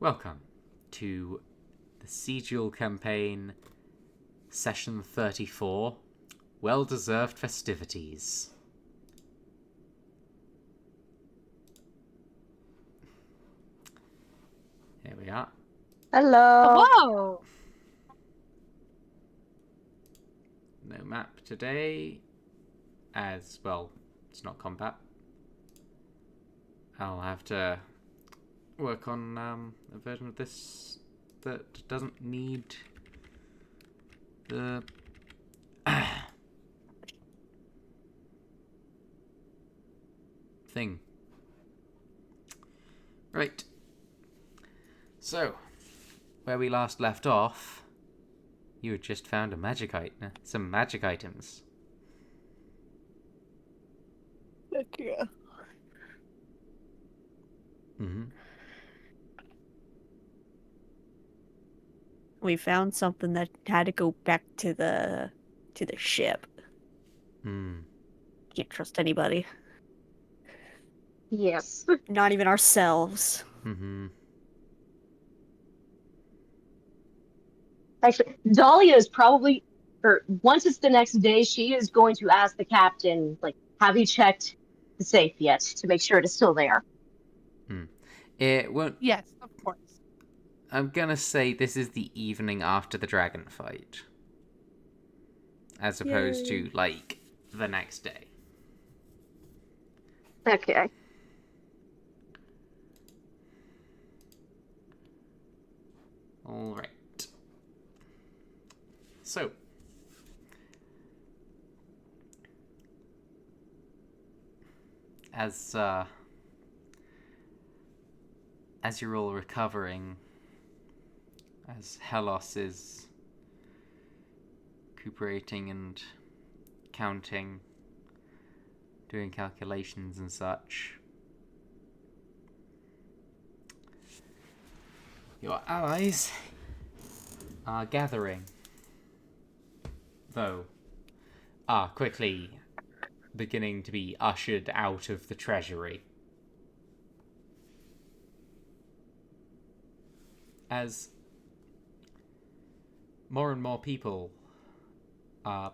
Welcome to the Siegel campaign, session 34, well-deserved festivities. Here we are. Hello. Whoa! No map today, as well, it's not combat. I'll have to work on a version of this that doesn't need the thing. Right. So, where we last left off, you had just found some magic items. Heck yeah. Mm-hmm. We found something that had to go back to the ship. Hmm. Can't trust anybody. Yes. Not even ourselves. Mm-hmm. Actually, Dahlia is probably, or once it's the next day, she is going to ask the captain, like, have you checked the safe yet to make sure it is still there? It won't. Yes, of course. I'm gonna say this is the evening after the dragon fight, as opposed to like the next day. Okay. All right. So, as you're all recovering, as Helos is recuperating and counting, doing calculations and such, your allies are gathering, though are quickly beginning to be ushered out of the treasury. As more and more people are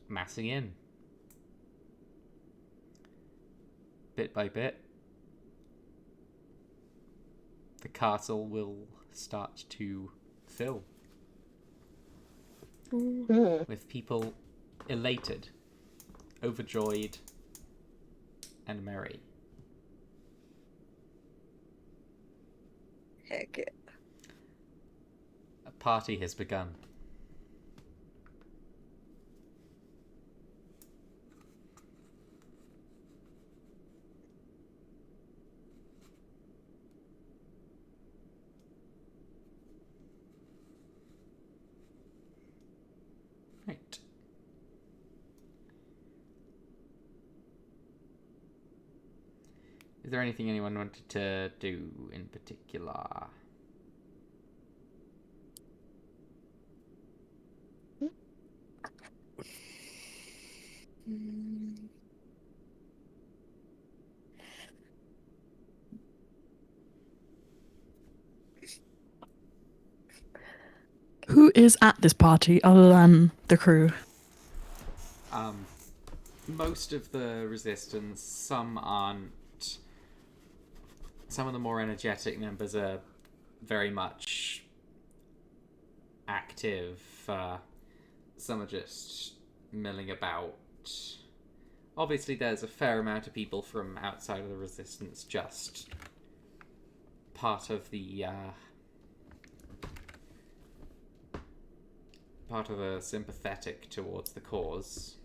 massing in, bit by bit, the castle will start to fill Hmm. with people elated, overjoyed, and merry. Heck yeah. A party has begun. Right. Is there anything anyone wanted to do in particular? Who is at this party other than the crew? Most of the resistance, some aren't. Some of the more energetic members are very much active. Some are just milling about. Obviously, there's a fair amount of people from outside of the resistance, just part of the sympathetic towards the cause.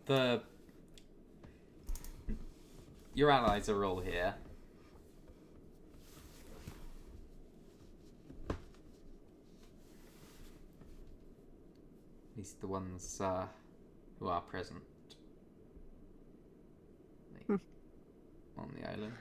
But your allies are all here. At least the ones who are present on the island.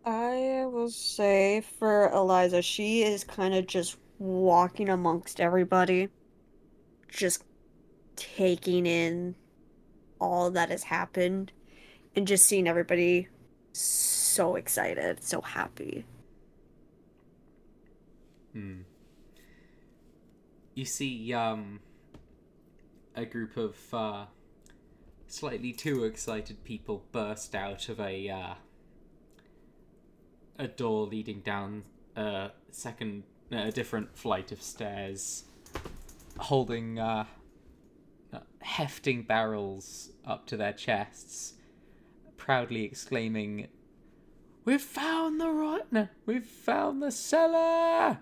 I will say for Eliza, she is kind of just walking amongst everybody, just taking in all that has happened, and just seeing everybody so excited, so happy. Hmm. You see, a group of slightly too excited people burst out of a door leading down a different flight of stairs, holding hefting barrels up to their chests, proudly exclaiming, "We've found the Rotner! We've found the cellar!"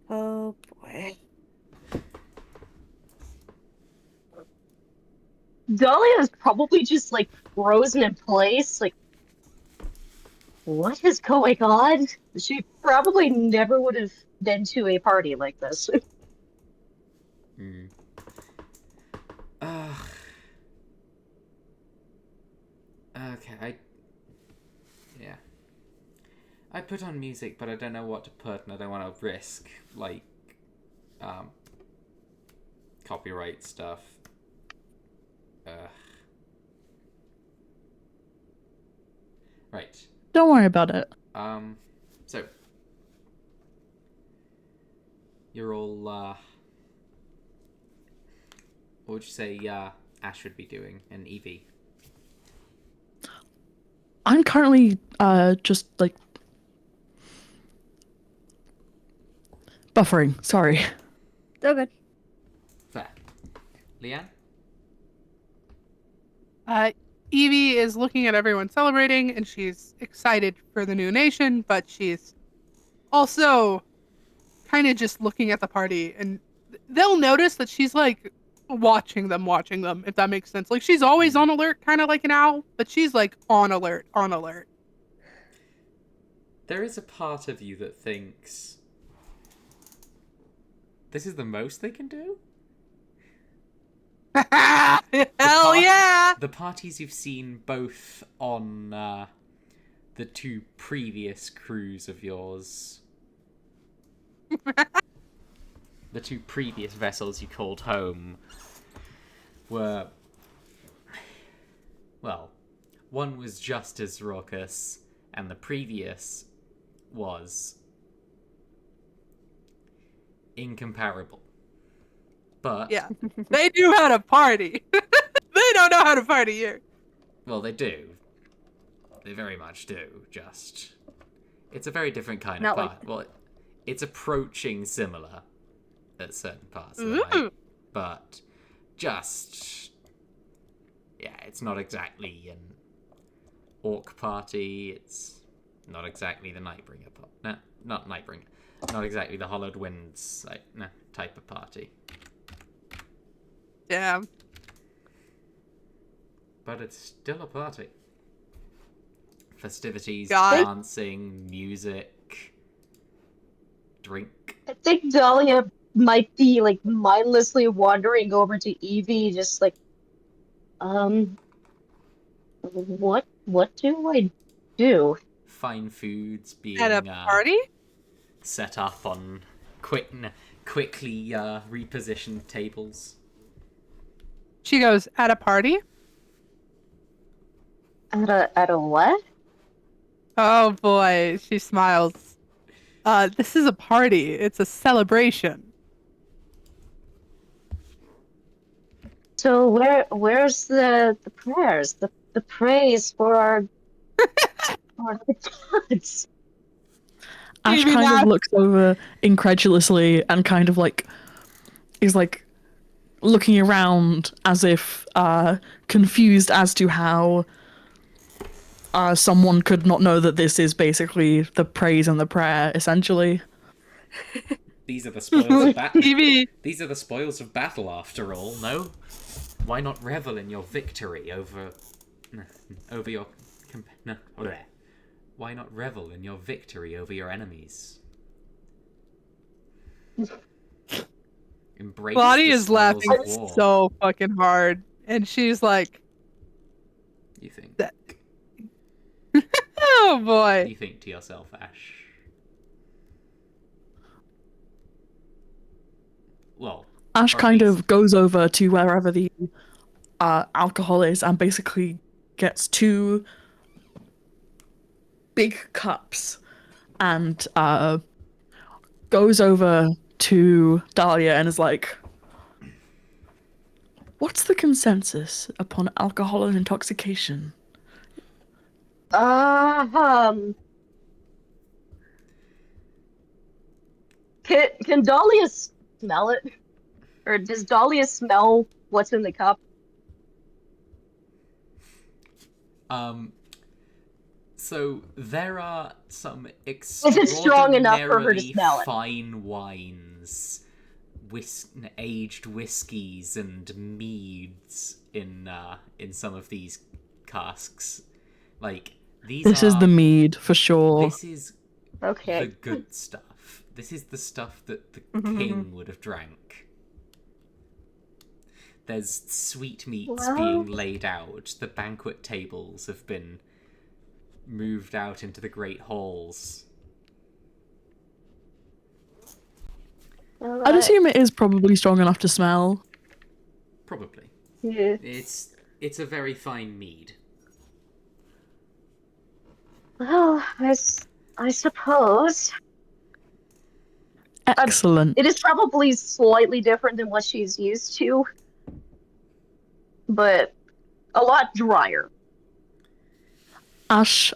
Oh boy. Dahlia is probably just like frozen in place. Like, what is going on? She probably never would have been to a party like this. Hmm. Ugh. Okay, yeah. I put on music, but I don't know what to put, and I don't want to risk, like, copyright stuff. Right. Don't worry about it. So you're all, what would you say, Ash would be doing, and Evie? I'm currently just like buffering. Sorry. So good. Fair. Leanne? Evie is looking at everyone celebrating, and she's excited for the new nation, but she's also kind of just looking at the party, and they'll notice that she's like watching them, if that makes sense. Like she's always on alert, kind of like an owl, but she's like on alert. There is a part of you that thinks this is the most they can do? Hell yeah! The parties you've seen both on the two previous crews of yours. The two previous vessels you called home were... Well, one was just as raucous, and the previous was incomparable. But... Yeah, they knew how to party. They don't know how to party here. Well, they do. They very much do, just... It's a very different kind of Not party. Well, it's approaching similar at certain parts of the night. But just... Yeah, it's not exactly an orc party. It's not exactly the Nightbringer party. No, not Nightbringer. Not exactly the Hollowed Winds type of party. Damn. But it's still a party. Festivities, God. dancing, music, drink. I think Dahlia might be like mindlessly wandering over to Evie, just like, what do I do? Fine foods being At a party? set up on quickly repositioned tables. She goes, at a party? At a what? Oh boy, she smiles. This is a party. It's a celebration. So where's the prayers, the praise for our for the gods? Ash You mean kind that? of looks over incredulously and kind of like is like looking around as if confused as to how someone could not know that this is basically the praise and the prayer, essentially. These are the spoils of battle. Evie, These are the spoils of battle, after all. No, why not revel in your victory over your no? Why not revel in your victory over your enemies? Embrace Bonnie the is spoils laughing of war. so fucking hard, And she's like, You think? That- oh boy. You think to yourself, Ash. Well, Ash or at kind least- of goes over to wherever the alcohol is and basically gets 2 big cups and goes over to Dahlia and is like, "What's the consensus upon alcohol and intoxication?" Um, can Dahlia smell it? Or does Dahlia smell what's in the cup? So there are some it strong enough for her to extraordinarily smell it? fine wines, aged whiskies and meads in some of these casks. Like This is the mead for sure. This is Okay. the good stuff. This is the stuff that the king would have drank. There's sweetmeats being laid out. The banquet tables have been moved out into the great halls. I'd assume it is probably strong enough to smell. Probably. Yeah. It's a very fine mead. Well, I suppose. Excellent. It is probably slightly different than what she's used to, but a lot drier. Ash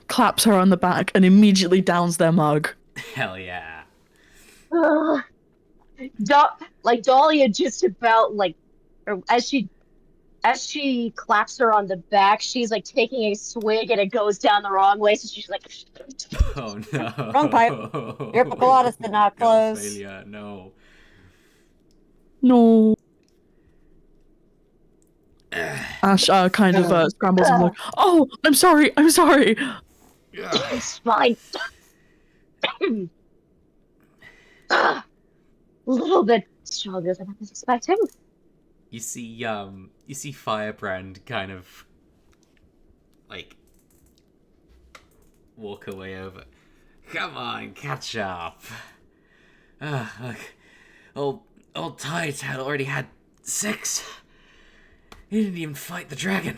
claps her on the back and immediately downs their mug. Hell yeah. Dahlia just about or as she claps her on the back, she's like taking a swig and it goes down the wrong way, so she's like, Oh no. Wrong pipe. Your piccolatus did not God, close. failure. No. No. Ash kind of scrambles and is like, "Oh, I'm sorry. it's fine. A little bit stronger than I was expecting. You see Firebrand kind of like walk away over. Come on, catch up. Look, old Tight had already had 6. He didn't even fight the dragon.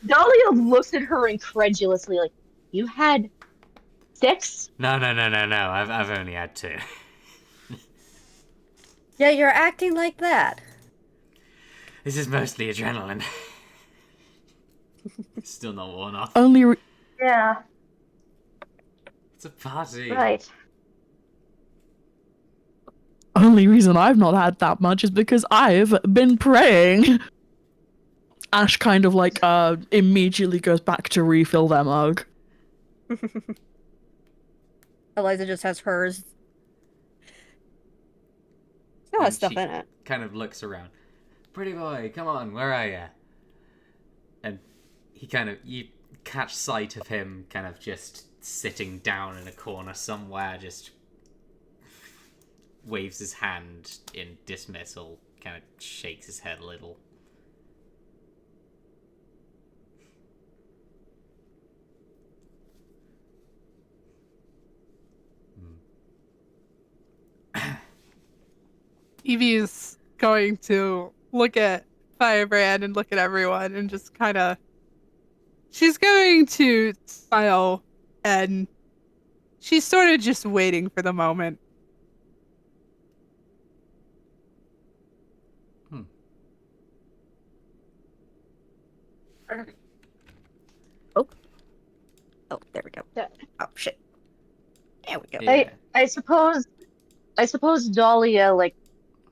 Dahlia looks at her incredulously, like, you had 6? No. I've only had 2. Yeah, you're acting like that. This is mostly adrenaline. Still not worn off. Yeah, It's a party. right. Only reason I've not had that much is because I've been praying." Ash kind of like immediately goes back to refill their mug. Eliza just has hers. Still has stuff she in it. kind of looks around. Pretty boy, come on, where are you? And you catch sight of him kind of just sitting down in a corner somewhere, just waves his hand in dismissal, kind of shakes his head a little. Evie's going to look at Firebrand and look at everyone and just kind of... She's going to smile and she's sort of just waiting for the moment. Oh, there we go. Yeah. Oh, shit. There we go. Yeah. I suppose Dahlia, like,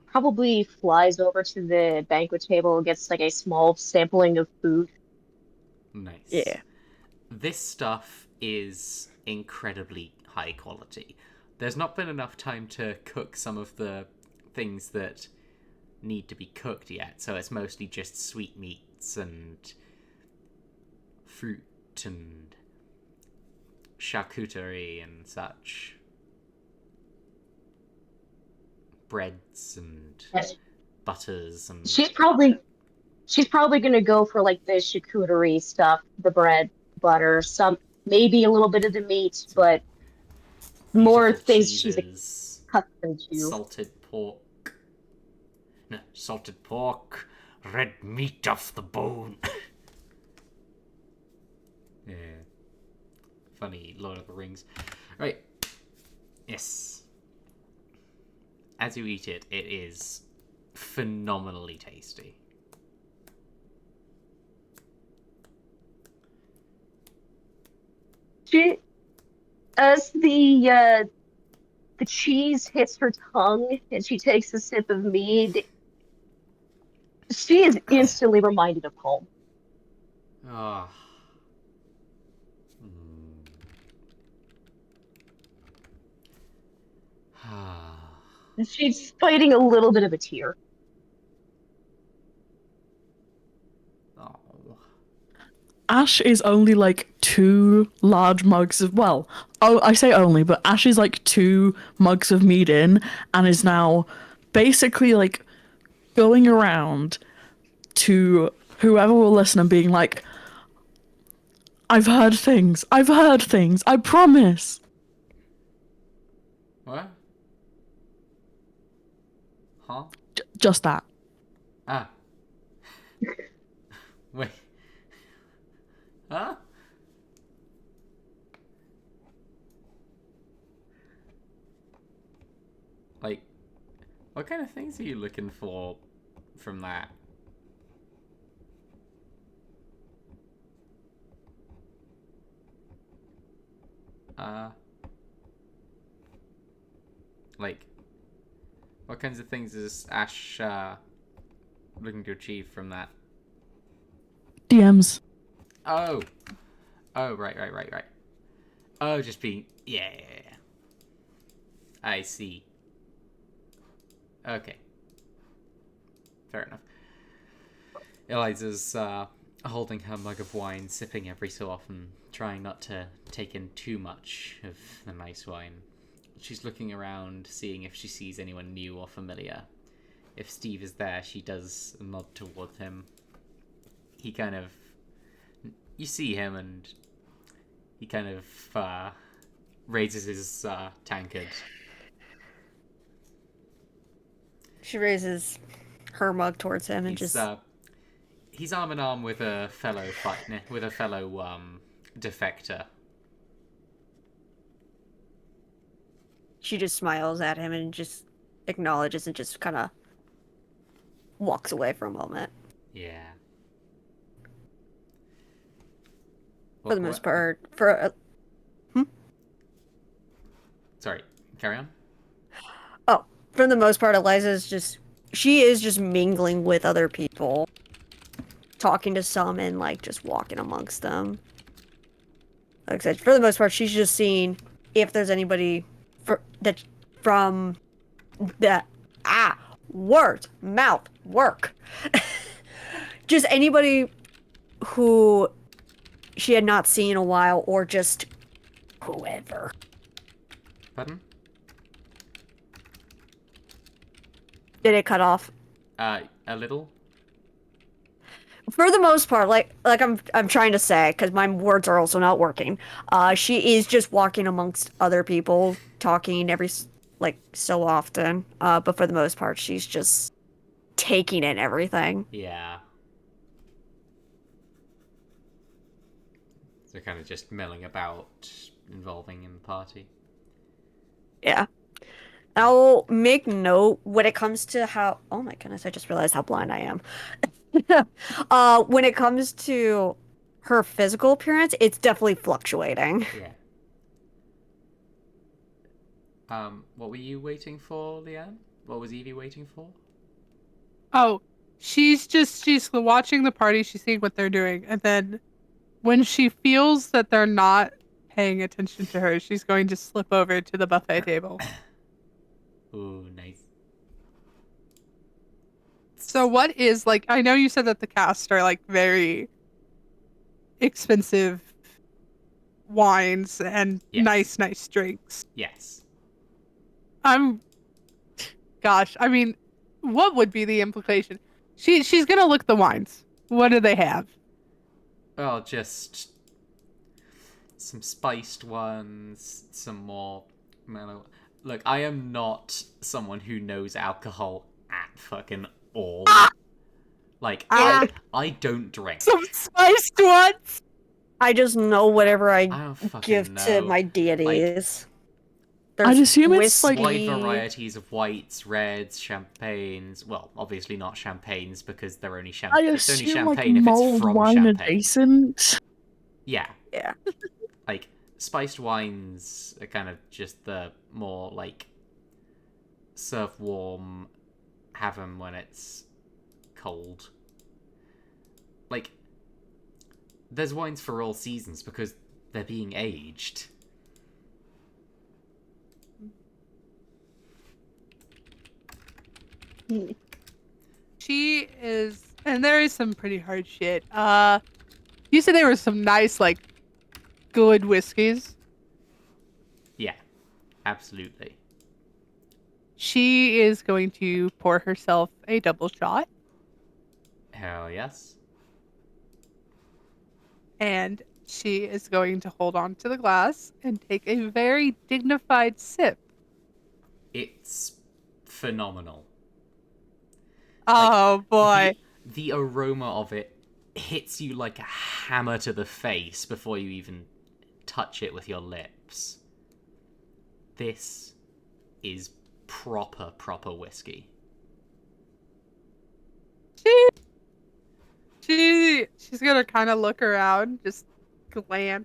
probably flies over to the banquet table, gets, like, a small sampling of food. Nice. Yeah. This stuff is incredibly high quality. There's not been enough time to cook some of the things that need to be cooked yet, so it's mostly just sweetmeats and fruit and charcuterie and such. breads and butters and... She's probably gonna go for like the charcuterie stuff, the bread, butter, some maybe a little bit of the meat, but more beautiful things she's cheeses, accustomed to. salted pork. No, salted pork, red meat off the bone. Yeah. Funny Lord of the Rings. Right. Yes. As you eat it, it is phenomenally tasty. She, as the cheese hits her tongue and she takes a sip of mead, she is instantly reminded of home. Ah. And she's fighting a little bit of a tear. Oh. Ash is only like 2 large mugs of, well, oh, I say only, but Ash is like 2 mugs of mead in and is now basically like going around to whoever will listen and being like, I've heard things, I promise. What? Huh? Just that. Ah. Wait. Huh? Like, what kind of things are you looking for from that? Like, what kinds of things is Ash looking to achieve from that? DMs. Oh. Oh, right. Oh, just being... Yeah. I see. Okay. Fair enough. Eliza's holding her mug of wine, sipping every so often, trying not to take in too much of the nice wine. She's looking around, seeing if she sees anyone new or familiar. If Steve is there, she does nod towards him. He kind of... You see him and he kind of raises his tankard. She raises her mug towards him and He's arm in arm with a fellow defector. she just smiles at him and just acknowledges and just kind of walks away for a moment. Yeah. For the most part, Sorry, carry on. Oh, for the most part, she is just mingling with other people, talking to some and like just walking amongst them. Like I said, for the most part, she's just seeing if there's anybody from that word mouth work. Just anybody who she had not seen in a while, or just whoever. Pardon? Did it cut off? A little. For the most part, like I'm trying to say, because my words are also not working. She is just walking amongst other people, talking every so often. But for the most part, she's just taking in everything. Yeah. So kind of just milling about, involving in the party. Yeah. I'll make note when it comes to how. Oh my goodness! I just realized how blind I am. When it comes to her physical appearance, it's definitely fluctuating. Yeah. What were you waiting for, Leanne? What was Evie waiting for? Oh, she's watching the party, she's seeing what they're doing, and then when she feels that they're not paying attention to her, she's going to slip over to the buffet table. Ooh, nice. So what is, like, I know you said that the cast are, like, very expensive wines and Yes. nice drinks. Yes. I'm gosh. I mean, what would be the implication? She's gonna look at the wines. What do they have? Well, just some spiced ones, some more mellow. Look, I am not someone who knows alcohol at fucking all. Like, I don't drink. Some spiced ones. I just know whatever I I don't fucking give to know. my deities. I'd assume it's like Wide varieties of whites, reds, champagnes. Well, obviously not champagnes because they're only I champagne. It's only assume like champagne if it's mulled from wine champagne. adjacent. Yeah. Yeah. Like, spiced wines are kind of just the more, like, serve warm, have them when it's cold. Like, there's wines for all seasons because they're being aged. She is, and there is some pretty hard shit. You said there were some nice, like, good whiskeys. Yeah, absolutely. She is going to pour herself a double shot, Hell yes. and she is going to hold on to the glass and take a very dignified sip. It's phenomenal. Oh boy. The aroma of it hits you like a hammer to the face before you even touch it with your lips. This is proper whiskey. She's gonna kind of look around, just glance,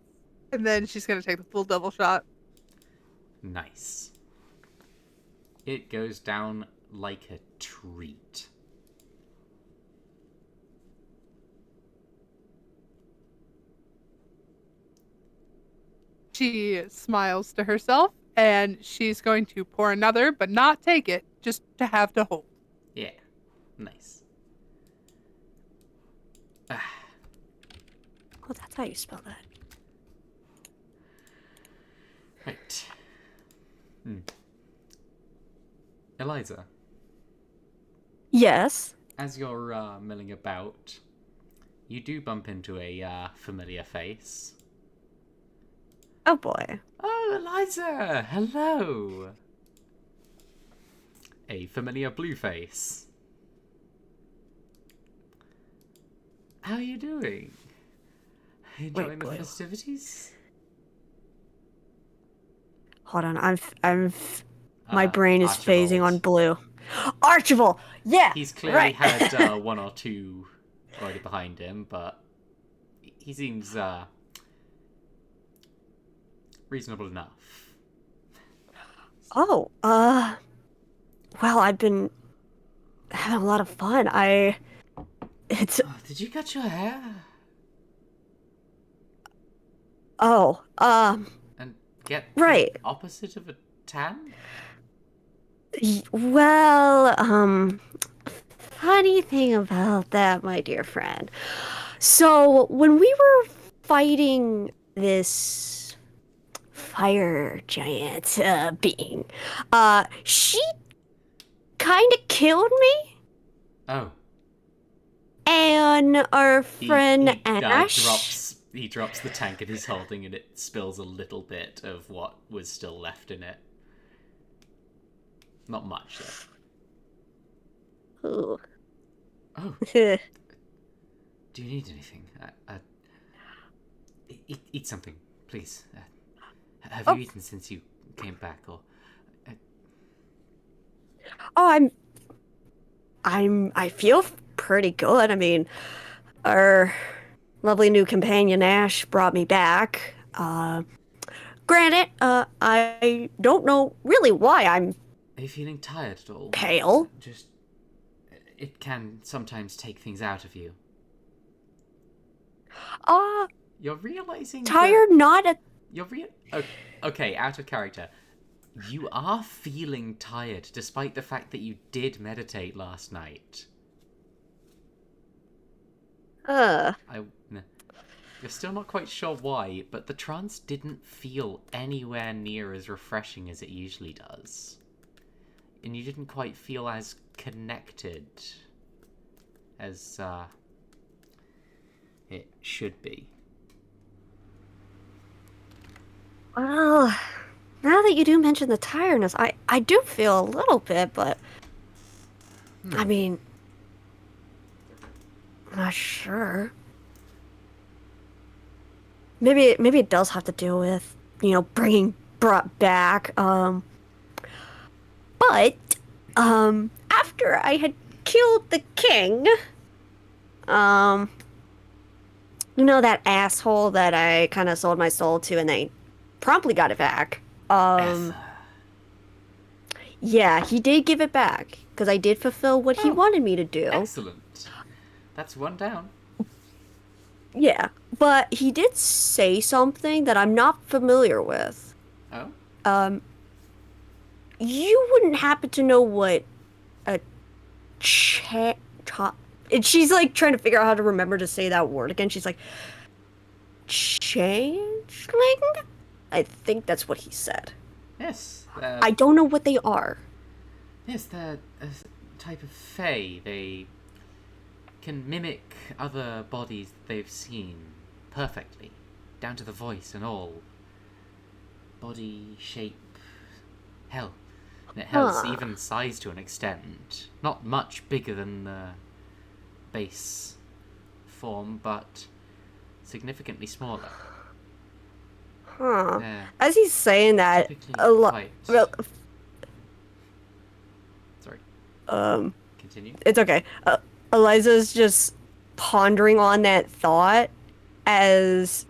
and then she's gonna take the full double shot. Nice. It goes down like a treat. She smiles to herself, and she's going to pour another, but not take it, just to have to hold. Yeah. Nice. Oh, that's how you spell that. Right. Eliza, Yes. as you're milling about, you do bump into a familiar face. Oh boy. Oh, Eliza! Hello! A familiar blue face. How are you doing? Enjoying the Blue. festivities? Hold on. My brain is Archibald. phasing on blue. Archibald. Yeah. He's clearly right. had one or two already behind him, but he seems reasonable enough. Oh. Well, I've been having a lot of fun. It's. Oh, did you cut your hair? Oh. And get Right. the opposite of a tan? Well, funny thing about that, my dear friend. So, when we were fighting this fire giant being, she kind of killed me, Oh. and our friend Ash. He drops the tank that he's holding and it spills a little bit of what was still left in it. Not much, though. Ooh. Oh. Do you need anything? Eat something, please. Have you eaten since you came back, or? Oh, I feel pretty good. I mean, our lovely new companion Ash brought me back. Granted, I don't know really why I'm Are you feeling tired at all? pale. Just, it can sometimes take things out of you. You're realizing Tired, not at. Okay, out of character. You are feeling tired, despite the fact that you did meditate last night. You're still not quite sure why, but the trance didn't feel anywhere near as refreshing as it usually does. and you didn't quite feel as connected as it should be. Well, now that you do mention the tiredness, I do feel a little bit, but I mean, I'm not sure. Maybe it does have to do with, being brought back. But after I had killed the king, that asshole that I kind of sold my soul to, and they promptly got it back. Yeah, he did give it back because I did fulfill what he wanted me to do. Excellent. That's one down. Yeah, but he did say something that I'm not familiar with. Oh? You wouldn't happen to know what a and she's like trying to figure out how to remember to say that word again. She's like, changeling? I think that's what he said. Yes. I don't know what they are. Yes, they're a type of fae. They can mimic other bodies that they've seen perfectly, down to the voice and all. Body, shape, hell. And it has even size to an extent. Not much bigger than the base form, but significantly smaller. Huh. They're As he's saying that, typically a lot. quite... Well, Sorry. Continue. it's okay. Eliza's just pondering on that thought, as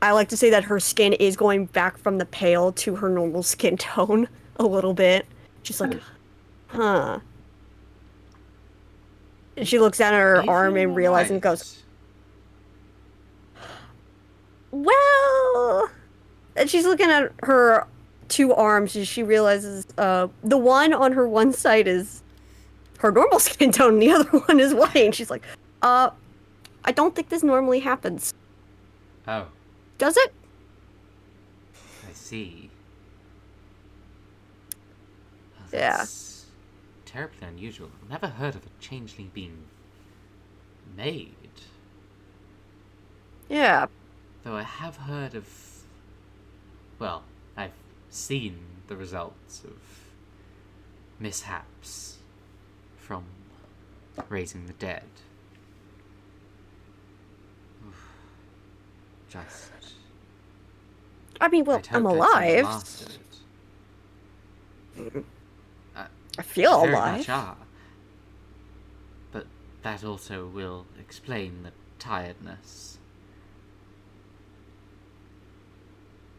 I like to say that her skin is going back from the pale to her normal skin tone a little bit. Just like, huh. And she looks down at her arm and realizes and goes, well... And she's looking at her 2 arms and she realizes the one on her one side is her normal skin tone and the other one is white. And she's like, I don't think this normally happens. Oh. Does it? I see. Oh, Yeah. that's terribly unusual. I've never heard of a changeling being made. Yeah. Though I have heard of... Well, I've seen the results of mishaps from raising the dead. Just... I mean, well, I'd I'm hoped I'd seen the alive. last of it. I feel Very alive. much are. But that also will explain the tiredness.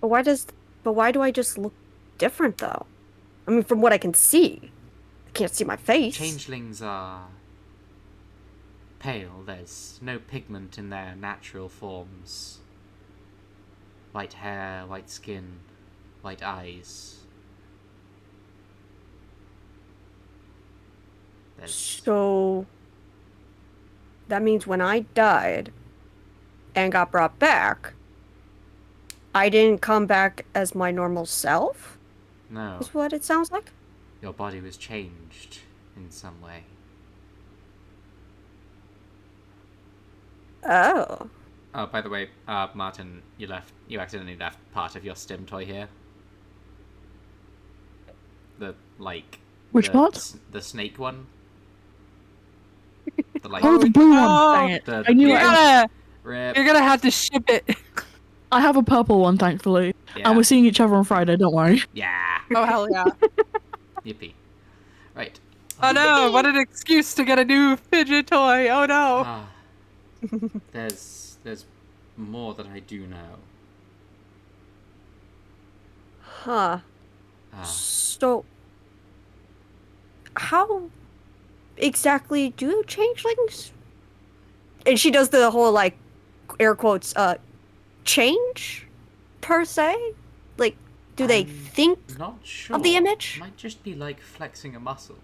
But why do I just look different, though? I mean, from what I can see. I can't see my face. Changelings are pale. There's no pigment in their natural forms. White hair, white skin, white eyes. There's... So... that means when I died and got brought back, I didn't come back as my normal self? No, Is what it sounds like? your body was changed in some way. Oh. Oh, by the way, Martin, you accidentally left part of your stim toy here. Which part? The snake one. The Oh, the blue one. Oh, Dang it. the I knew You're it. gonna, Rip. you're gonna have to ship it. I have a purple one, thankfully. Yeah. And we're seeing each other on Friday, don't worry. Yeah. Oh hell yeah! Yippee. Right. Oh no! What an excuse to get a new fidget toy! Oh no! Ah. There's more that I do know. Huh. Ah. So... how exactly do changelings? And she does the whole, like, air quotes, change, per se? Like, do they I'm think Not sure. of the image? Might just be like flexing a muscle.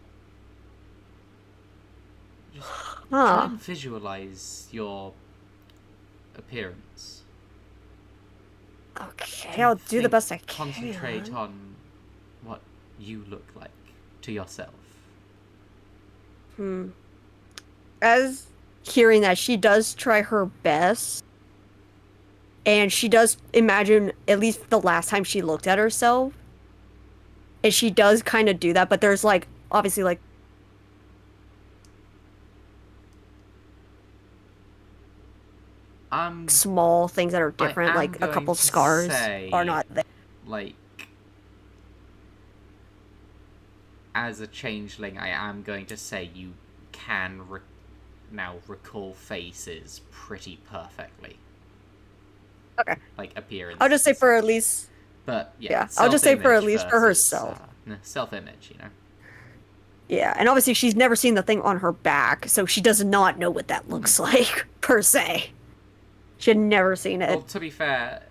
Just try Huh. and visualize your appearance. Okay, I'll do the best I can. Concentrate on what you look like. to yourself. As hearing that, she does try her best. And she does imagine, at least the last time she looked at herself, and she does kind of do that, but there's, like, obviously, like, small things that are different, like a couple scars are not there. Like, as a changeling, I am going to say you can now recall faces pretty perfectly. Okay. Like, appearance. I'll just say for at least... But, yeah. I'll just say for at least for versus, herself. Self-image, you know? Yeah, and obviously she's never seen the thing on her back, so she does not know what that looks like, per se. She had never seen it. Well, to be fair,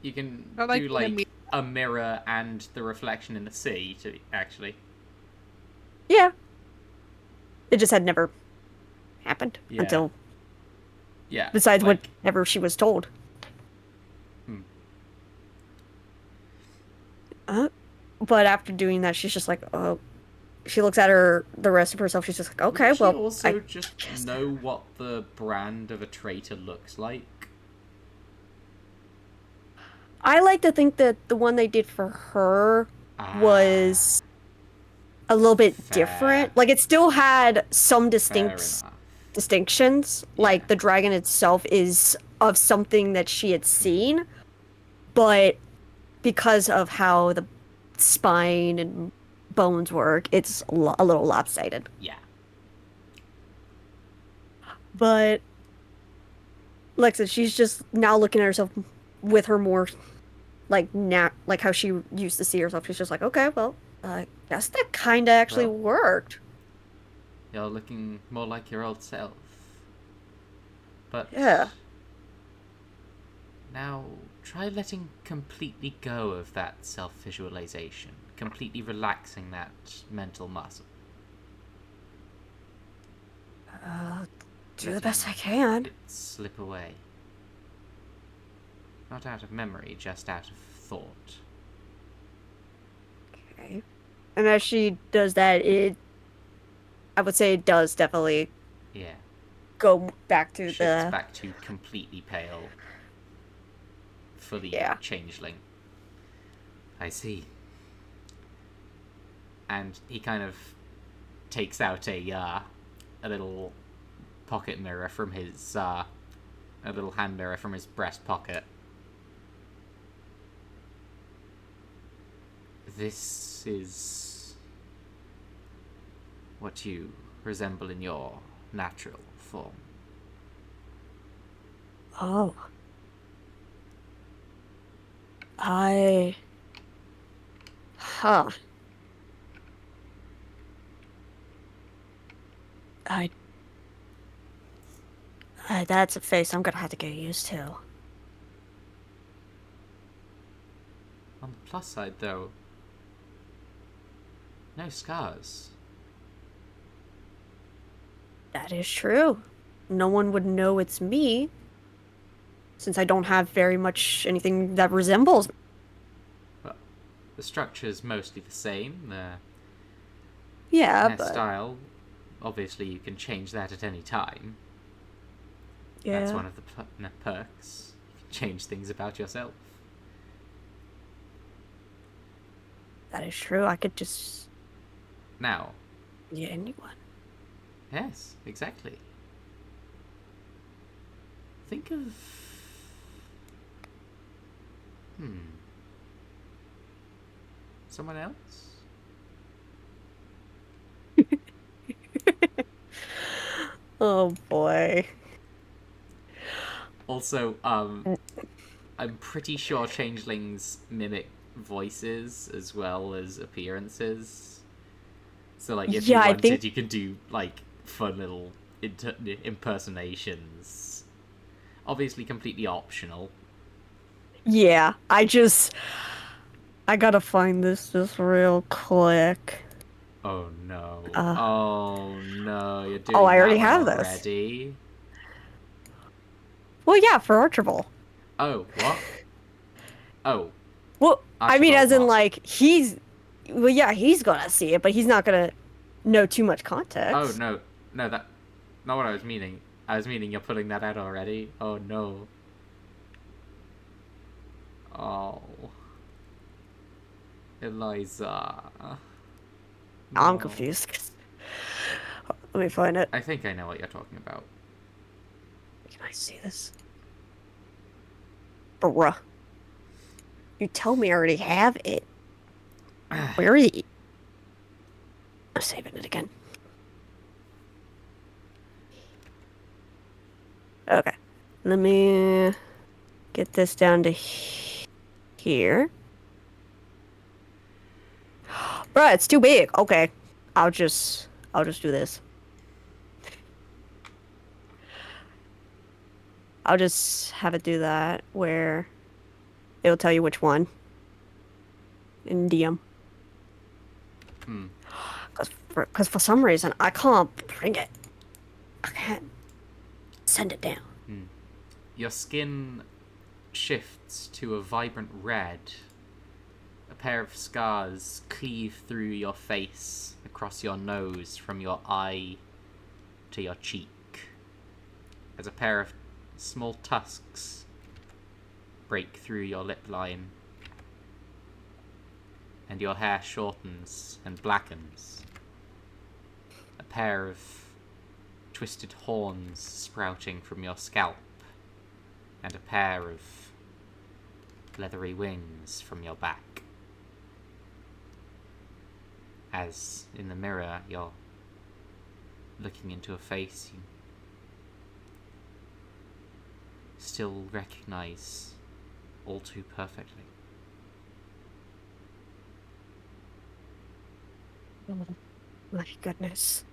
you can do, like, a mirror and the reflection in the sea, actually. Yeah. It just had never happened until... Yeah. Besides like, whatever she was told. But after doing that, she's just like, oh... She looks at the rest of herself, she's just like, okay, well... She also just know what the brand of a traitor looks like? I like to think that the one they did for her was a little bit different. Like, it still had some distinctions. Yeah. Like, the dragon itself is of something that she had seen. But because of how the spine and bones work, it's a little lopsided. Yeah. But, like I said, she's just now looking at herself with her more... like how she used to see herself. She's just like, okay, well, I guess that kind of actually worked. You're looking more like your old self. But yeah. Now try letting completely go of that self-visualization, completely relaxing that mental muscle. Do the best I can. It slip away. Not out of memory, just out of thought. Okay. And as she does that, I would say it does definitely go back to Shifts back to completely pale. Fully changeling. I see. And he kind of takes out a little pocket mirror from his, a little hand mirror from his breast pocket. This is what you resemble in your natural form. Oh. That's a face I'm gonna have to get used to. On the plus side, though, no scars. That is true. No one would know it's me, since I don't have very much anything that resembles me. Well, the structure's mostly the same. The hairstyle, obviously you can change that at any time. Yeah. That's one of the perks. You can change things about yourself. That is true. I could just... Now. Yeah, anyone. Yes, exactly. Think of... Someone else? Oh boy. Also, I'm pretty sure changelings mimic voices as well as appearances. So, like, if you wanted, you could do, like, fun little impersonations. Obviously completely optional. Yeah, I gotta find this just real quick. Oh no. Oh no, you're doing I already that have one this. already? Well, yeah, for Archibald. Oh, what? Oh. Well, I mean, as in, what? like, he's Well, yeah, he's gonna see it, but he's not gonna know too much context. Oh, no. No, that... Not what I was meaning. I was meaning you're putting that out already. Oh, no. Oh. Eliza. I'm No. confused. Let me find it. I think I know what you're talking about. Can I see this? Bruh. You told me I already have it. Where is it? I'm saving it again. Okay. Let me get this down to here. Bruh, it's too big. Okay. I'll just do this. I'll just have it do that where it'll tell you which one in DM. Because for some reason I can't bring it. I can't send it down. Your skin shifts to a vibrant red. A pair of scars cleave through your face, across your nose, from your eye to your cheek. As a pair of small tusks break through your lip line, and your hair shortens and blackens. A pair of twisted horns sprouting from your scalp, and a pair of leathery wings from your back. As in the mirror you're looking into a face you still recognize all too perfectly. My goodness.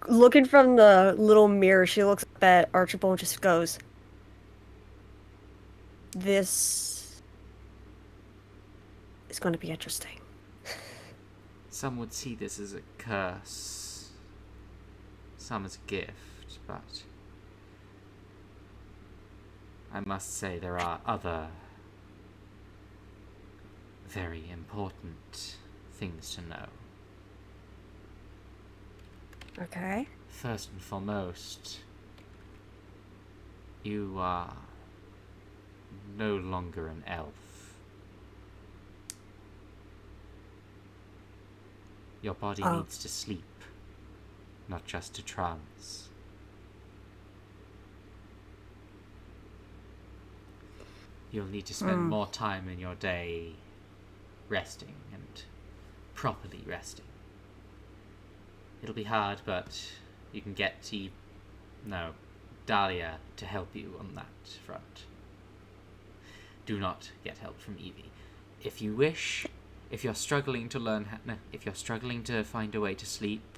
Looking from the little mirror, she looks at Archibald and just goes, "This is going to be interesting." Some would see this as a curse, some as a gift, but I must say there are other very important things to know. Okay. First and foremost, you are no longer an elf. Your body needs to sleep, not just to trance. You'll need to spend more time in your day resting and properly resting. It'll be hard, but you can get Dahlia to help you on that front. Do not get help from Evie. If you wish, if you're struggling to find a way to sleep,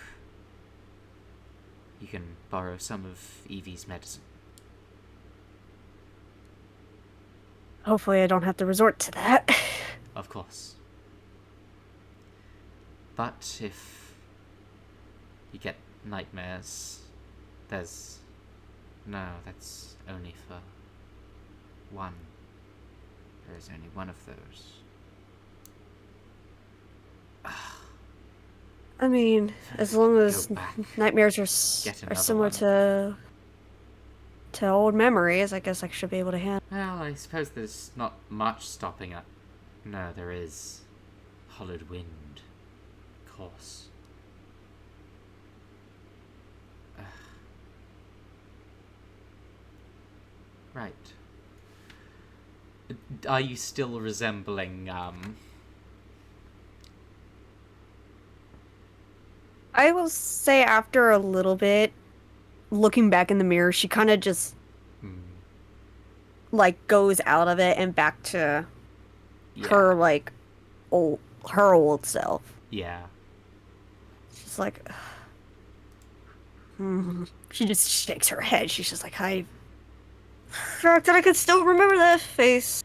you can borrow some of Evie's medicine. Hopefully I don't have to resort to that. Of course. But if you get nightmares, that's only for one. There is only one of those. I mean, as long as Go back. nightmares are Another similar one. to old memories, I guess I should be able to handle. Well, I suppose there's not much stopping it. No, there is hollowed wind, of course. Right. Are you still resembling, I will say after a little bit, looking back in the mirror, she kind of just like goes out of it and back to her like her old self. Yeah. She's like, she just shakes her head. She's just like, I fact that I could still remember that face.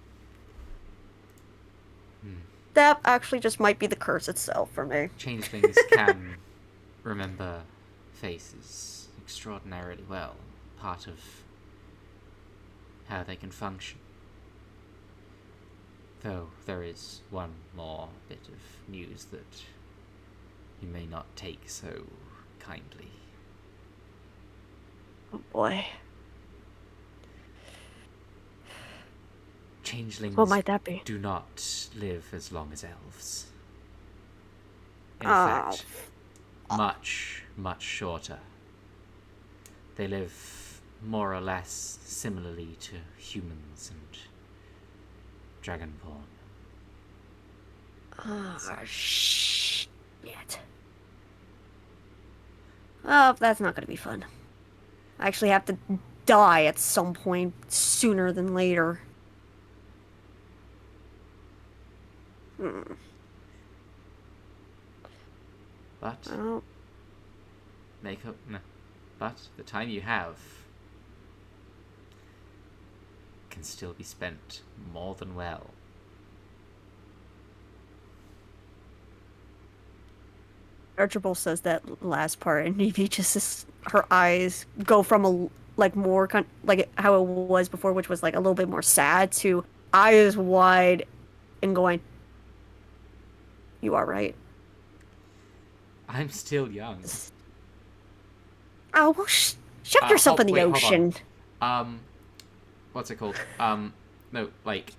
That actually just might be the curse itself for me. Changelings can remember faces extraordinarily well. Part of how they can function. Though there is one more bit of news that you may not take so kindly. Oh boy. Changelings What might that be? do not live as long as elves. In Oh. fact, much, much shorter. They live more or less similarly to humans and dragonborn. Oh, shit. Oh, that's not gonna be fun. I actually have to die at some point sooner than later. But Oh, make up. No. But the time you have can still be spent more than well. Archibald says that last part, and Evie just her eyes go from a like more like how it was before, which was like a little bit more sad, to eyes wide and going, "You are right." I'm still young. Oh well, shove yourself in the wait, hold ocean. on. What's it called? No, like.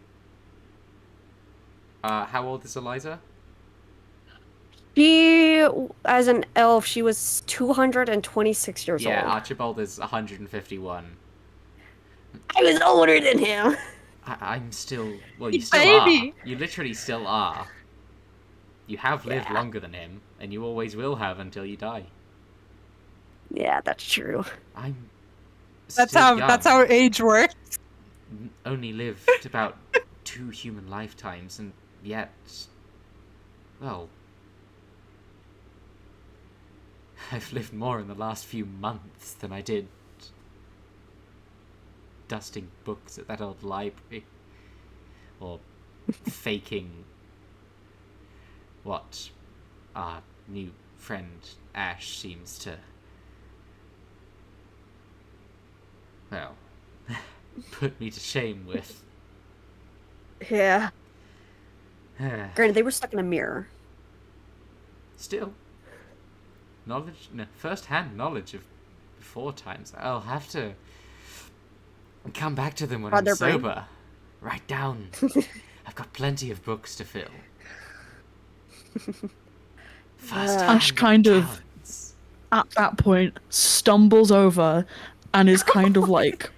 How old is Eliza? She, as an elf, she was 226 years Yeah, old. Archibald is 151. I was older than him. I'm still. Well, you still are. Baby. You literally still are. You have lived Yeah. longer than him, and you always will have until you die. Yeah, that's true. I'm. That's still young. how age works. Only lived about 2 human lifetimes, and yet. Well. I've lived more in the last few months than I did dusting books at that old library. Or faking what our new friend Ash seems to, well, put me to shame with. Yeah. Granted, they were stuck in a mirror. Still, first-hand knowledge of before times. I'll have to come back to them when I'm their brain. sober. Write down. I've got plenty of books to fill. Ash kind of, at that point, stumbles over and is kind of like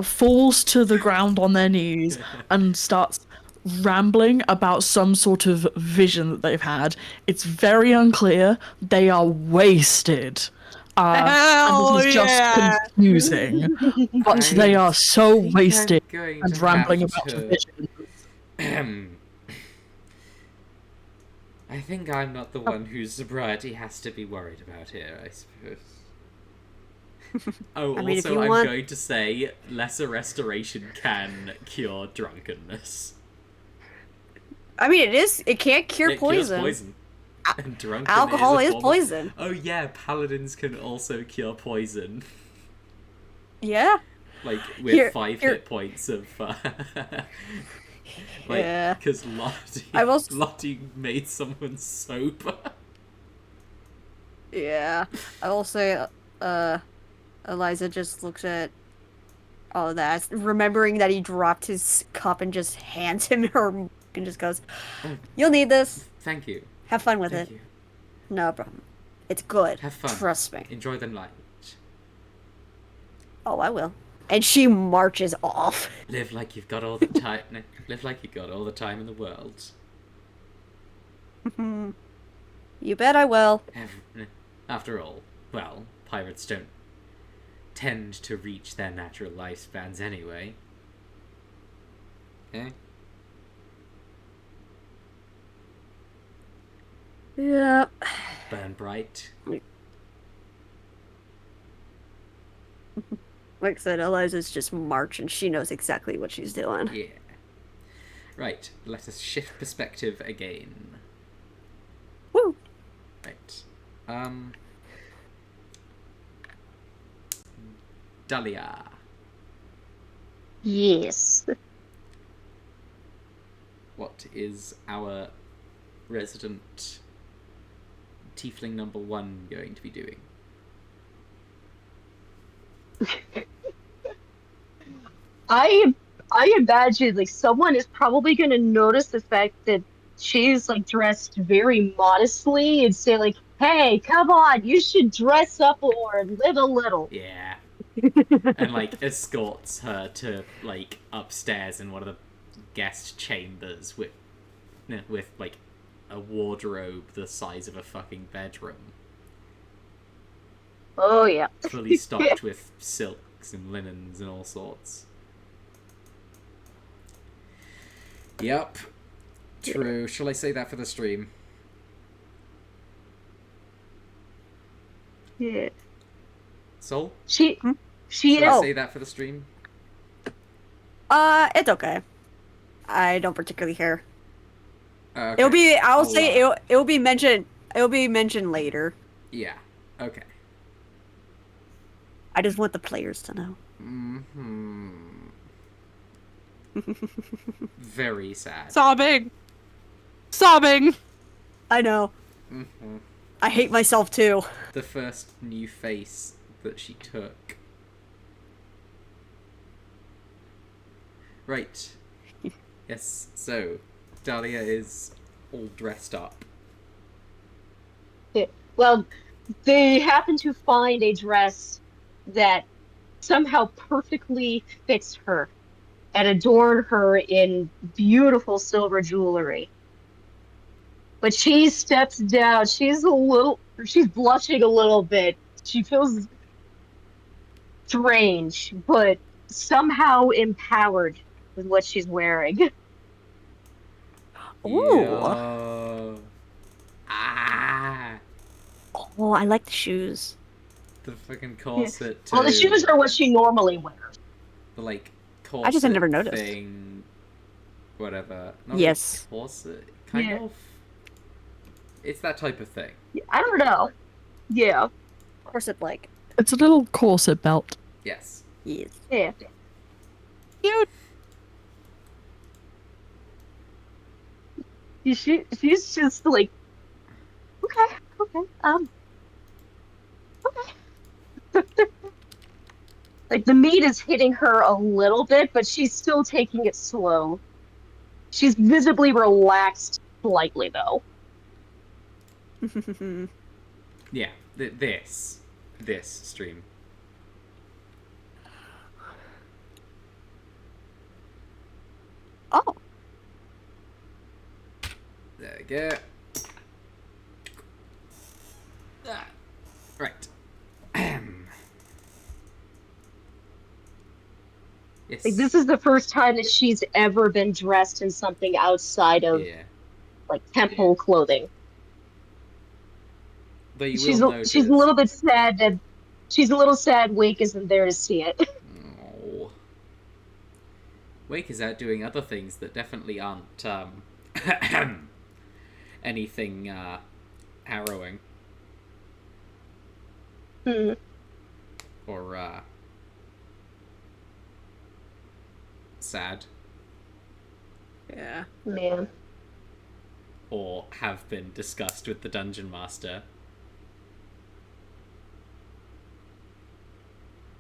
falls to the ground on their knees and starts rambling about some sort of vision that they've had. It's very unclear. They are wasted. Hell and it is yeah. just confusing. But they are so wasted and rambling about the vision. I think I'm not the one whose sobriety has to be worried about here, I suppose. Oh, I mean, if also, you I'm want- going to say lesser restoration can cure drunkenness. I mean, it can't cure It cures poison. poison. And drunkenness Alcohol a is form of- poison. Oh yeah, paladins can also cure poison. Yeah. Like, with Here- 5 here- hit points of... Yeah. Because I've also- Lottie made someone sober. Yeah. I will say, Eliza just looks at all that, remembering that he dropped his cup and just hands him her and just goes, "You'll need this. Thank you. Have fun with Thank it. you. No problem. It's good. Have fun. Trust me." Enjoy the night. Oh, I will. And she marches off. Live like you've got all the time. Live like you've got all the time in the world. You bet I will. After all, well, pirates don't tend to reach their natural lifespans anyway. Eh? Yeah. Burn bright. Like I said, Eliza's just marching. She knows exactly what she's doing. Yeah. Right, let us shift perspective again. Woo! Right. Dahlia. Yes. What what is our resident tiefling number 1 going to be doing? I imagine like someone is probably going to notice the fact that she's like dressed very modestly and say like, "Hey, come on, you should dress up or live a little." Yeah. And like escorts her to like upstairs in one of the guest chambers with like a wardrobe the size of a fucking bedroom, Oh yeah. fully stocked with silks and linens and all sorts. Yep. True. Shall I say that for the stream? Yeah. Soul? She Shall I is. say that for the stream? It's okay. I don't particularly care. Okay. It'll be. I'll I'll, say it'll be mentioned. It'll be mentioned later. Yeah. Okay. I just want the players to know. Mm-hmm. Very sad. Sobbing. I know. Mm-hmm. I hate myself too. The first new face that she took. Right. Yes, so Dahlia is all dressed up. Yeah. Well, they happen to find a dress that somehow perfectly fits her and adorn her in beautiful silver jewelry. But she steps down. She's blushing a little bit. She feels strange, but somehow empowered with what she's wearing. Ooh. Yeah. Ah. Oh, I like the shoes. The fucking corset too. Well, the shoes are what she normally wears. The like corset I just had never noticed. thing. Whatever. Not Yes. a corset. Kind Yeah. of. It's that type of thing. I don't know. Yeah. Corset like. It's a little corset belt. Yes. Yes. Yeah. Cute. She's just like, okay, okay. Like the meat is hitting her a little bit, but she's still taking it slow. She's visibly relaxed slightly, though. Yeah. This stream. Oh. There we go. Ah, right. Yes. Like this is the first time that she's ever been dressed in something outside of Yeah. like temple clothing. Though you She's will a, notice. she's a little bit sad that she's a little sad Wake isn't there to see it. Oh. Wake is out doing other things that definitely aren't anything harrowing Hmm. or sad Yeah. Man. or have been discussed with the dungeon master.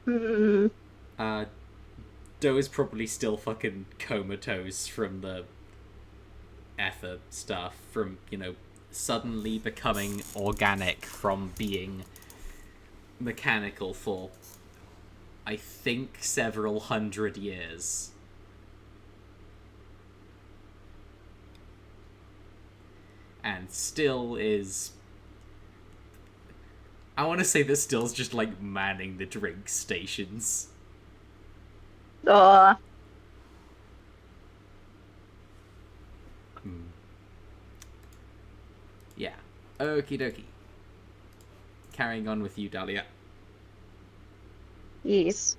Hmm. Doe is probably still fucking comatose from the ether stuff, from, suddenly becoming organic from being mechanical for, I think, several hundred years. And still is... I want to say that still's just, like, manning the drink stations. Uh, Yeah. Okie dokie. Carrying on with you, Dahlia. yes.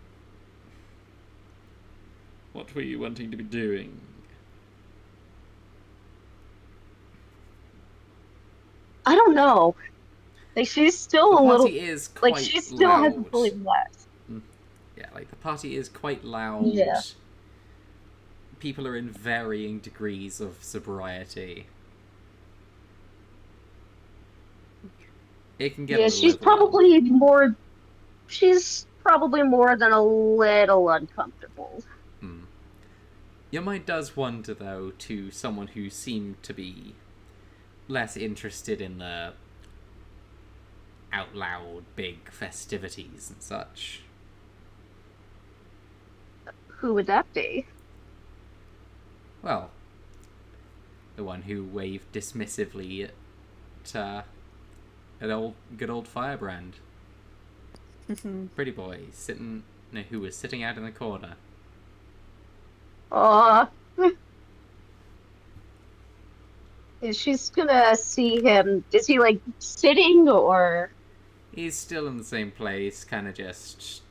What were you wanting to be doing? I don't know. Like she's still The a little party is quite like she still loud. hasn't fully relaxed. Yeah, like the party is quite loud. Yeah. people are in varying degrees of sobriety. It can get a Yeah, little she's probably more than a little uncomfortable. Your mind does wander, though, to someone who seemed to be less interested in the out loud big festivities and such. Who would that be? Well, the one who waved dismissively at an good old firebrand. Pretty boy who was sitting out in the corner. Aw. She's gonna see him. Is he, like, sitting, or...? He's still in the same place, kind of just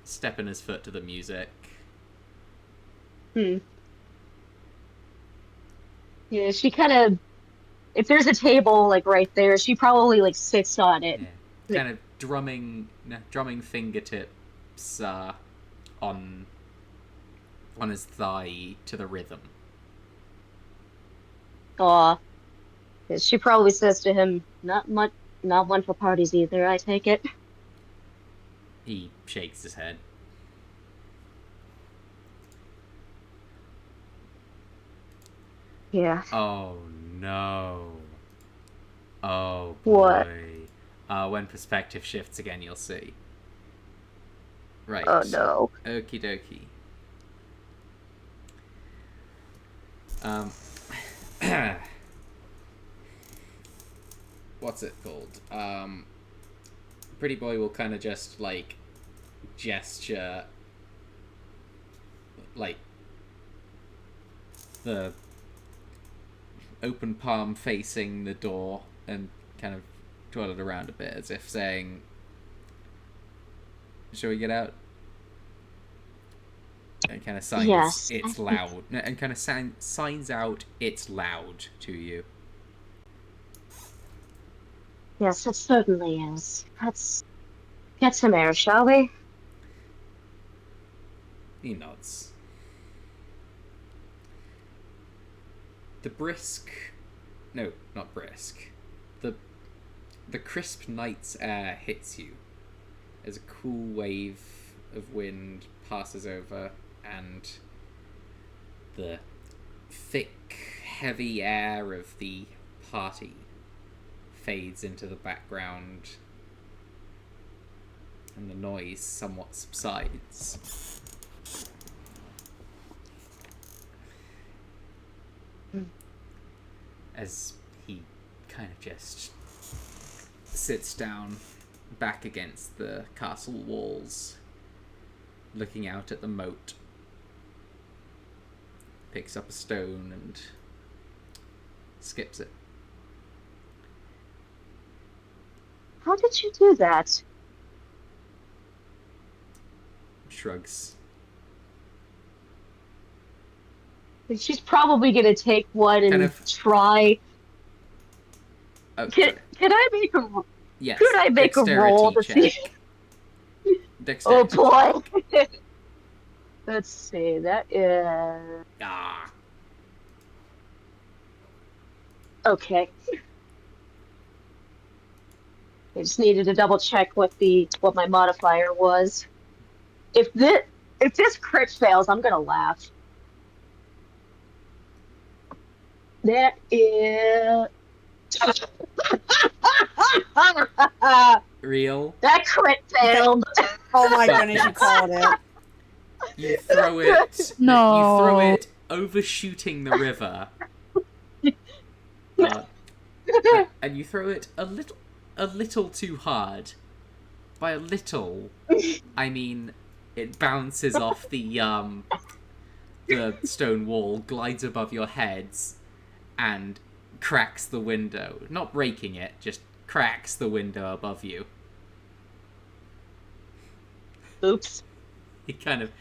stepping his foot to the music. Yeah, she kind of... If there's a table, like, right there, she probably, like, sits on it. Yeah. Kind of drumming fingertips on his thigh to the rhythm. Aw. She probably says to him, not one for parties either, I take it. He shakes his head. Yeah. Oh no. Oh boy. What? When perspective shifts again, you'll see. Right. Oh no. Okie dokie. What's it called? Pretty boy will kind of just, like, gesture, like, the open palm facing the door and kind of twirl it around a bit as if saying, shall we get out? And kind of signs Yes, it's loud. And kind of signs out it's loud to you. Yes, it certainly is. Let's get some air, shall we? He nods. The brisk... No, not brisk. The crisp night's air hits you as a cool wave of wind passes over and the thick, heavy air of the party fades into the background and the noise somewhat subsides. As he kind of just sits down back against the castle walls, looking out at the moat, picks up a stone and skips it. How did you do that? Shrugs. She's probably gonna take one and Kind of- try. Oh, Can I make a? yes. Could I make a roll to Dexterity see? check. Oh Dexterity. boy. Let's see. That is Ah. okay. I just needed to double check what my modifier was. If this crit fails, I'm gonna laugh. That is Real. that crit failed. Oh my goodness, you called it. You throw it. No. You throw it overshooting the river. And you throw it a little too hard. By a little, I mean it bounces off the stone wall, glides above your heads, and cracks the window. Not breaking it, just cracks the window above you. Oops. He kind of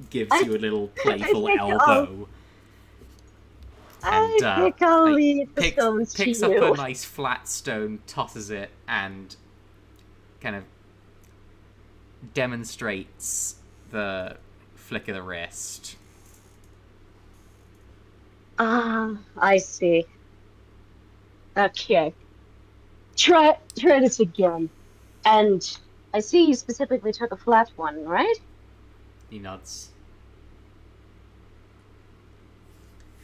gives you a little playful think elbow. I think I'll leave the picks stones to up you. a nice flat stone, tosses it, and kind of demonstrates the flick of the wrist. I see. Okay. Try this again. And I see you specifically took a flat one, right? He nods.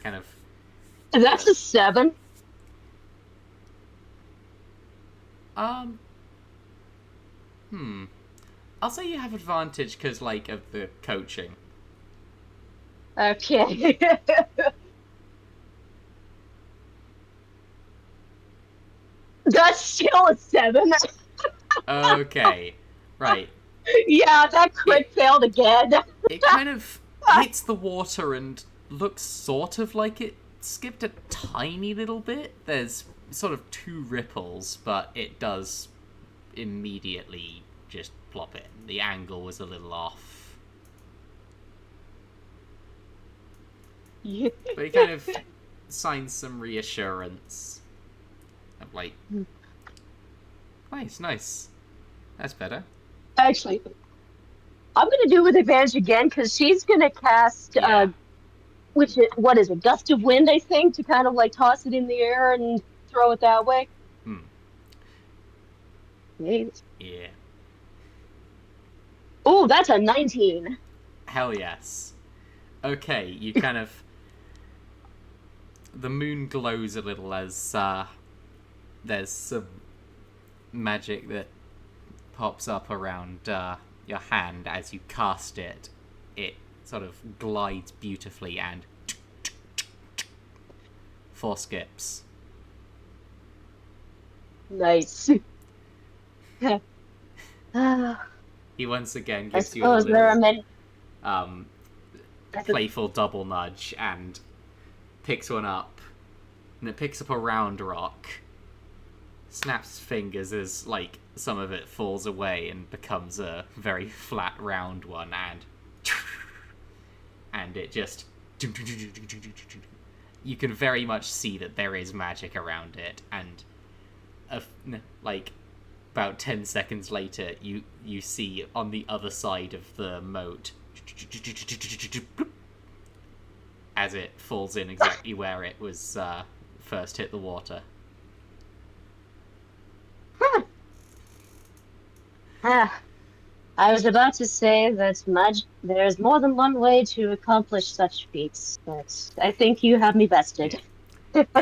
Kind of. That's a 7. I'll say you have advantage because, like, of the coaching. Okay. That's still a 7. Okay. Right. Yeah, that crit failed again. It kind of hits the water and looks sort of like it skipped a tiny little bit. There's sort of 2 ripples, but it does immediately just plop in. The angle was a little off. But he kind of signs some reassurance. Of like, nice. That's better. Actually, I'm gonna do with advantage again because she's gonna cast Yeah. what is it, gust of wind, I think, to kind of like toss it in the air and throw it that way. Yeah. Oh, that's a 19. Hell yes. Okay, you kind of... The moon glows a little as there's some magic that pops up around your hand as you cast it. It sort of glides beautifully and 4 skips. Nice. I He once again gives you a suppose there are little many. playful double nudge and picks one up. And it picks up a round rock, snaps his fingers as, like, some of it falls away and becomes a very flat round one, and it just... You can very much see that there is magic around it, and, like, about 10 seconds later, you see on the other side of the moat, as it falls in exactly where it was first hit the water. I was about to say that there's more than one way to accomplish such feats, but I think you have me bested.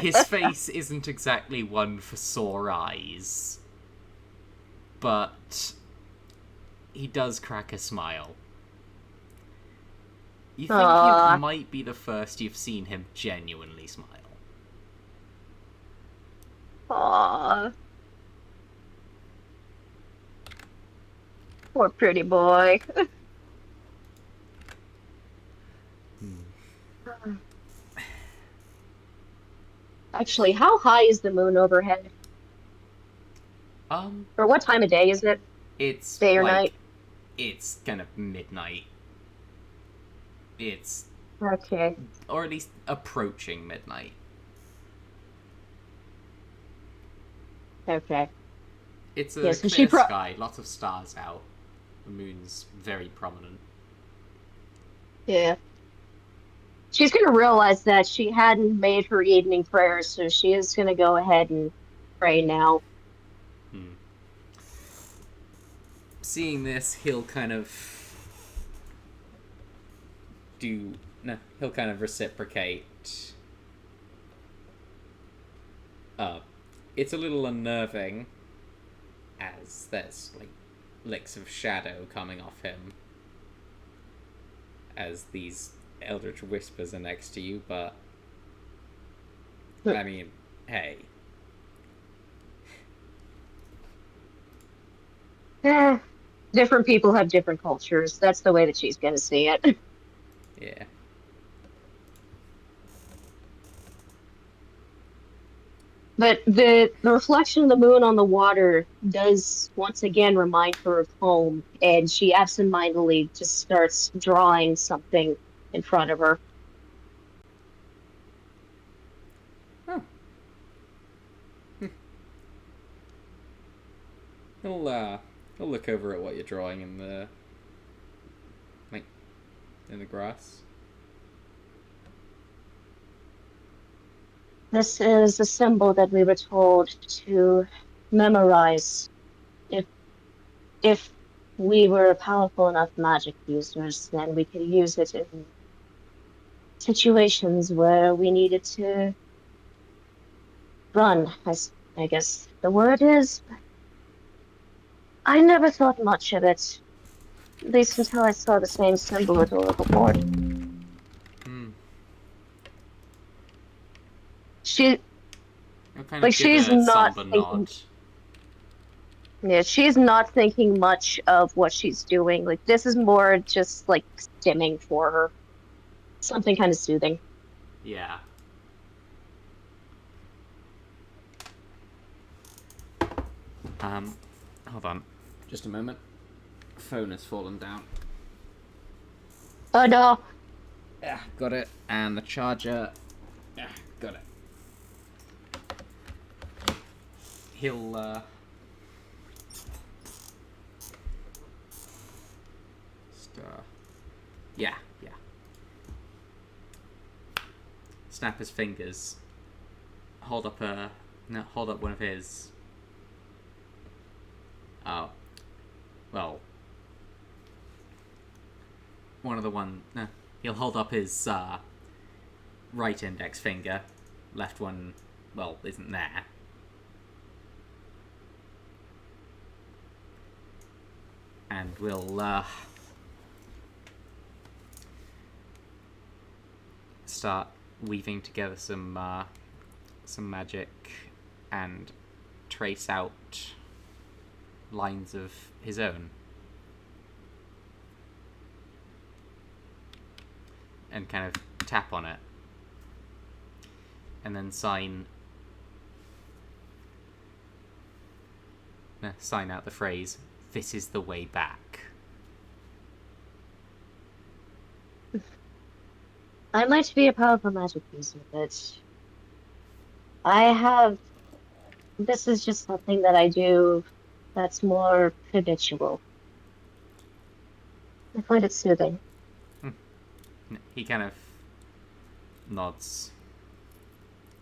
His face isn't exactly one for sore eyes, but he does crack a smile. You think Aww. it might be the first you've seen him genuinely smile. Aww. Poor pretty boy. Actually, how high is the moon overhead? Or what time of day is it? It's Day or like, night? it's kind of midnight. It's, Okay. or at least approaching midnight. Okay. It's a Yes, and clear sky, lots of stars out. The moon's very prominent. Yeah. She's gonna realize that she hadn't made her evening prayer, so she is gonna go ahead and pray now. Seeing this, he'll kind of he'll kind of reciprocate. It's a little unnerving, as there's, like, licks of shadow coming off him as these eldritch whispers are next to you, but I mean, hey. Different people have different cultures. That's the way that she's gonna see it. Yeah. But the reflection of the moon on the water does once again remind her of home, and she absentmindedly just starts drawing something in front of her. Huh. He'll look over at what you're drawing and like, in the grass. This is a symbol that we were told to memorize if we were powerful enough magic users, then we could use it in situations where we needed to run, I guess the word is. I never thought much of it, at least until I saw the same symbol at Oracle Board. Hmm. She, You'll kind like, of give she's a not somber thinking. nod. Yeah, she's not thinking much of what she's doing. Like, this is more just like stimming for her. Something kind of soothing. Yeah. Hold on. Just a moment. Phone has fallen down. Oh no. Yeah, got it. And the charger. Yeah, got it. He'll, yeah. Snap his fingers. Hold up one of his. Oh. Well. One of the one. No. He'll hold up his, right index finger. Left one, well, isn't there. And we'll, start weaving together some magic and trace out lines of his own. And kind of tap on it. And then sign out the phrase, "This is the way back." I might be a powerful magic user, but I have. This is just something that I do that's more habitual. I find it soothing. He kind of nods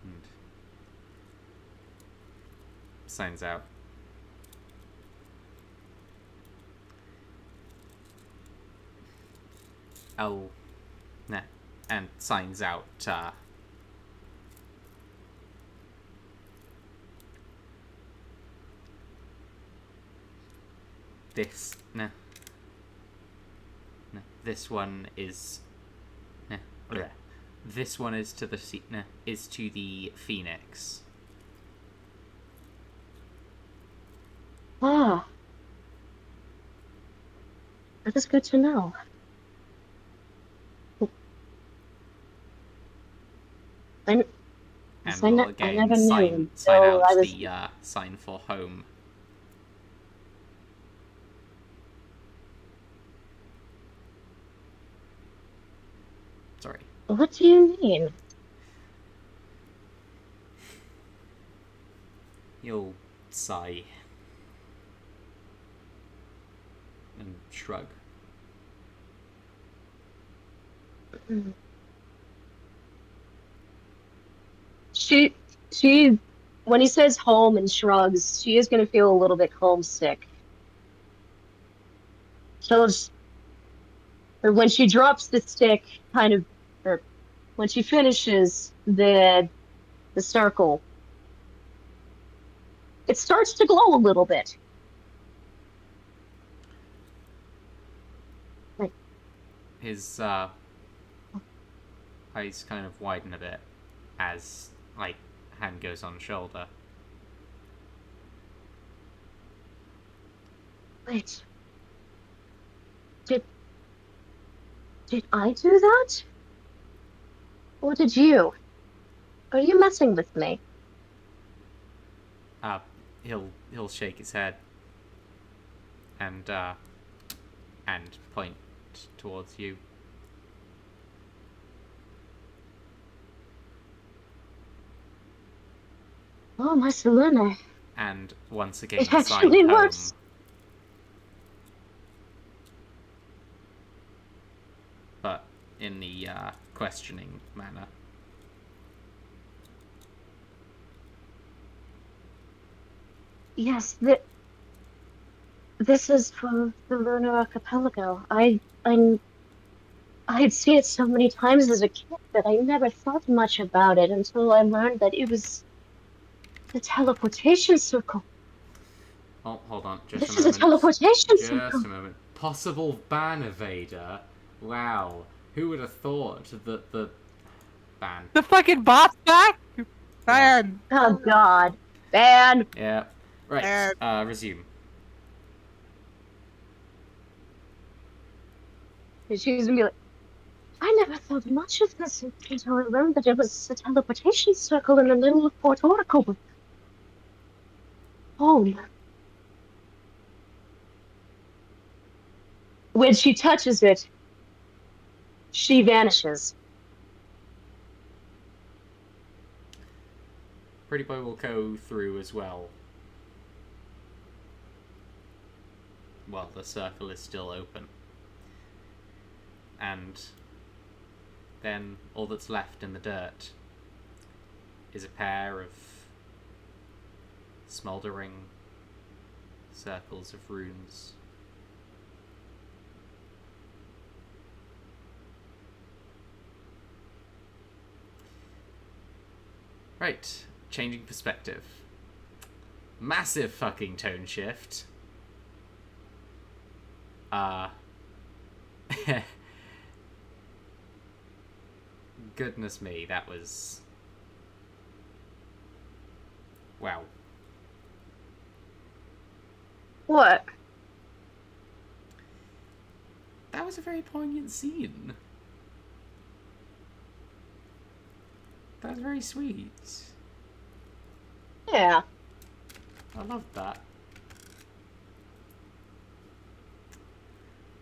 and signs out. Oh, nah, and signs out. This this one is this one is to the Phoenix. Ah, that is good to know. And we'll I again never sign knew until out I was. the sign for home. Sorry. What do you mean? He'll sigh and shrug. She, when he says home and shrugs, she is going to feel a little bit homesick. She'll just, or when she drops the stick, kind of, or when she finishes the circle, it starts to glow a little bit. Like, His eyes kind of widen a bit as, like, hand goes on shoulder. wait, did I do that? Or did you? Are you messing with me? He'll shake his head and point towards you. Oh, my Selene. And once again, It sign actually home. works. But in the questioning manner. Yes, this is for the Lunar Archipelago. I'd seen it so many times as a kid that I never thought much about it until I learned that it was the teleportation circle. Oh, hold on, just This a is a moment. teleportation Just circle. a moment. Possible ban evader? Wow. Who would have thought that the ban? The fucking boss back? Ban. Oh God, bad. Yeah. Right. Ban. Resume. And she's gonna be like, I never thought much of this until I learned that it was a teleportation circle in the middle of Port Oracle with home. When she touches it, she vanishes. Pretty Boy will go through as well. While the circle is still open. And then all that's left in the dirt is a pair of smouldering circles of runes. Right, changing perspective. Massive fucking tone shift. Goodness me, that was... Wow. What? That was a very poignant scene. That was very sweet. Yeah. I loved that.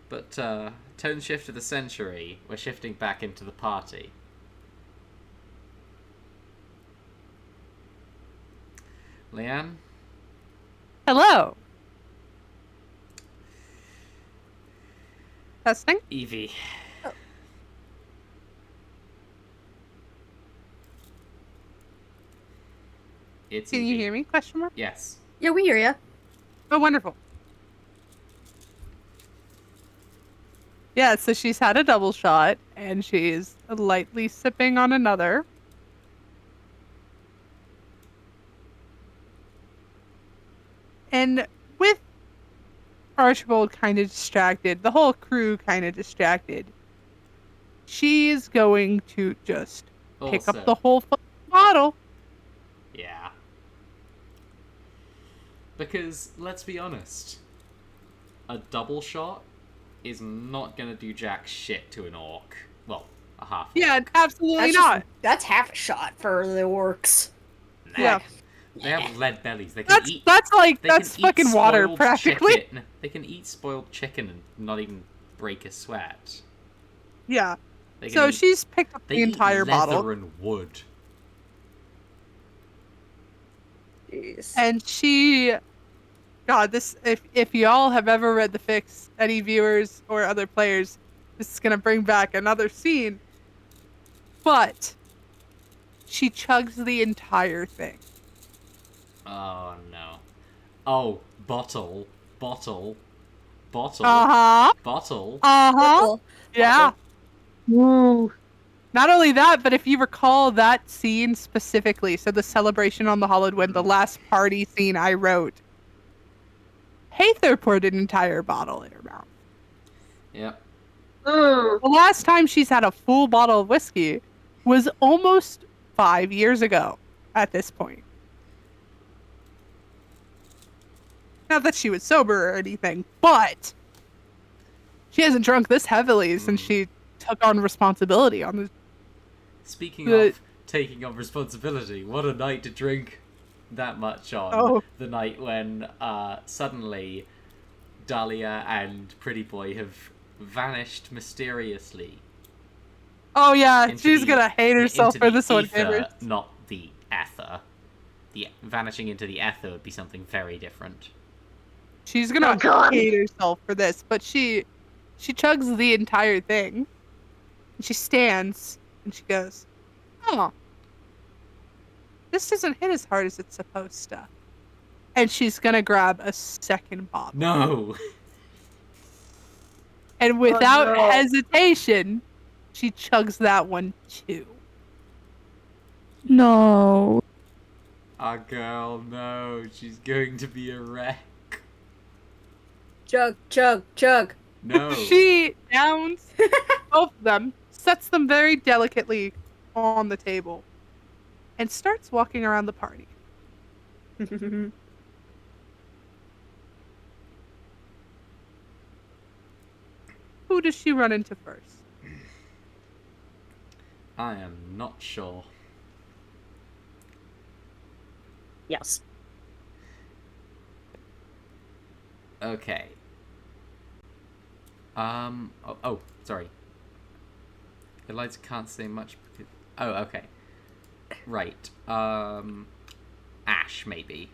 But, tone shift of the century, we're shifting back into the party. Leanne? Hello. Testing? Evie. It's Can Evie. you hear me? Question mark? Yes. Yeah, we hear ya. Oh, wonderful. Yeah, so she's had a double shot, and she's lightly sipping on another. And with Archibald kind of distracted, the whole crew kind of distracted, she's going to just pick up the whole bottle. Yeah. Because, let's be honest, a double shot is not gonna do jack shit to an orc. Well, a half orc. Yeah, absolutely not. That's half a shot for the orcs. Yeah. They have lead bellies. They can eat. That's fucking water, practically. Chicken. They can eat spoiled chicken and not even break a sweat. Yeah. So she's picked up the entire bottle. Leather and wood. Jeez. And she, God, this, if y'all have ever read the fics, any viewers or other players, this is gonna bring back another scene. But she chugs the entire thing. Oh no. Oh, bottle. Uh-huh. Bottle. Uh-huh. Yeah. Woo. Not only that, but if you recall that scene specifically, so the celebration on the Hollowed Wind, the last party scene I wrote, Hathor poured an entire bottle in her mouth. Yep. The last time she's had a full bottle of whiskey was almost 5 years ago at this point. Not that she was sober or anything, but she hasn't drunk this heavily since she took on responsibility on the... Speaking of taking on responsibility, what a night to drink that much on. Oh. The night when suddenly Dahlia and Pretty Boy have vanished mysteriously. Oh yeah, she's gonna hate herself for this one. Ether, not the ether. The vanishing into the ether would be something very different. She's gonna hate herself for this, but she chugs the entire thing. And she stands and she goes, "Oh, this doesn't hit as hard as it's supposed to." And she's gonna grab a second bottle. No. And without no. hesitation, she chugs that one too. No. Our girl, no. She's going to be a wreck. Chug, chug, chug. No. She downs both of them, sets them very delicately on the table, and starts walking around the party. Who does she run into first? I am not sure. Yes. Okay. Oh, sorry. Eliza can't say much because... Oh, okay. Right. Ash, maybe.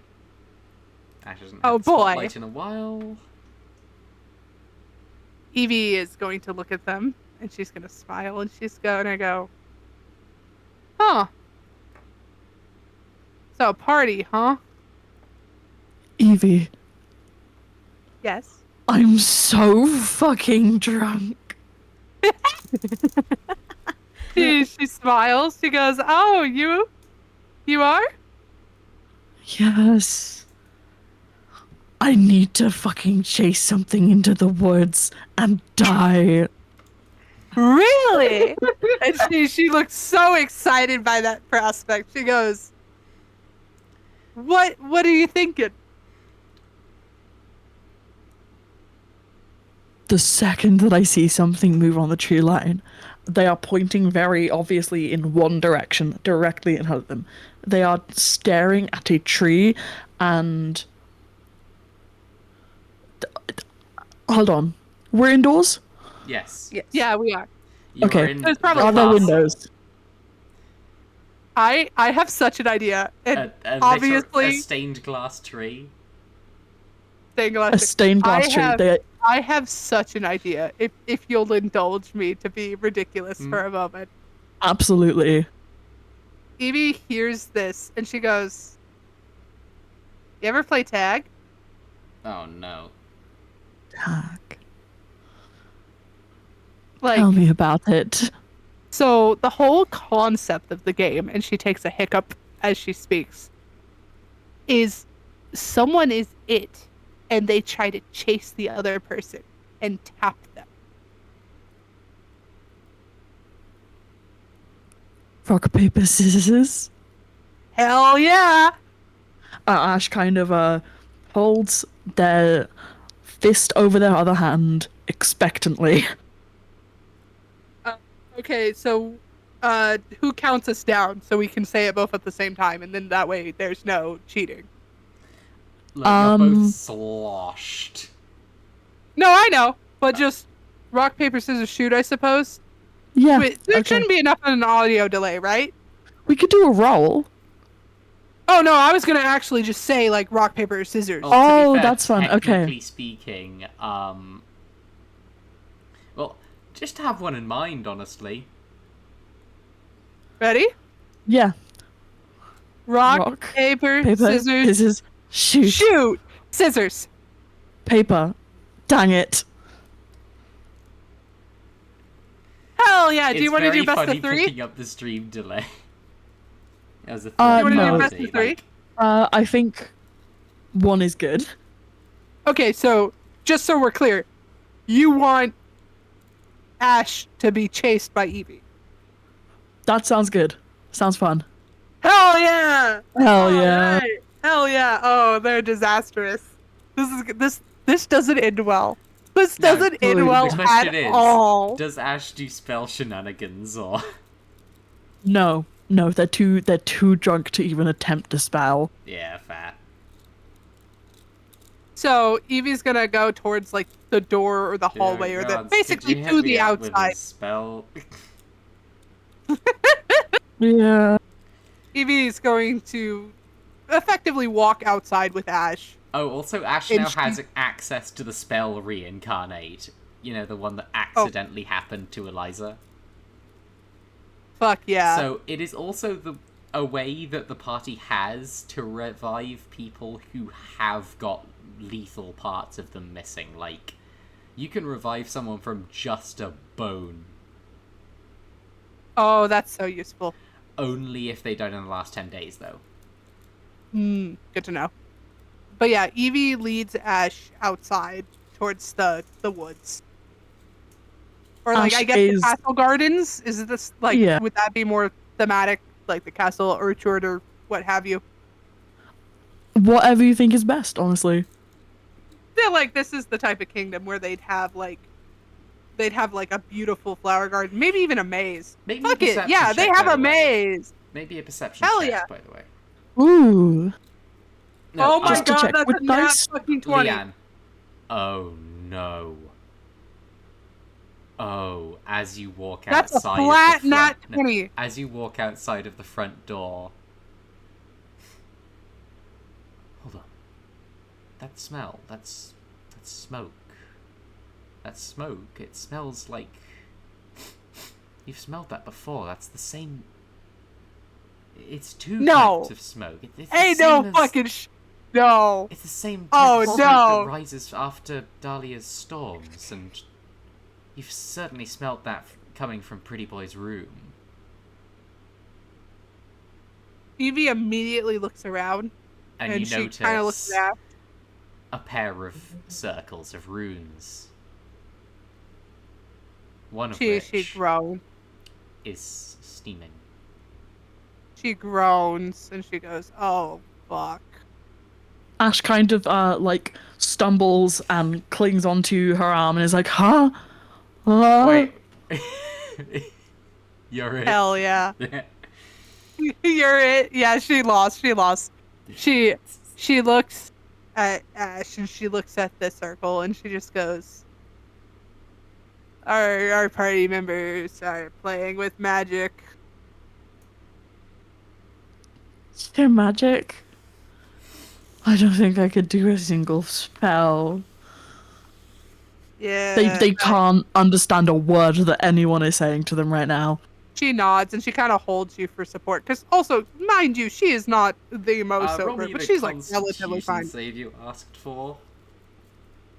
Ash hasn't had Oh, the boy. spotlight in a while. Evie is going to look at them, and she's going to smile, and she's going to go, "Huh. So, party, huh?" Evie, Yes. I'm so fucking drunk. She smiles. She goes, "Oh, you are?" Yes. I need to fucking chase something into the woods and die. Really? And she looks so excited by that prospect. She goes, What are you thinking?" The second that I see something move on the tree line, they are pointing very obviously in one direction, directly in front of them. They are staring at a tree and... Hold on. We're indoors? Yes. Yes. Yeah, we are. You Okay. are in There's probably Are there glass. windows? I have such an idea. And a obviously, stained glass tree. stained glass. A stained glass I tree. have- I have such an idea. If you'll indulge me to be ridiculous for a moment. Absolutely. Evie hears this and she goes, "You ever play tag?" Oh no. Tag. Like, Tell me about it. so the whole concept of the game, and she takes a hiccup as she speaks, is someone is it, and they try to chase the other person and tap them. Rock, paper, scissors. Hell yeah! Ash kind of holds their fist over their other hand expectantly. Okay, so who counts us down so we can say it both at the same time, and then that way there's no cheating. Look, you're both sloshed. No, I know, but just rock, paper, scissors, shoot, I suppose. Yeah. Wait, there okay. shouldn't be enough of an audio delay, right? We could do a roll. Oh no, I was gonna actually just say like rock, paper, scissors. Well, to Oh, be fair, that's fun. Okay. Technically speaking, well, just to have one in mind, honestly. Ready? Yeah. Rock, paper, Paper, scissors, shoot. shoot! Scissors. Paper. Dang it. Hell yeah! Do It's you want to very do best funny of three? picking up the stream delay. As a Do you want to no. do best of three? I think one is good. Okay, so just so we're clear, you want Ash to be chased by Evie. That sounds good. Sounds fun. Hell yeah! Hell yeah. Alright. Hell yeah! Oh, they're disastrous. This doesn't end well. This No, doesn't end well the question at is, all. does Ash do spell shenanigans or? No, they're too drunk to even attempt to spell. Yeah, fair. So Evie's gonna go towards like the door or the hallway or Gods, basically could you to hit me the up with a outside. spell. Yeah. Evie's going to effectively walk outside with Ash. Oh, also Ash And now she- has access to the spell reincarnate. You know, the one that Oh. accidentally happened to Eliza. Fuck yeah. So it is also a way that the party has to revive people who have got lethal parts of them missing. Like, you can revive someone from just a bone. Oh, that's so useful. Only if they died in the last 10 days, though. Good to know. But yeah, Evie leads Ash outside towards the woods. Or, like, Ash I guess the castle gardens? Is this, like, Yeah. would that be more thematic? Like the castle orchard or what have you? Whatever you think is best, honestly. I feel like this is the type of kingdom where they'd have like a beautiful flower garden, maybe even a maze. Maybe Fuck a it, perception yeah, they check, have by a the way. maze. Maybe a perception Hell check, yeah. by the way. Ooh. No, Oh my Just to god, check, that's with a nat dice? fucking 20. Leanne. Oh no. Oh, as you walk That's a outside flat of the front, nat 20. as you walk outside of the front door. Hold on. That smell, that's smoke. That's smoke. It smells like you've smelled that before. That's the same. It's two No. types of smoke. It's Hey, the no same as... fucking No. It's the same type Oh, of smoke no. that rises after Dahlia's storms, and you've certainly smelt that coming from Pretty Boy's room. Evie immediately looks around And and you she notice kind of looks at Ash. a pair of circles of runes. One of She which groans. is steaming. She groans and she goes, "Oh fuck." Ash kind of like stumbles and clings onto her arm and is like, huh? Wait. You're it. Hell yeah. You're it. Yeah, she lost. She looks at Ash and she looks at the circle and she just goes, Our party members are playing with magic. They're magic. I don't think I could do a single spell. Yeah. They can't understand a word that anyone is saying to them right now. She nods and she kind of holds you for support. Because also, mind you, she is not the most roll sober, me but the she's like relatively Constitution fine. save you asked for.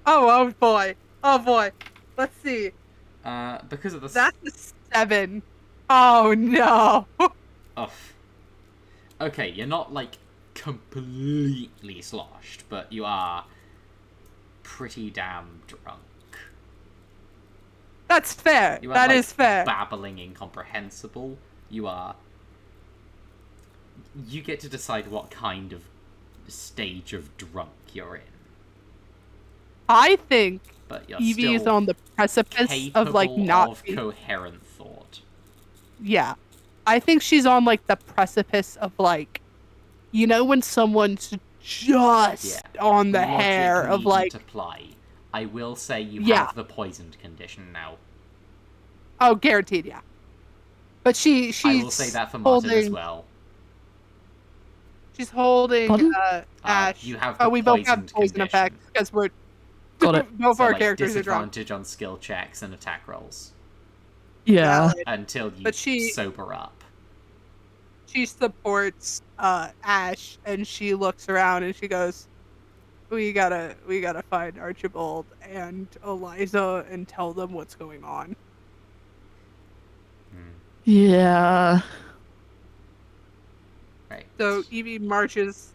Oh boy. Oh boy. Let's see. Because of the... That's a 7. Oh no. Oh. Okay, you're not, like, completely sloshed, but you are pretty damn drunk. That's fair. You are, That like, is fair. babbling incomprehensible. You are... You get to decide what kind of stage of drunk you're in. I think But you're Evie is still on the precipice capable of like not of being- coherent thought. Yeah. I think she's on like the precipice of like, you know, when someone's just on the Logic hair of needing like, to play. I will say you Yeah. have the poisoned condition now. oh, guaranteed, yeah. But she's I will say that for Martin as holding, well. she's holding Pardon? Ash. You have the we both have poisoned poison condition. effects because we're Got it. both So, our like, characters are drunk. disadvantage on skill checks and attack rolls Yeah. Valid. until you But she- sober up. She supports Ash and she looks around and she goes, we gotta find Archibald and Eliza and tell them what's going on. Yeah. Right. So Evie marches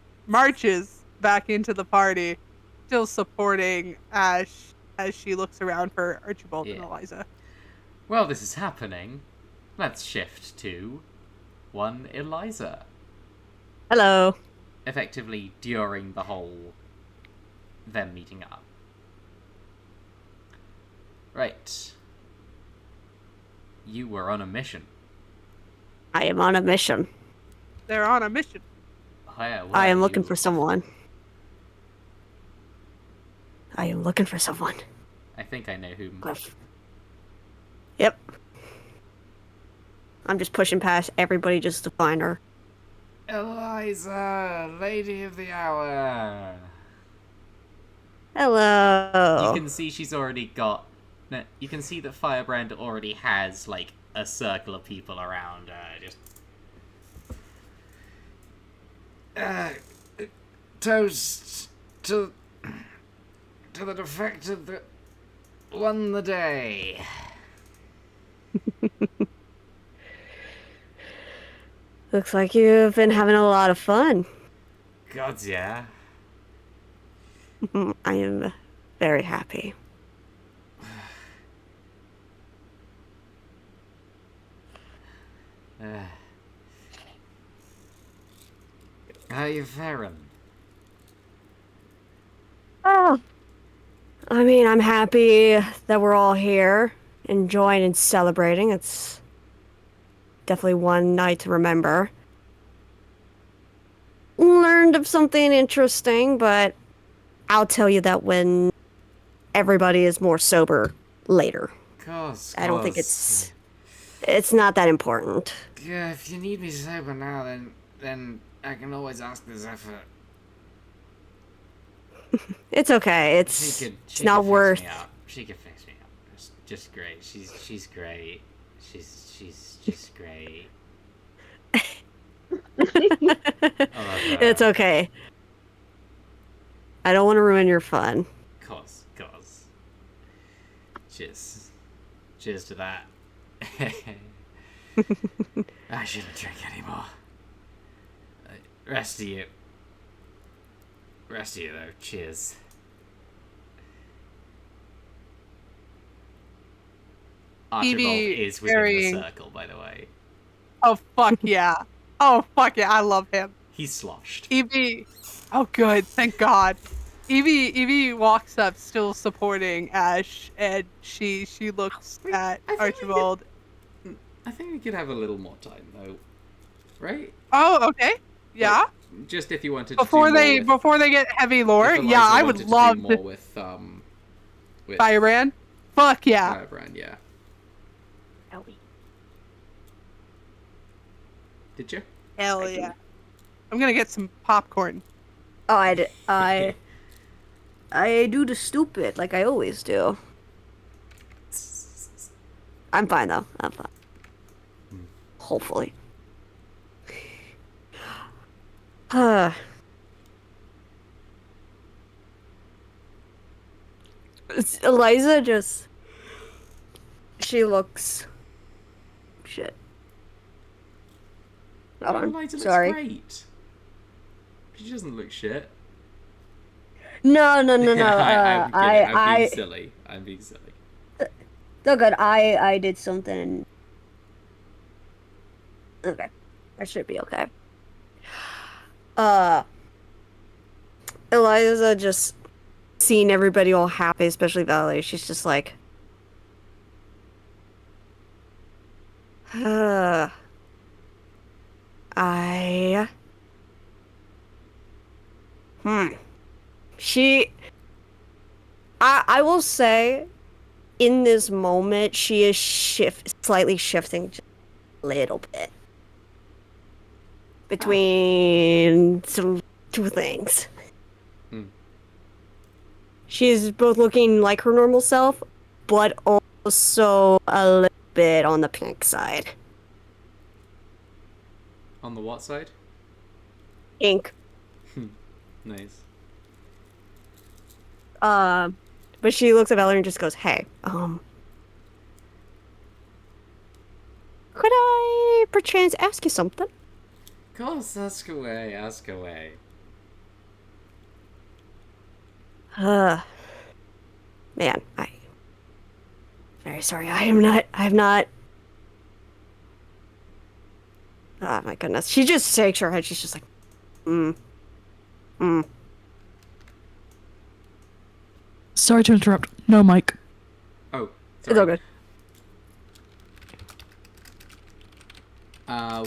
back into the party, still supporting Ash as she looks around for Archibald and Yeah. Eliza. Well, this is happening. Let's shift to one Eliza. Hello. Effectively during the whole them meeting up. Right. You were on a mission. I am on a mission. They're on a mission. Where were I am looking you? for someone. I am looking for someone. I think I know whom. Cliff. Yep. I'm just pushing past everybody just to find her. Eliza, Lady of the Hour. Hello. You can see she's already got... No, you can see that Firebrand already has, like, a circle of people around, toast to the defector that won the day. Looks like you've been having a lot of fun. Gods, yeah. I am very happy. How you faring? Oh, I mean, I'm happy that we're all here, enjoying and celebrating. It's definitely one night to remember. Learned of something interesting, but I'll tell you that when everybody is more sober later. Course. I don't think it's not that important. Yeah, if you need me sober now, then I can always ask this effort. It's okay. She It's could not fix worth. me up. She could fix me up. It's just great. She's great. She's just great. It's okay. I don't want to ruin your fun. Cause. Cheers to that. I shouldn't drink anymore. Rest of you though. Cheers. Archibald Evie is within carrying- the circle, by the way. Oh, fuck yeah. Oh, fuck yeah. I love him. He's sloshed. Evie. Oh, good. Thank God. Evie walks up, still supporting Ash, and she looks at I think Archibald. I think we could have a little more time, though. Right? Oh, okay. Yeah. Like, just if you wanted to Before do more they with, before they get heavy lore, if Eliza yeah, I would wanted love to do to. more with Firebrand. Fuck yeah. Firebrand, yeah. Did you? Hell yeah. I'm gonna get some popcorn. Oh, I do the stupid like I always do. I'm fine though. I'm fine. Hopefully. Eliza just. She looks. Shit. Hold on. Eliza looks Sorry. great. She doesn't look shit. No. I'm kidding. I'm I being silly. I'm being silly. So good. I did something. Okay. I should be okay. Eliza just seeing everybody all happy, especially Valerie, she's just like I will say in this moment she is slightly shifting just a little bit between some two things. She's both looking like her normal self, but also a little bit on the pink side. On the what side? Pink. Nice. But she looks at Valerie and just goes, "Hey, could I perchance ask you something?" Of course, ask away. Man, I'm very sorry. I'm not. Oh my goodness. She just shakes her head. She's just like, Sorry to interrupt. No, Mike. Oh, It's all good.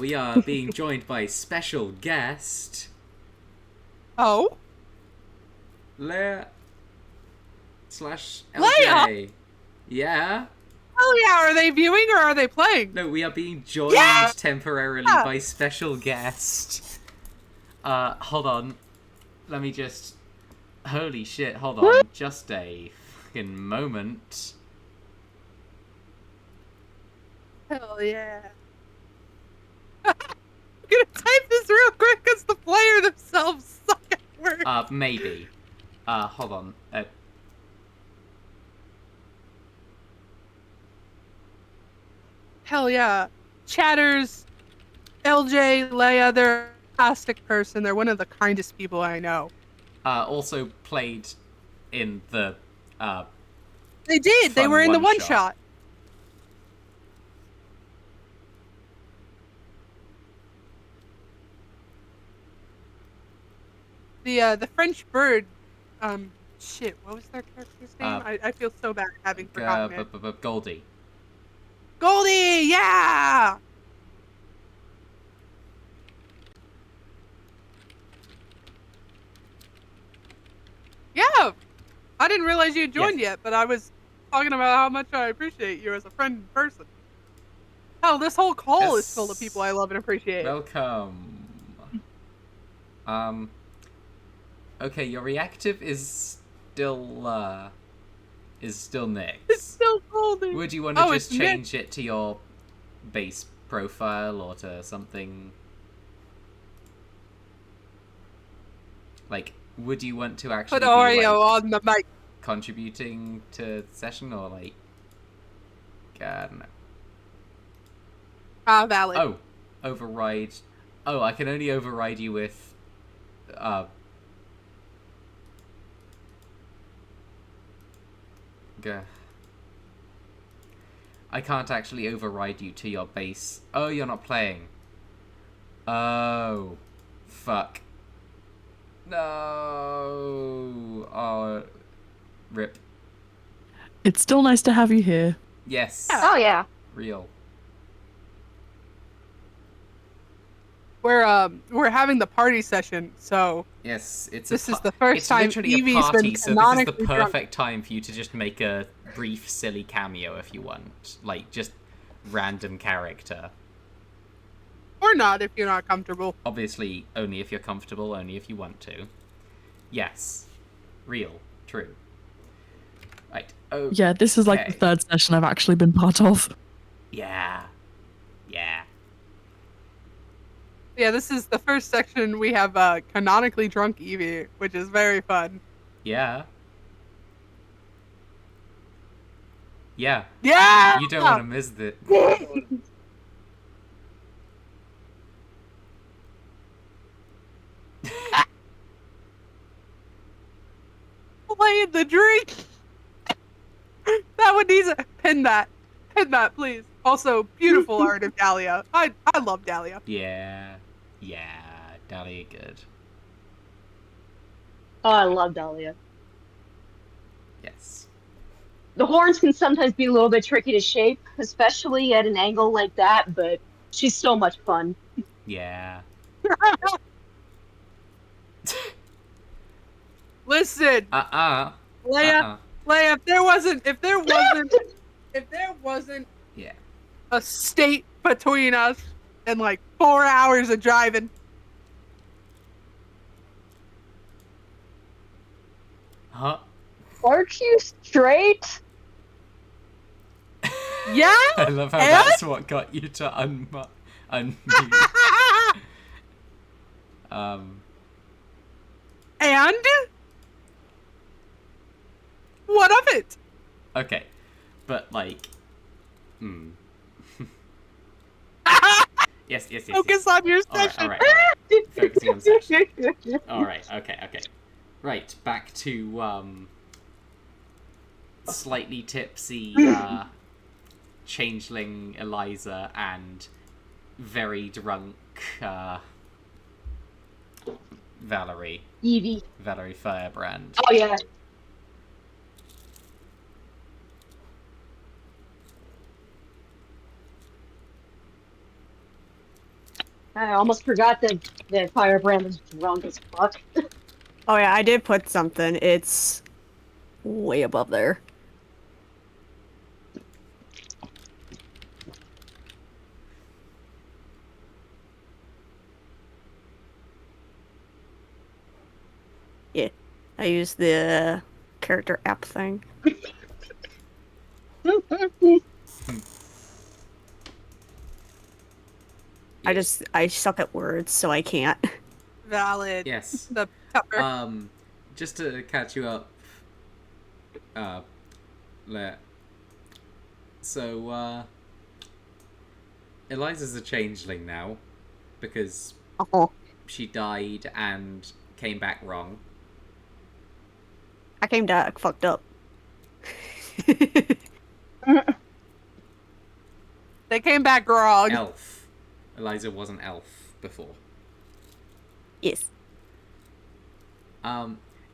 We are being joined by special guest Oh. Leia / LJ. Leia? Yeah. Oh yeah. Are they viewing or are they playing? No, we are being joined temporarily by special guest. Hold on. Let me just. Holy shit! Hold on. Just a fucking moment. Hell yeah. I'm gonna type this real quick because the player themselves suck at words. Maybe. Hold on. Hell yeah. Chatters, LJ, Leia, they're a fantastic person. They're one of the kindest people I know. Also played in the, They did. They fun were in the one one-shot. shot. The French bird, shit, what was their character's name? I feel so bad having forgotten it. Goldie. Goldie, yeah! Yeah! I didn't realize you had joined yet, but I was talking about how much I appreciate you as a friend in person. Hell, this whole call is full of people I love and appreciate. Welcome. Okay, your reactive is still Nyx. It's still Goldie. Would you want to just it's change it to your base profile or to something? Like, would you want to actually Put be, Oreo like, on the mic. contributing to the session, or like, I don't know. Valid. Oh, override. Oh, I can only override you with, I can't actually override you to your base. Oh, you're not playing. Oh, fuck. No. Oh, rip. It's still nice to have you here. Yes. Oh yeah. Real. We're having the party session, so Yes, this is the first time literally a Evie's party, been so this is the canonically drunk. perfect time for you to just make a brief, silly cameo if you want. Like, just random character. Or not if you're not comfortable. Obviously, only if you're comfortable, only if you want to. Yes. Real. True. Right. Oh. Yeah, this is like the third session I've actually been part of. Yeah. Yeah. Yeah, this is the first section we have canonically drunk Evie, which is very fun. Yeah. Yeah. Yeah! You don't want to miss it. Playing the drink! That one needs a... Pin that. Pin that, please. Also, beautiful art of Dahlia. I love Dahlia. Yeah. Yeah. Dahlia good. Oh, I love Dahlia. Yes. The horns can sometimes be a little bit tricky to shape, especially at an angle like that, but she's so much fun. Yeah. Listen, Leia. Leia, if there wasn't Yeah. a state between us and like 4 hours of driving. Huh? Aren't you straight? Yeah? I love how And? that's what got you to unmute. And? What of it? Okay. But, like... Yes. Focus on your session. Alright. Focusing on session. Alright, okay. Right, back to, slightly tipsy, changeling Eliza and very drunk, Valerie. Evie. Valerie Firebrand. Oh yeah. I almost forgot that Firebrand is drunk as fuck. Oh yeah, I did put something. It's way above there. Yeah, I used the character app thing. Yeah. I suck at words, so I can't. Valid. Yes. The pepper. Just to catch you up, so, Eliza's a changeling now, because Oh, she died and came back wrong. I came back fucked up. They came back grog. Elf. Eliza was an elf before. Yes.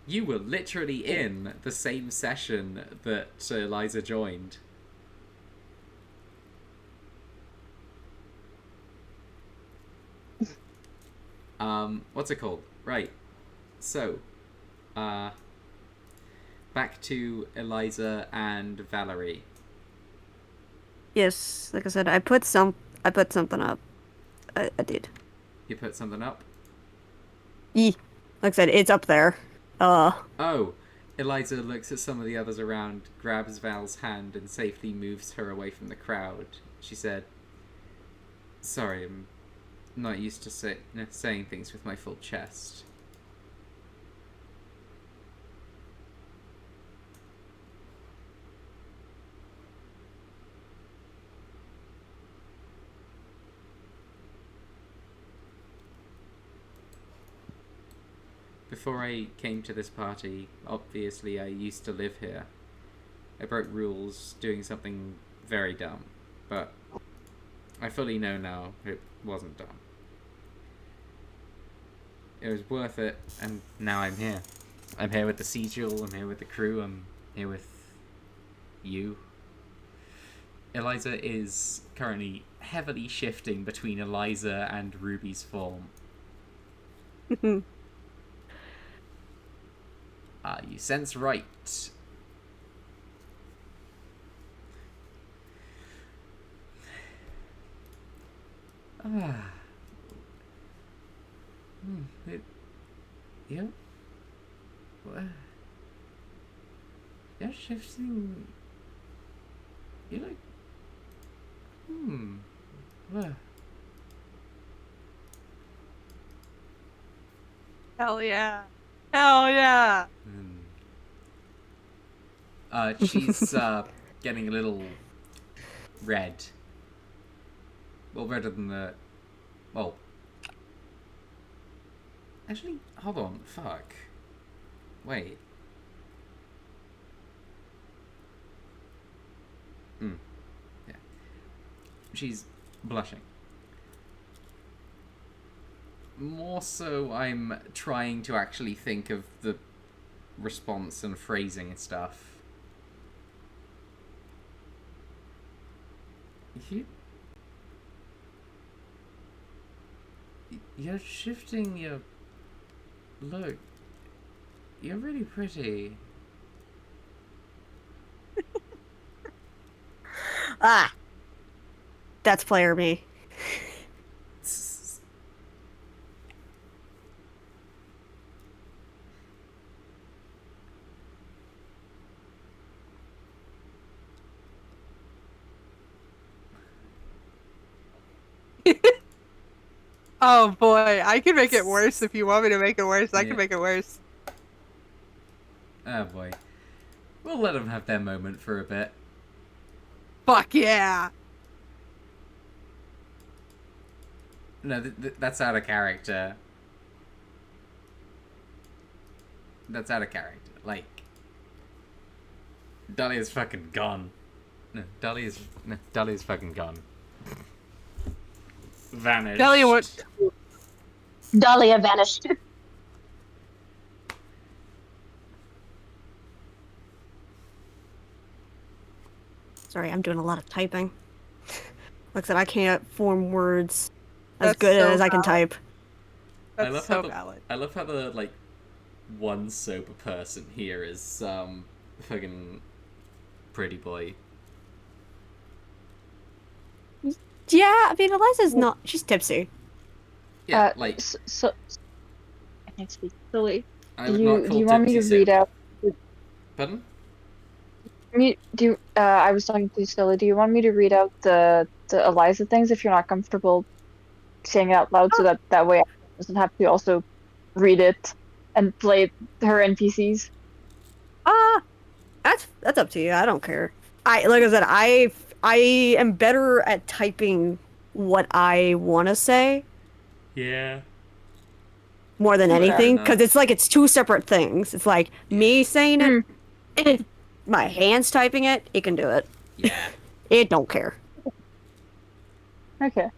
You were literally in the same session that Eliza joined. What's it called? Right. So, back to Eliza and Valerie. Yes, like I said, I put something up. I did. You put something up? Like I said, it's up there. Oh, Eliza looks at some of the others around, grabs Val's hand, and safely moves her away from the crowd. She said, "Sorry, I'm not used to saying things with my full chest." Before I came to this party, obviously I used to live here. I broke rules doing something very dumb, but I fully know now it wasn't dumb. It was worth it, and now I'm here. I'm here with the Sigil, I'm here with the crew, I'm here with you. Eliza is currently heavily shifting between Eliza and Ruby's form. You sense right. Yeah. What? You're shifting. You're like. What? Hell yeah. Hell yeah. She's getting a little red. Well, redder than the. Well. Actually, hold on. Fuck. Wait. Yeah. She's blushing. More so, I'm trying to actually think of the response and phrasing and stuff. You're shifting your look. You're really pretty. That's player me. Oh boy, I can make it worse if you want me to make it worse. I can make it worse. Oh boy. We'll let them have their moment for a bit. Fuck yeah! No, that's out of character. That's out of character. Like, Dahlia's fucking gone. No, Dahlia's fucking gone. Vanished. Dahlia went. Dahlia vanished. Sorry, I'm doing a lot of typing. Like I said, I can't form words as That's good so as I can valid. type. That's so valid. I love how the like one sober person here is fucking pretty boy. Yeah, I mean, Eliza's not. She's tipsy. Yeah, like So I can't speak. Silly. I would not call Do you want me to tipsy read sober. out? Pardon? I was talking to Silly. Do you want me to read out the Eliza things if you're not comfortable saying it out loud so that way I doesn't have to also read it and play her NPCs. That's up to you. I don't care. Like I said, I am better at typing what I want to say Yeah. more than Fair anything, enough. because it's like it's two separate things. It's like me saying it, and my hands typing it. It can do it. Yeah. It don't care. Okay.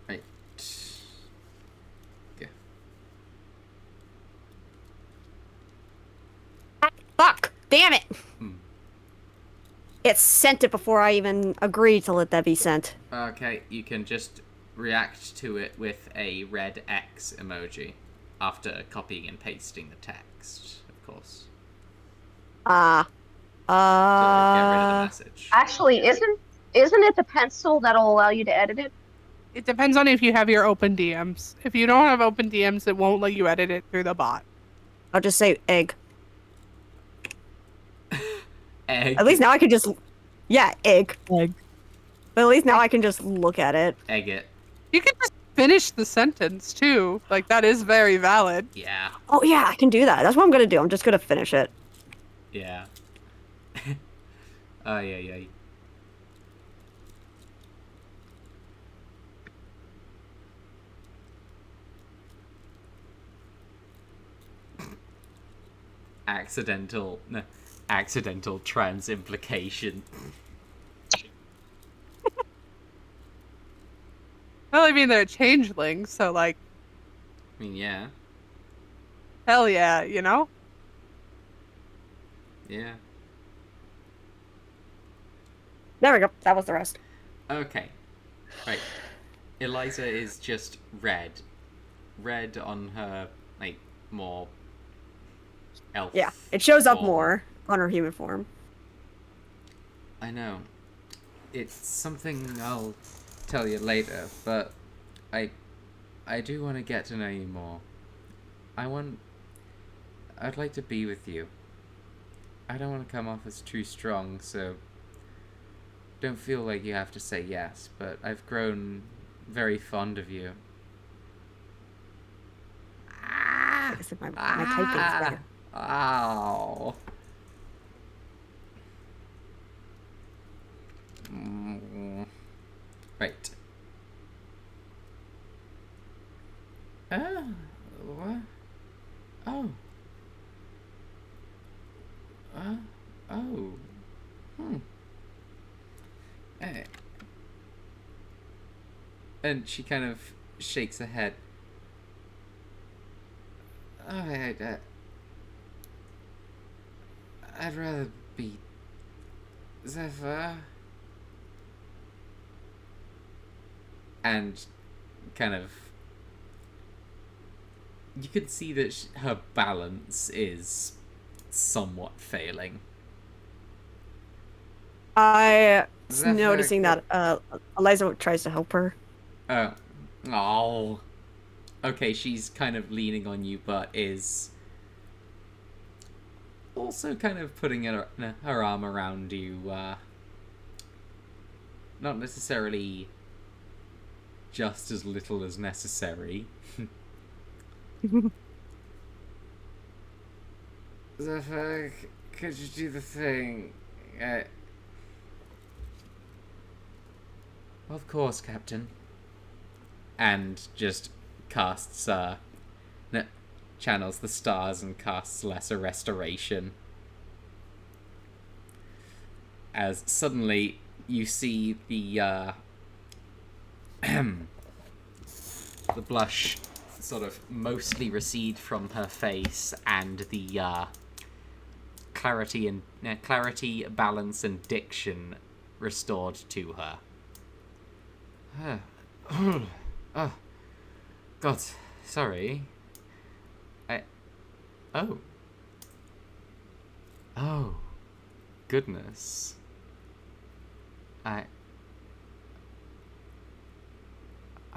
Right. Yeah. Fuck! Damn it! Hmm. It sent it before I even agreed to let that be sent. Okay, you can just react to it with a red X emoji after copying and pasting the text, of course. To get rid of the message. Actually, isn't it the pencil that'll allow you to edit it? It depends on if you have your open DMs. If you don't have open DMs, it won't let you edit it through the bot. I'll just say egg. Egg. At least now I can just... Yeah, egg. Egg. But at least now I can just look at it. Egg it. You can just finish the sentence too. Like that is very valid. Yeah. Oh yeah, I can do that. That's what I'm gonna do. I'm just gonna finish it. Yeah. Yeah. Accidental trans implication. Well, I mean they're changelings, so like I mean, yeah. hell yeah, you know? Yeah. There we go. That was the rest. Okay. Right. Eliza is just red. Red on her, like, more elf. Yeah, it shows up form. more on her human form. I know. It's something I'll tell you later, but I do want to get to know you more. I'd like to be with you. I don't want to come off as too strong, so don't feel like you have to say yes, but I've grown very fond of you. Like I said, my typing's better. Ow. Right. What? Oh. Oh. Hey. And she kind of shakes her head. Oh, I'd rather be Zephyr. And kind of... You can see that her balance is somewhat failing. I was Zephyr, noticing that Eliza tries to help her. Oh. Okay, she's kind of leaning on you, but is also kind of putting her arm around you. Not necessarily just as little as necessary. Zephyr, could you do the thing? Of course, Captain. And just casts, channels the stars and casts Lesser Restoration. As suddenly you see the, the blush sort of mostly recede from her face, and the, clarity, balance, and diction restored to her. Oh, God, sorry. Oh, goodness. I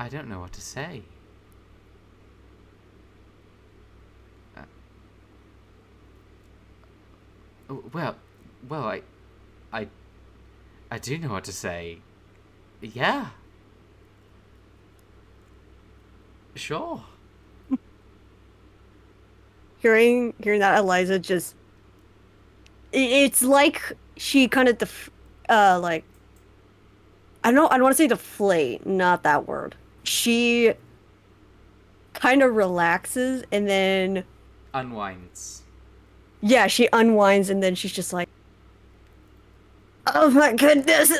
don't know what to say. Well, well, I, I do know what to say. Yeah. Sure. Hearing that, Eliza just it's like she kind of like I don't want to say deflate, not that word. She kind of relaxes and then Unwinds. yeah, she unwinds and then she's just like, oh my goodness.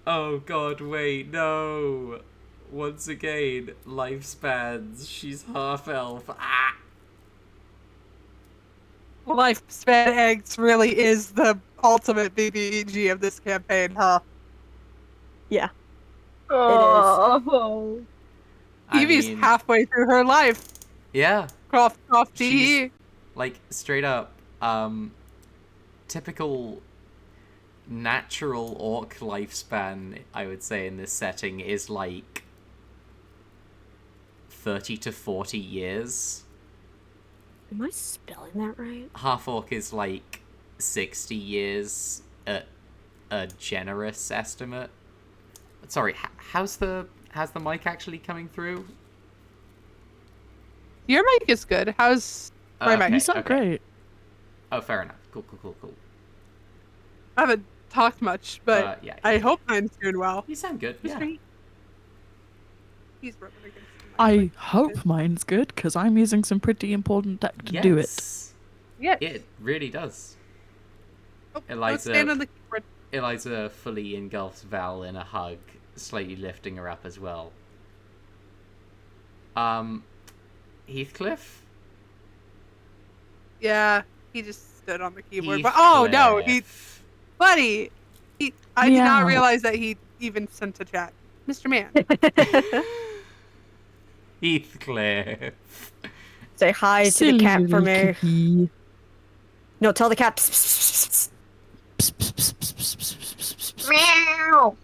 Oh god, wait, no. Once again, lifespans. She's half elf. Ah! Lifespan eggs really is the ultimate BBEG of this campaign, huh? Yeah. Oh. I Evie's mean, halfway through her life. yeah. Croft She's, DE. like, straight up, typical natural orc lifespan, I would say, in this setting is, like, 30 to 40 years. Am I spelling that right? Half orc is, like, 60 years at a generous estimate. Sorry, how's the mic actually coming through? Your mic is good. How's my mic? You sound great. Oh, fair enough. Cool. I haven't talked much, but yeah, I hope mine's doing well. You sound good, yeah. He's rubbing against the mic. I hope mine's good, because I'm using some pretty important tech to do it. Yes. It really does. Oh, Eliza- let's stand on the keyboard. Eliza fully engulfs Val in a hug, slightly lifting her up as well. Heathcliff? Yeah, he just stood on the keyboard. But oh no, buddy, I did not Meow. realize that he even sent a chat. Mr. Man. Heathcliff. Say hi to the Silly cat for little me. kitty. No, tell the cat. Psst, psst, psst, psst. Meow.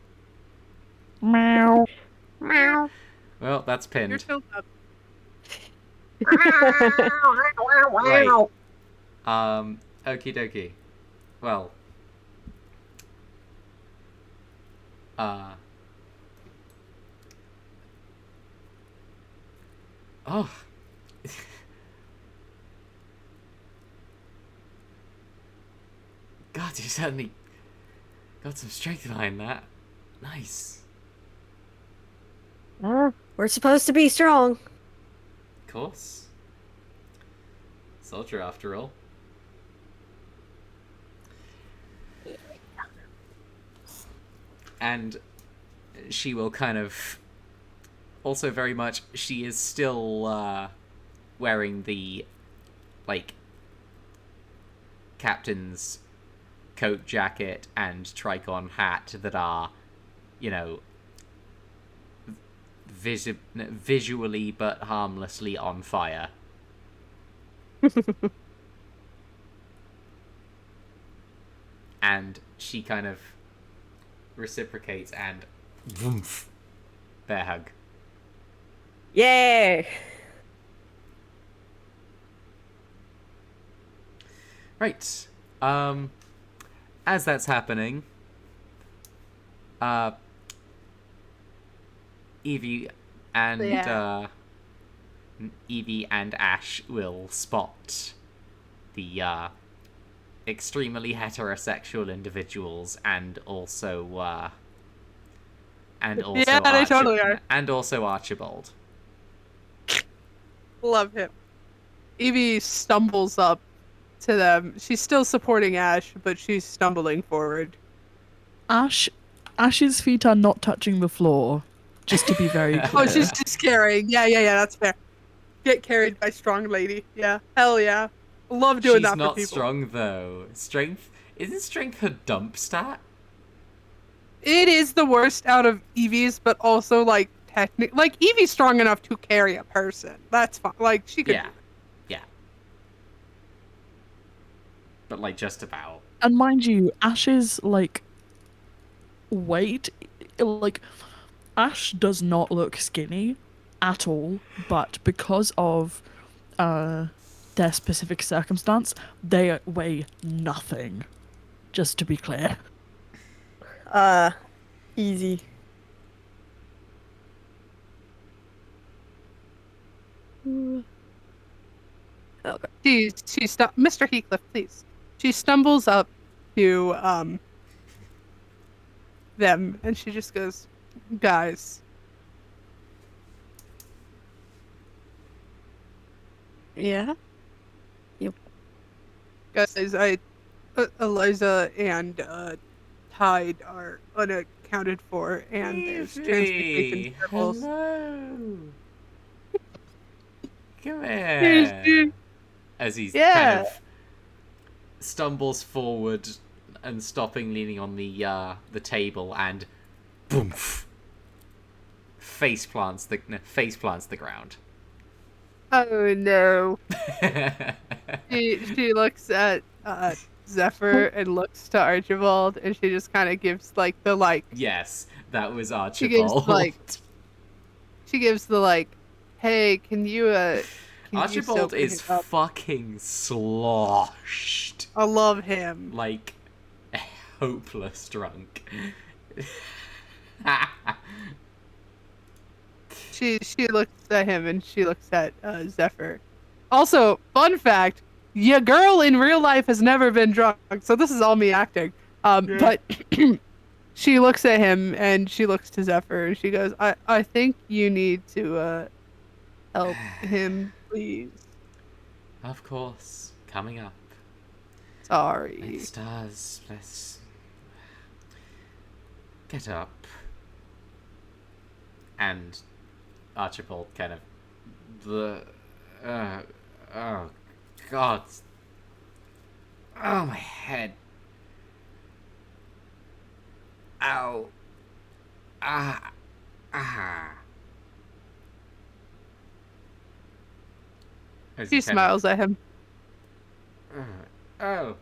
Meow. Meow. Well, that's You're pinned. so up. Right. Okie dokie. Well. Oh. God, you certainly got some strength behind that. Nice. We're supposed to be strong. Of course. Soldier, after all. And she will kind of... Also very much, she is still wearing the, like, captain's coat jacket and tricon hat that are, you know, visually but harmlessly on fire. And she kind of reciprocates and woof, bear hug. Yay! Right. As that's happening, Evie and Evie and Ash will spot the extremely heterosexual individuals and also Yeah, they totally are. And also Archibald. Love him. Evie stumbles up to them. She's still supporting Ash, but she's stumbling forward. Ash's feet are not touching the floor, just to be very clear. Oh, she's just carrying. Yeah, that's fair. Get carried by strong lady. Yeah, hell yeah. Love doing that for people. She's not strong though. Isn't strength her dump stat? It is the worst out of Evie's, but also like Evie's strong enough to carry a person. That's fine. Like she could. Yeah. But like just about. And mind you, Ash's like weight, like Ash does not look skinny, at all, but because of their specific circumstance, they weigh nothing. Just to be clear. Easy. Okay. Mr. Heathcliff, please. She stumbles up to them and she just goes, guys. Yeah? Guys, Eliza and Tide are unaccounted for, and there's transmutation circles. Hello. Come here. As he kind of stumbles forward and stopping, leaning on the table, and boom, face plants the ground. Oh no. She looks at Zephyr and looks to Archibald, and she just kind of gives Yes, that was Archibald. She gives the hey, can you Archibald is fucking sloshed. I love him. Like hopeless drunk. She looks at him and she looks at Zephyr. Also, fun fact, your girl in real life has never been drunk, so this is all me acting. But she looks at him and she looks to Zephyr and she goes, I think you need to help him, please. Of course. Coming up. Sorry. Stars, let's get up. And Archibald kind of oh god, oh my head, ow, She smiles at him. Hello.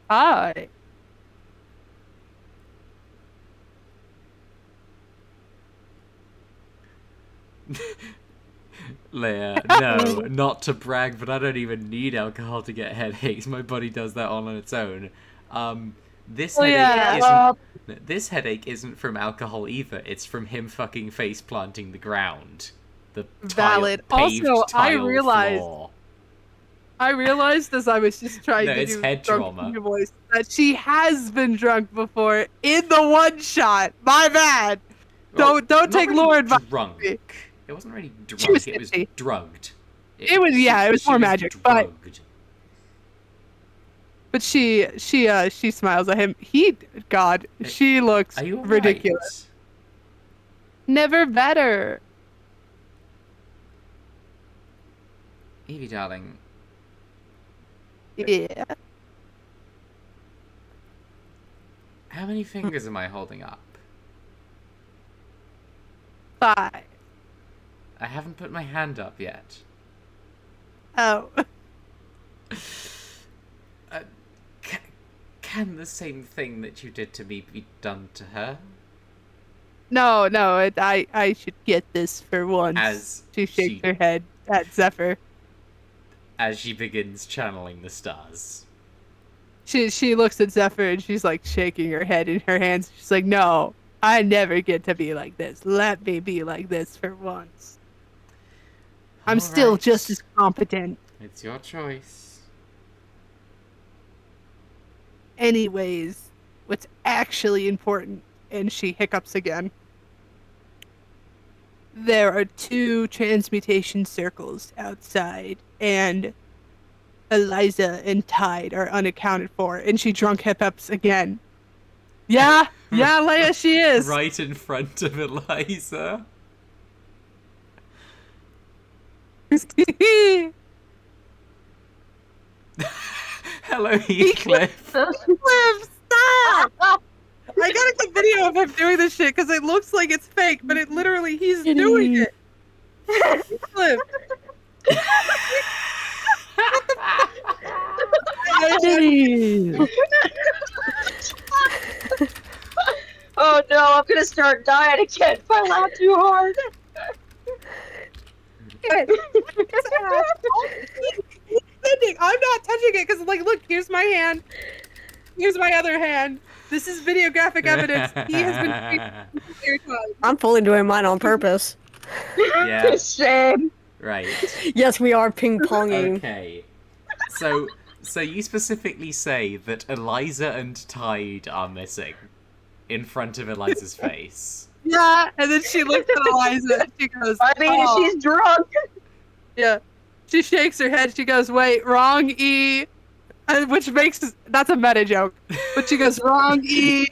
Hi. Leia, no, not to brag, but I don't even need alcohol to get headaches. My body does that all on its own. This headache isn't from alcohol either. It's from him fucking face planting the ground. The valid. Paved also, tile floor. I realized as I was just trying to it's do head drunk trauma. Voice that she has been drunk before in the one shot. My bad. Well, don't take really Lord drunk. It wasn't really drunk. Was it was drugged. It was more magic, drugged. but she smiles at him. She looks Are you all ridiculous. Right? Never better. Evie, darling. Yeah. How many fingers am I holding up? 5. I haven't put my hand up yet. Oh. Can the same thing that you did to me be done to her? No, I should get this for once. As she shakes her head at Zephyr. As she begins channeling the stars. She looks at Zephyr and she's like shaking her head in her hands. She's like, no, I never get to be like this. Let me be like this for once. I'm still just as competent. It's your choice. Anyways, what's actually important, and she hiccups again. There are 2 transmutation circles outside, and Eliza and Tide are unaccounted for, and she drunk hiccups again. Yeah, Leia, she is. Right in front of Eliza. Hello, Heathcliff. Heathcliff, stop! I gotta get video of him doing this shit because it looks like it's fake, but it literally he's doing it. Heathcliff. Oh no, I'm gonna start dying again if I laugh too hard. I'm not touching it because, like, look, here's my hand. Here's my other hand. This is videographic evidence. He has been I'm fully doing mine on purpose. Yeah. Shame. Right. Yes, we are ping-ponging. Okay. So you specifically say that Eliza and Tide are missing in front of Eliza's face. Yeah, and then she looks at Eliza and she goes, I mean, "Oh." she's drunk. Yeah. She shakes her head. She goes, "Wait, wrong E." Which makes that's a meta joke. But she goes, "Wrong E."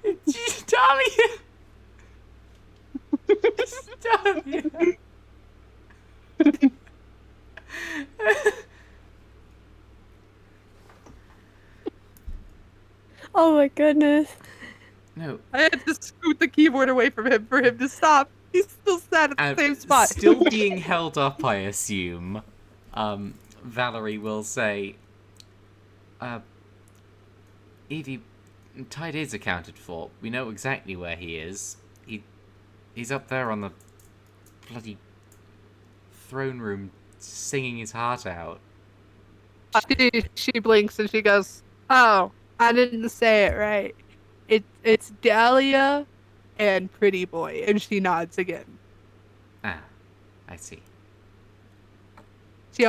It's Dahlia. It's Dahlia. Oh my goodness. No. I had to scoot the keyboard away from him for him to stop. He's still sat at the same spot. Still being held up, I assume. Valerie will say, Evie, Tide is accounted for. We know exactly where he is. He's up there on the bloody throne room singing his heart out. She blinks and she goes, "Oh, I didn't say it right. It's Dahlia and Pretty Boy," and she nods again. Ah, I see. She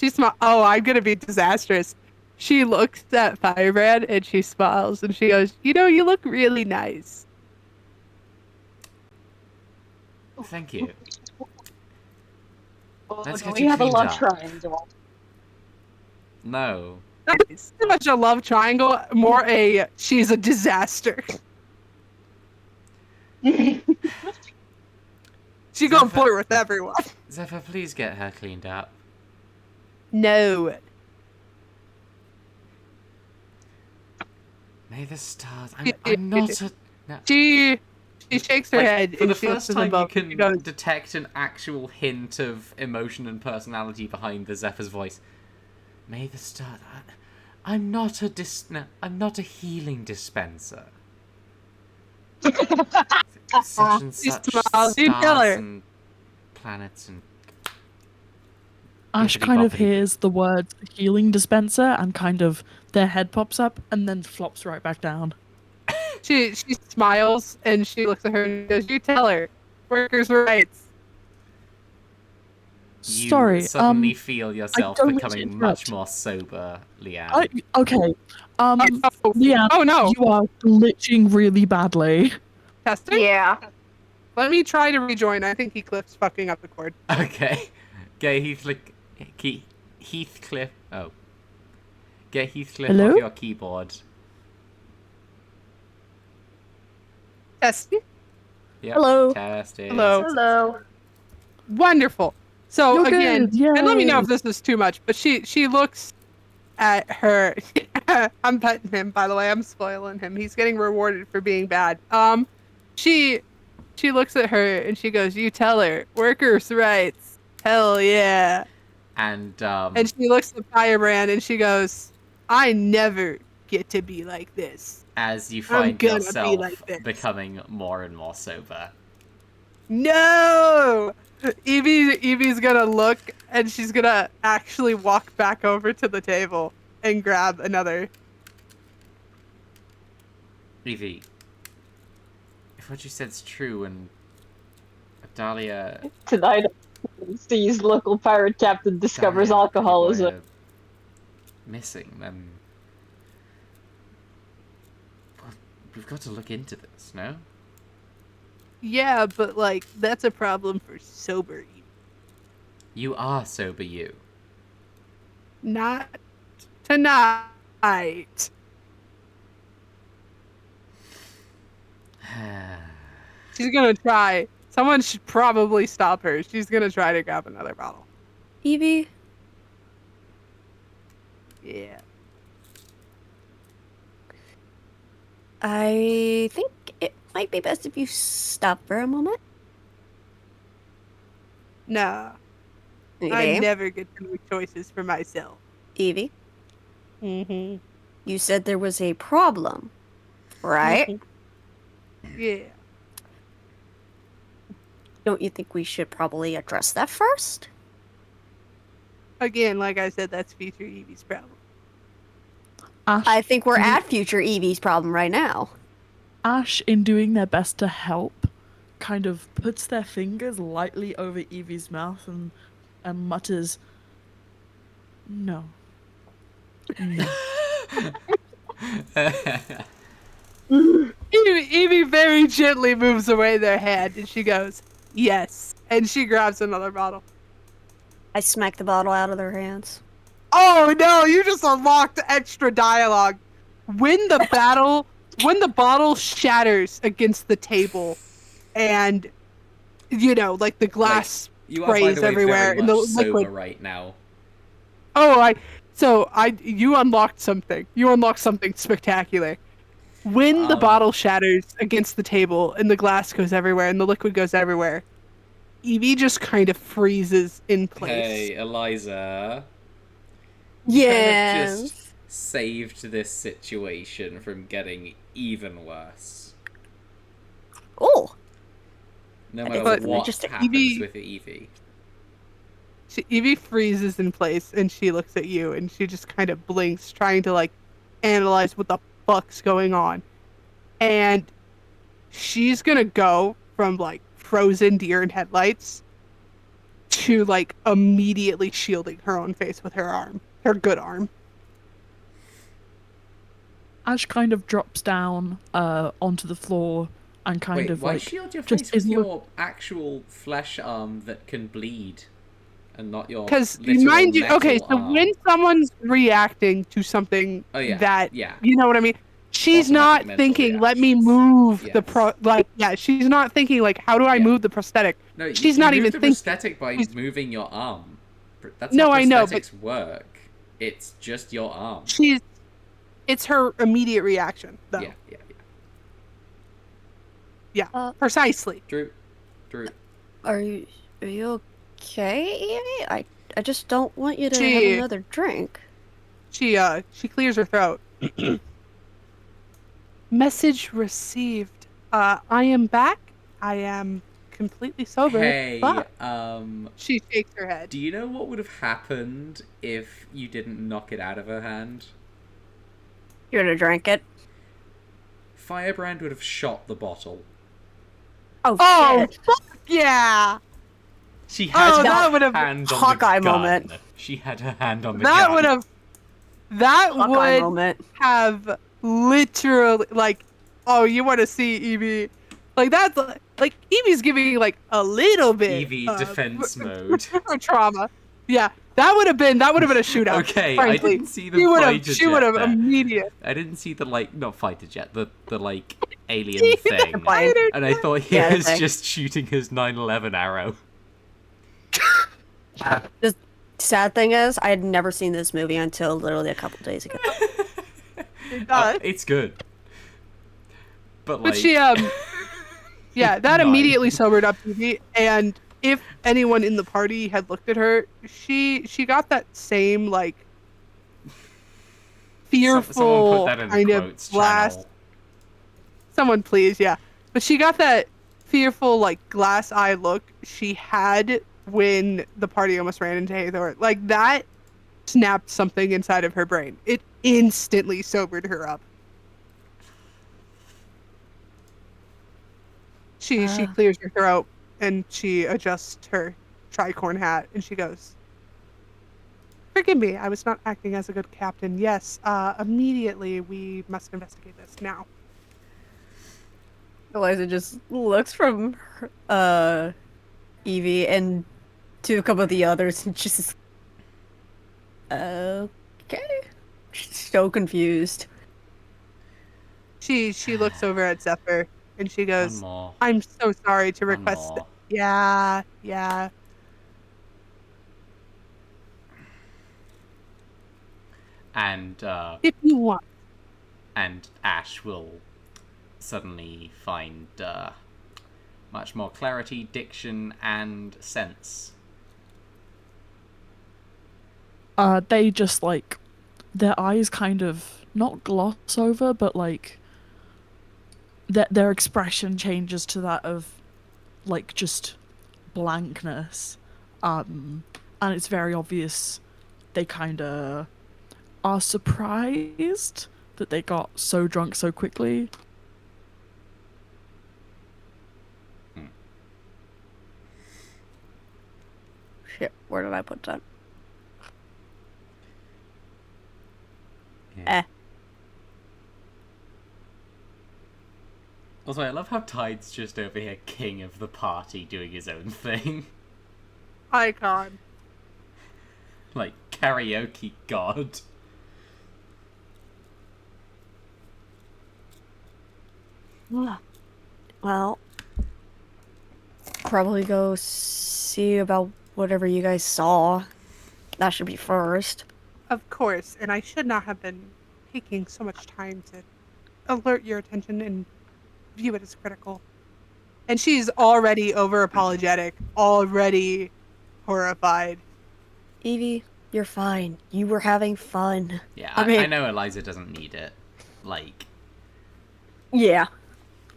smiles. Oh, I'm gonna be disastrous. She looks at Firebrand and she smiles and she goes, "You know, you look really nice." Thank you. Let's Do get we you have a cleaned love up. triangle? No. It's too much a love triangle, more a she's a disaster. She gonna flirt with everyone. Zephyr, please get her cleaned up. No. May the stars... I'm not a... No. She shakes her head. For and the she looks first at them time, you both and she can goes, detect an actual hint of emotion and personality behind the Zephyr's voice. May the stars... I'm not a I'm not a healing dispenser. Such and She such smiles. You tell her. stars and planets and... Ash kind of Bippity-boppity. hears the word healing dispenser and kind of their head pops up and then flops right back down. She smiles and she looks at her and goes, "You tell her. Workers' rights." You Sorry, suddenly feel yourself don't mean to becoming much interrupt. more sober, Leanne. Okay. Oh, Leanne, oh no. you are glitching really badly. Testing? Yeah. Let me try to rejoin. I think Heathcliff's fucking up the cord. Okay. Get Heathcliff. Oh. Get Heathcliff Hello? off your keyboard. Testing? Yep. Hello. Test it. Hello. Hello. Wonderful. So You're again, good, and let me know yay. if this is too much, but she looks at her. I'm petting him, by the way. I'm spoiling him. He's getting rewarded for being bad. She looks at her and she goes, "You tell her. Workers' rights. Hell yeah." And she looks at Firebrand and she goes, "I never get to be like this. as you I'm find gonna be yourself like this." becoming more and more sober. No! Evie's gonna look and she's gonna actually walk back over to the table and grab another. Evie, if what you said's true and Dahlia... Tonight, sees local pirate captain discovers Dahlia and Pretty Boy alcoholism. are missing, then... Well, we've got to look into this, no? Yeah, but like that's a problem for sober Evie. You are sober, you. Not tonight. She's gonna try. Someone should probably stop her. She's gonna try to grab another bottle. Evie, Yeah. I think it might be best if you stop for a moment. No. I Evie, never get to make choices for myself. Evie, Mm-hmm. you said there was a problem, right? Yeah. Don't you think we should probably address that first? Again, like I said, that's future Evie's problem. Ash, I think we're do- at future Evie's problem right now. Ash, in doing their best to help, kind of puts their fingers lightly over Evie's mouth and mutters, "No, no." Evie very gently moves away their hand, and she goes, "Yes," and she grabs another bottle. I smack the bottle out of their hands. Oh no! You just unlocked extra dialogue. When the bottle shatters against the table, and like the glass You are, by sprays the way, everywhere very in the much sober liquid. right now. Oh, you unlocked something. You unlocked something spectacular. When the bottle shatters against the table and the glass goes everywhere and the liquid goes everywhere, Evie just kind of freezes in place. Hey, Eliza. Yes. Kind of just saved this situation from getting even worse. Oh. No I matter didn't what just- happens with Evie. Evie freezes in place and she looks at you and she just kind of blinks, trying to like analyze what the fuck's going on. And she's gonna go from like frozen deer in headlights to like immediately shielding her own face with her arm, her good arm. Ash kind of drops down onto the floor and kind Wait, of why like shield your just face with is your actual flesh arm that can bleed, and not your Because literal mind you, metal okay, so arm? when someone's reacting to something that you know what I mean, she's not Automatic mental thinking, "Let me reactions. move the Yes. she's not thinking like, "How do I move the prosthetic?" No, she's you not move even the thinking. prosthetic by moving your arm. That's No, how I know, prosthetics work. It's just your arm. It's her immediate reaction, though. Yeah, precisely. Drew. Are you okay, Evie? I just don't want you to have another drink. She clears her throat. Message received. I am back. I am completely sober. Hey, but she shakes her head. Do you know what would have happened if you didn't knock it out of her hand? You would have drank it. Firebrand would have shot the bottle. Oh shit. Fuck yeah! She had her that would have hand on Hawkeye the gun. moment. She had her hand on the That gun. would have. That Hawkeye would moment. have literally like. Oh, you want to see Evie? Like that's like Evie's giving like a little bit. Evie defense mode. Trauma. Yeah, that would have been a shootout. Okay, frankly. I didn't see the fighter jet. She would have there. immediate. I didn't see the not fighter jet, the alien thing, Fighter and I thought he Yeah, was thing. just shooting his 9/11 arrow. The sad thing is, I had never seen this movie until literally a couple days ago. It's good, but she yeah, that immediately sobered up Evie, and if anyone in the party had looked at her, she got that same like fearful someone put that in kind the of quotes glass. channel. Someone please, yeah. But she got that fearful like glass eye look she had when the party almost ran into Hathor. Like that snapped something inside of her brain. It instantly sobered her up. She clears her throat and she adjusts her tricorn hat and she goes, "Forgive me, I was not acting as a good captain. Yes, immediately we must investigate this now." Eliza just looks from Evie and to a couple of the others and just okay. She's so confused. She looks over at Zephyr and she goes, One more. "I'm so sorry to One request more. Yeah. And If you want. and Ash will suddenly find much more clarity, diction, and sense. They just like their eyes kind of not gloss over, but like their expression changes to that of like just blankness, and it's very obvious they kind of are surprised that they got so drunk so quickly. Shit, where did I put that? Yeah. Also, I love how Tide's just over here king of the party doing his own thing. Icon. Like, karaoke god. Well, probably go see about whatever you guys saw. That should be first. Of course, and I should not have been taking so much time to alert your attention and view it as critical. And she's already over-apologetic, already horrified. Evie, you're fine. You were having fun. Yeah, I mean- I know Eliza doesn't need it. Like, Yeah,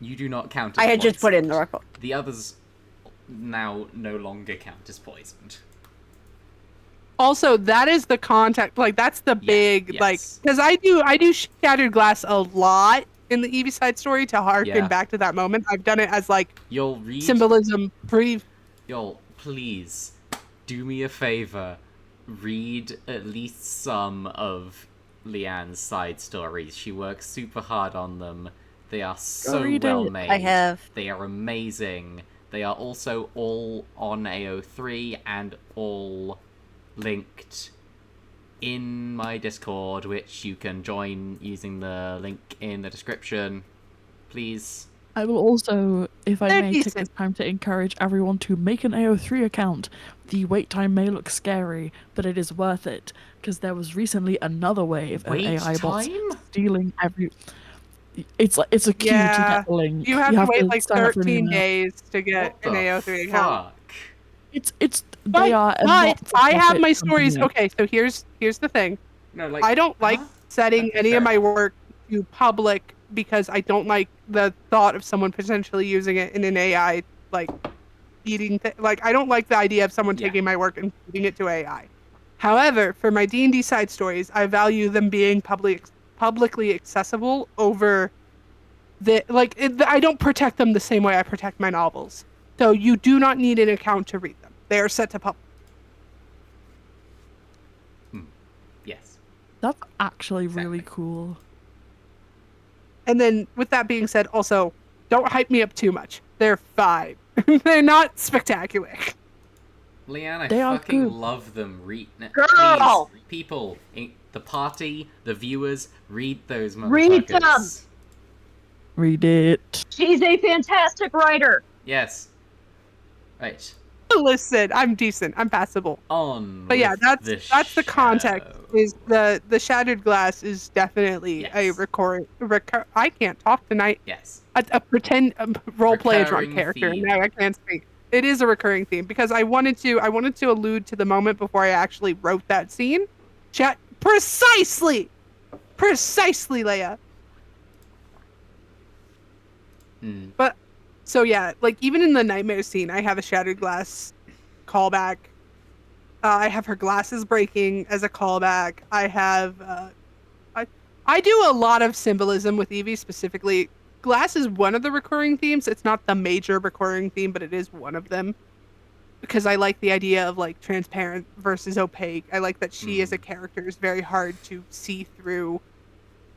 you do not count as I had just put it in the poisoned. record. The others now no longer count as poisoned. Also, that is the context. Like, that's the big yes. like, because I do Shattered Glass a lot in the Evie side story to harken Yeah. back to that moment. I've done it as like You'll read... symbolism. You'll, please, do me a favor. Read at least some of Leanne's side stories. She works super hard on them. They are so read well it. made. I have. They are amazing. They are also all on AO3 and all linked in my Discord, which you can join using the link in the description. Please. I will also, if I They're may, take decent. this time to encourage everyone to make an AO3 account. The wait time may look scary, but it is worth it, because there was recently another wave of Wait AI bots time? stealing every... It's a queue to Yeah, get the link. You have to wait like sign up for an 13 email. days to get What an the AO3 account. fuck? They are a But I have not-for-profit my stories. company. Okay, so here's the thing. No, like, I don't like huh? setting Okay, any fair of my enough. work to public because I don't like the thought of someone potentially using it in an AI like feeding. Like I don't like the idea of someone Yeah. taking my work and feeding it to AI. However, for my D&D side stories, I value them being publicly accessible over the I don't protect them the same way I protect my novels. So you do not need an account to read them. They are set to public. Yes. That's actually really Exactly. cool. And then, with that being said, also, don't hype me up too much. They're fine. They're not spectacular. Leanne, I They are fucking good. love them. Girl! Please, people, the party, the viewers, read those motherfuckers. Read them! Read it. She's a fantastic writer. Yes. Right. Listen, I'm decent. I'm passable. On. But yeah, with that's the context. show. Is the Shattered Glass is definitely a Yes. I can't talk tonight. Yes. A pretend role play a drunk Recurring character. theme. Now I can't speak. It is a recurring theme because I wanted to allude to the moment before I actually wrote that scene. Precisely, Leia. Mm. But so yeah, like even in the nightmare scene, I have a Shattered Glass callback. I have her glasses breaking as a callback. I have I do a lot of symbolism with Evie specifically. Glass is one of the recurring themes. It's not the major recurring theme, but it is one of them. Because I like the idea of like transparent versus opaque. I like that she as a character is very hard to see through.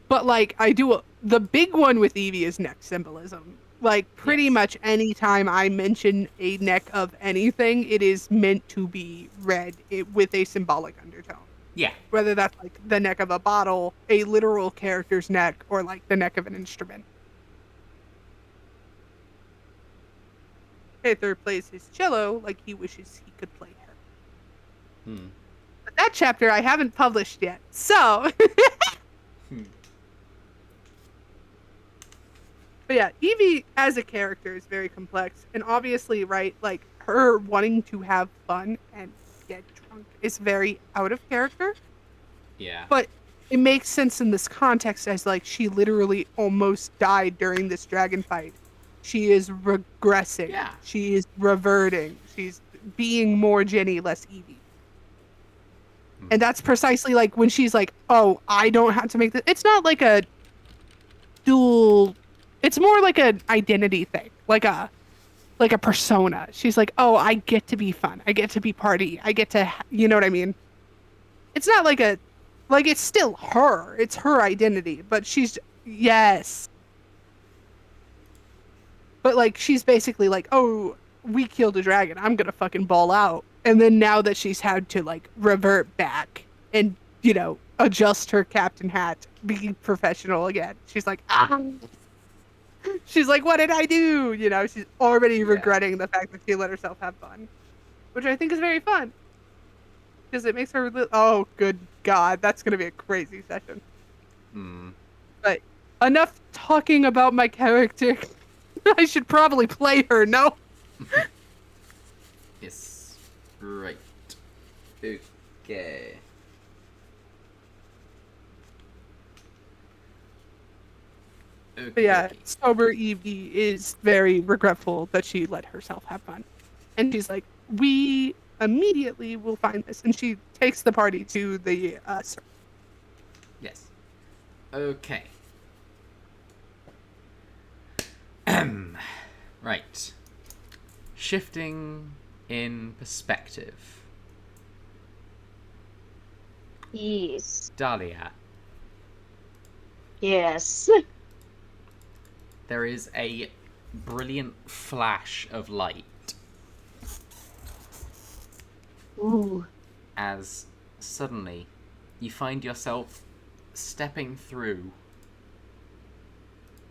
But like the big one with Evie is neck symbolism. Like pretty Yes. much any time I mention a neck of anything, it is meant to be read with a symbolic undertone. Yeah. Whether that's like the neck of a bottle, a literal character's neck, or like the neck of an instrument. Aether plays his cello like he wishes he could play her. Hmm. But that chapter I haven't published yet, so. But yeah, Evie as a character is very complex, and obviously, right, like her wanting to have fun and get drunk is very out of character. Yeah. But it makes sense in this context as like she literally almost died during this dragon fight. She is regressing. Yeah. She is reverting. She's being more Jenny, less Evie. And that's precisely like when she's like, "Oh, I don't have to make this." It's not like a dual. It's more like an identity thing, like a persona. She's like, "Oh, I get to be fun. I get to be party. I get to, you know what I mean?" It's not like it's still her. It's her identity, but yes. But like she's basically like, "Oh, we killed a dragon. I'm going to fucking ball out." And then now that she's had to like revert back and, adjust her captain hat, be professional again. She's like, "Ah." She's like, "What did I do?" She's already regretting the fact that she let herself have fun, which I think is very fun. Because it makes her oh, good God, that's going to be a crazy session. But enough talking about my character. I should probably play her, no? Yes. Right. Okay. But yeah, sober Evie is very regretful that she let herself have fun. And she's like, we immediately will find this. And she takes the party to the Yes. Okay. Right. Shifting in perspective. Yes. Dahlia, Yes. there is a brilliant flash of light Ooh. as suddenly you find yourself stepping through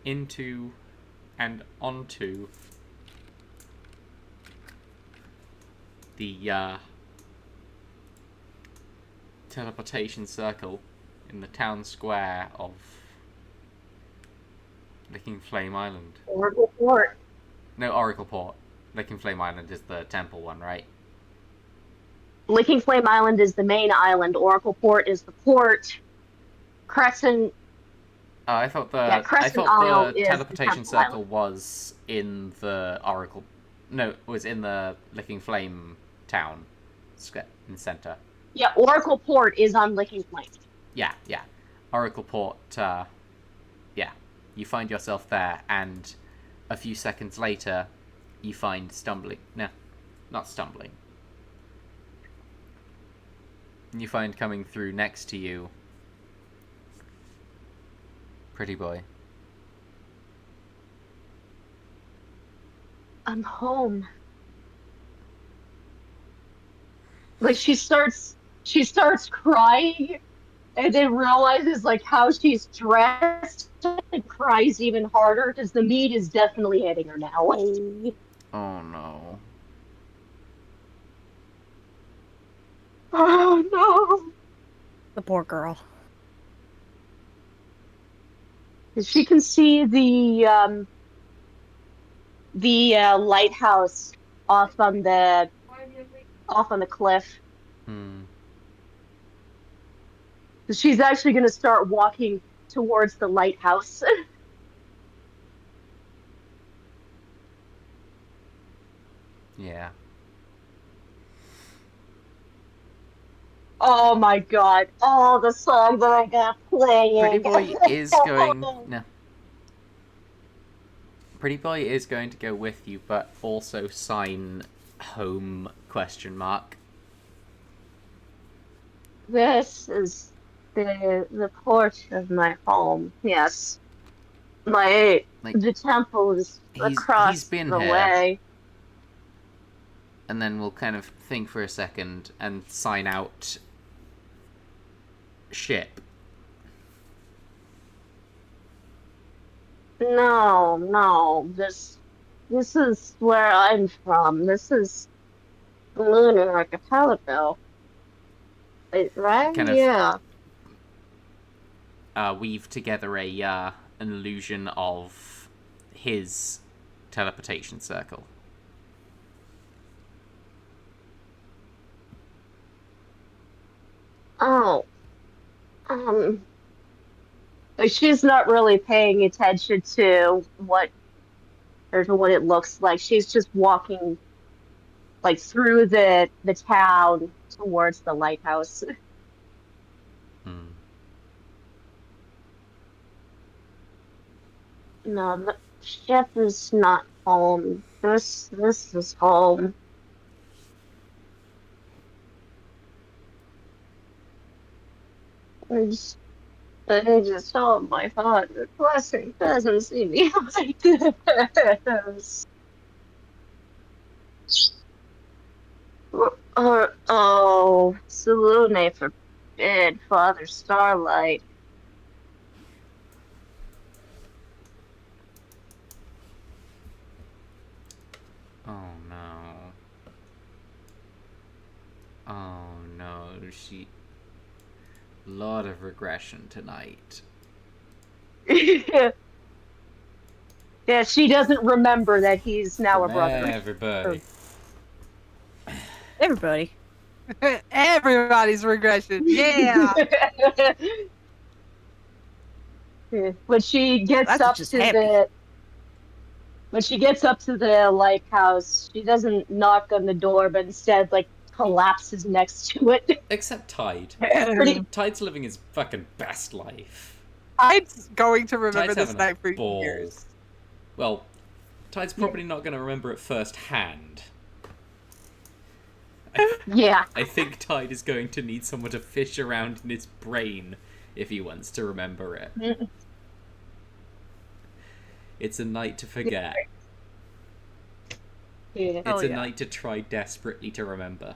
into and onto the teleportation circle in the town square of Licking Flame Island. Oracle Port. No, Oracle Port. Licking Flame Island is the temple one, right? Licking Flame Island is the main island. Oracle Port is the port. Crescent. Oh, I thought Crescent Isle the is teleportation the circle island. was in the Oracle. No, it was in the Licking Flame town in the center. Yeah, Oracle Port is on Licking Flame. Yeah. Oracle Port, yeah. You find yourself there, and a few seconds later, you find stumbling. No, not stumbling. You find coming through next to you, Pretty Boy. I'm home. Like she starts crying and then realizes like how she's dressed and cries even harder because the meat is definitely hitting her now. Oh no. Oh no. The poor girl. She can see the lighthouse off on the cliff. She's actually going to start walking towards the lighthouse. Yeah. Oh my God! All the songs that I got playing. Pretty Boy is going. No. Pretty Boy is going to go with you, but also sign home ? This is the port of my home. Yes, the temple is across he's been the here. way. And then we'll kind of think for a second and sign out ship. No, this is where I'm from. This is the lunar archipelago. Right? Kind of Yeah. weave together an illusion of his teleportation circle. Oh. Like, she's not really paying attention to what it looks like. She's just walking like through the town towards the lighthouse. Hmm. No, the ship is not home. This is home. I just told my father, blessing doesn't see me like this. Oh, Salune forbid, Father Starlight. Oh no. Oh no, she... Lot of regression tonight. Yeah, she doesn't remember that he's now a From brother. everybody. Everybody. Everybody's regression. Yeah. When she gets That's up just to happy. the lighthouse, she doesn't knock on the door, but instead like collapses next to it. Except Tide. Pretty Tide's living his fucking best life. I'm going to remember Tide's this having a night for ball. years. Well, Tide's probably not going to remember it firsthand. Yeah. I think Tide is going to need someone to fish around in his brain if he wants to remember it. It's a night to forget. Yeah. It's a yeah. night to try desperately to remember.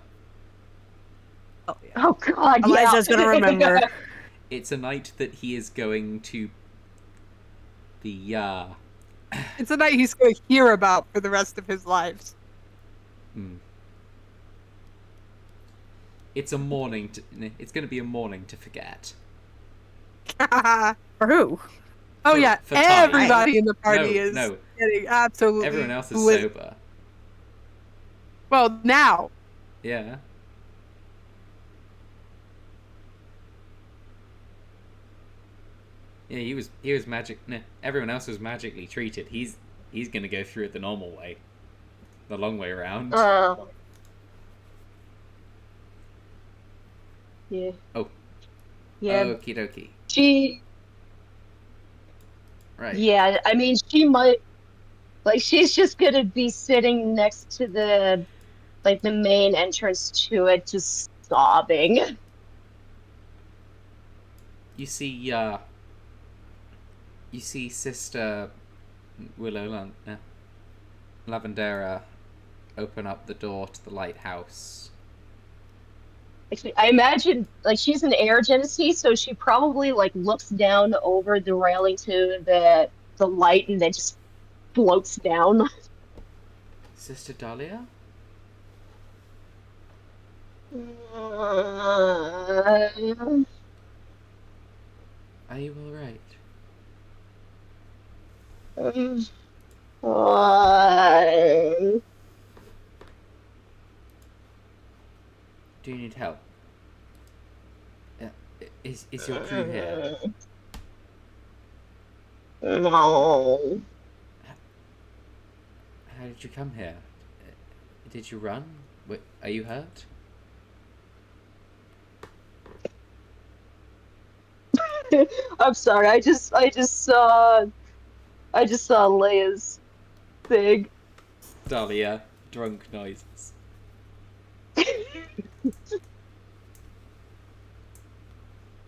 Oh yeah. Oh God, Eliza's yeah. gonna remember. It's a night that he is going to be, It's a night he's going to hear about for the rest of his lives. It's a morning to... It's going to be a morning to forget. Oh For who? yeah, for Tide. everybody in the party is No. getting absolutely Everyone else is lit. sober. Well, now. Yeah. Yeah, he was magic. Nah, everyone else was magically treated. He's gonna go through it the normal way, the long way around. Yeah. Oh. Yeah. Okie dokie. She. Right. Yeah, I mean, she might like she's just gonna be sitting next to the main entrance to it, just sobbing. You see, Sister Lavendera open up the door to the lighthouse. Actually, I imagine like she's an air genasi, so she probably like looks down over the railing to the light and then just floats down. Sister Dahlia? Are you alright? Uh, Do you need help? Is your crew here? No. How did you come here? Did you run? Wait, are you hurt? I'm sorry. I just saw Leia's thing. Dahlia, drunk noises.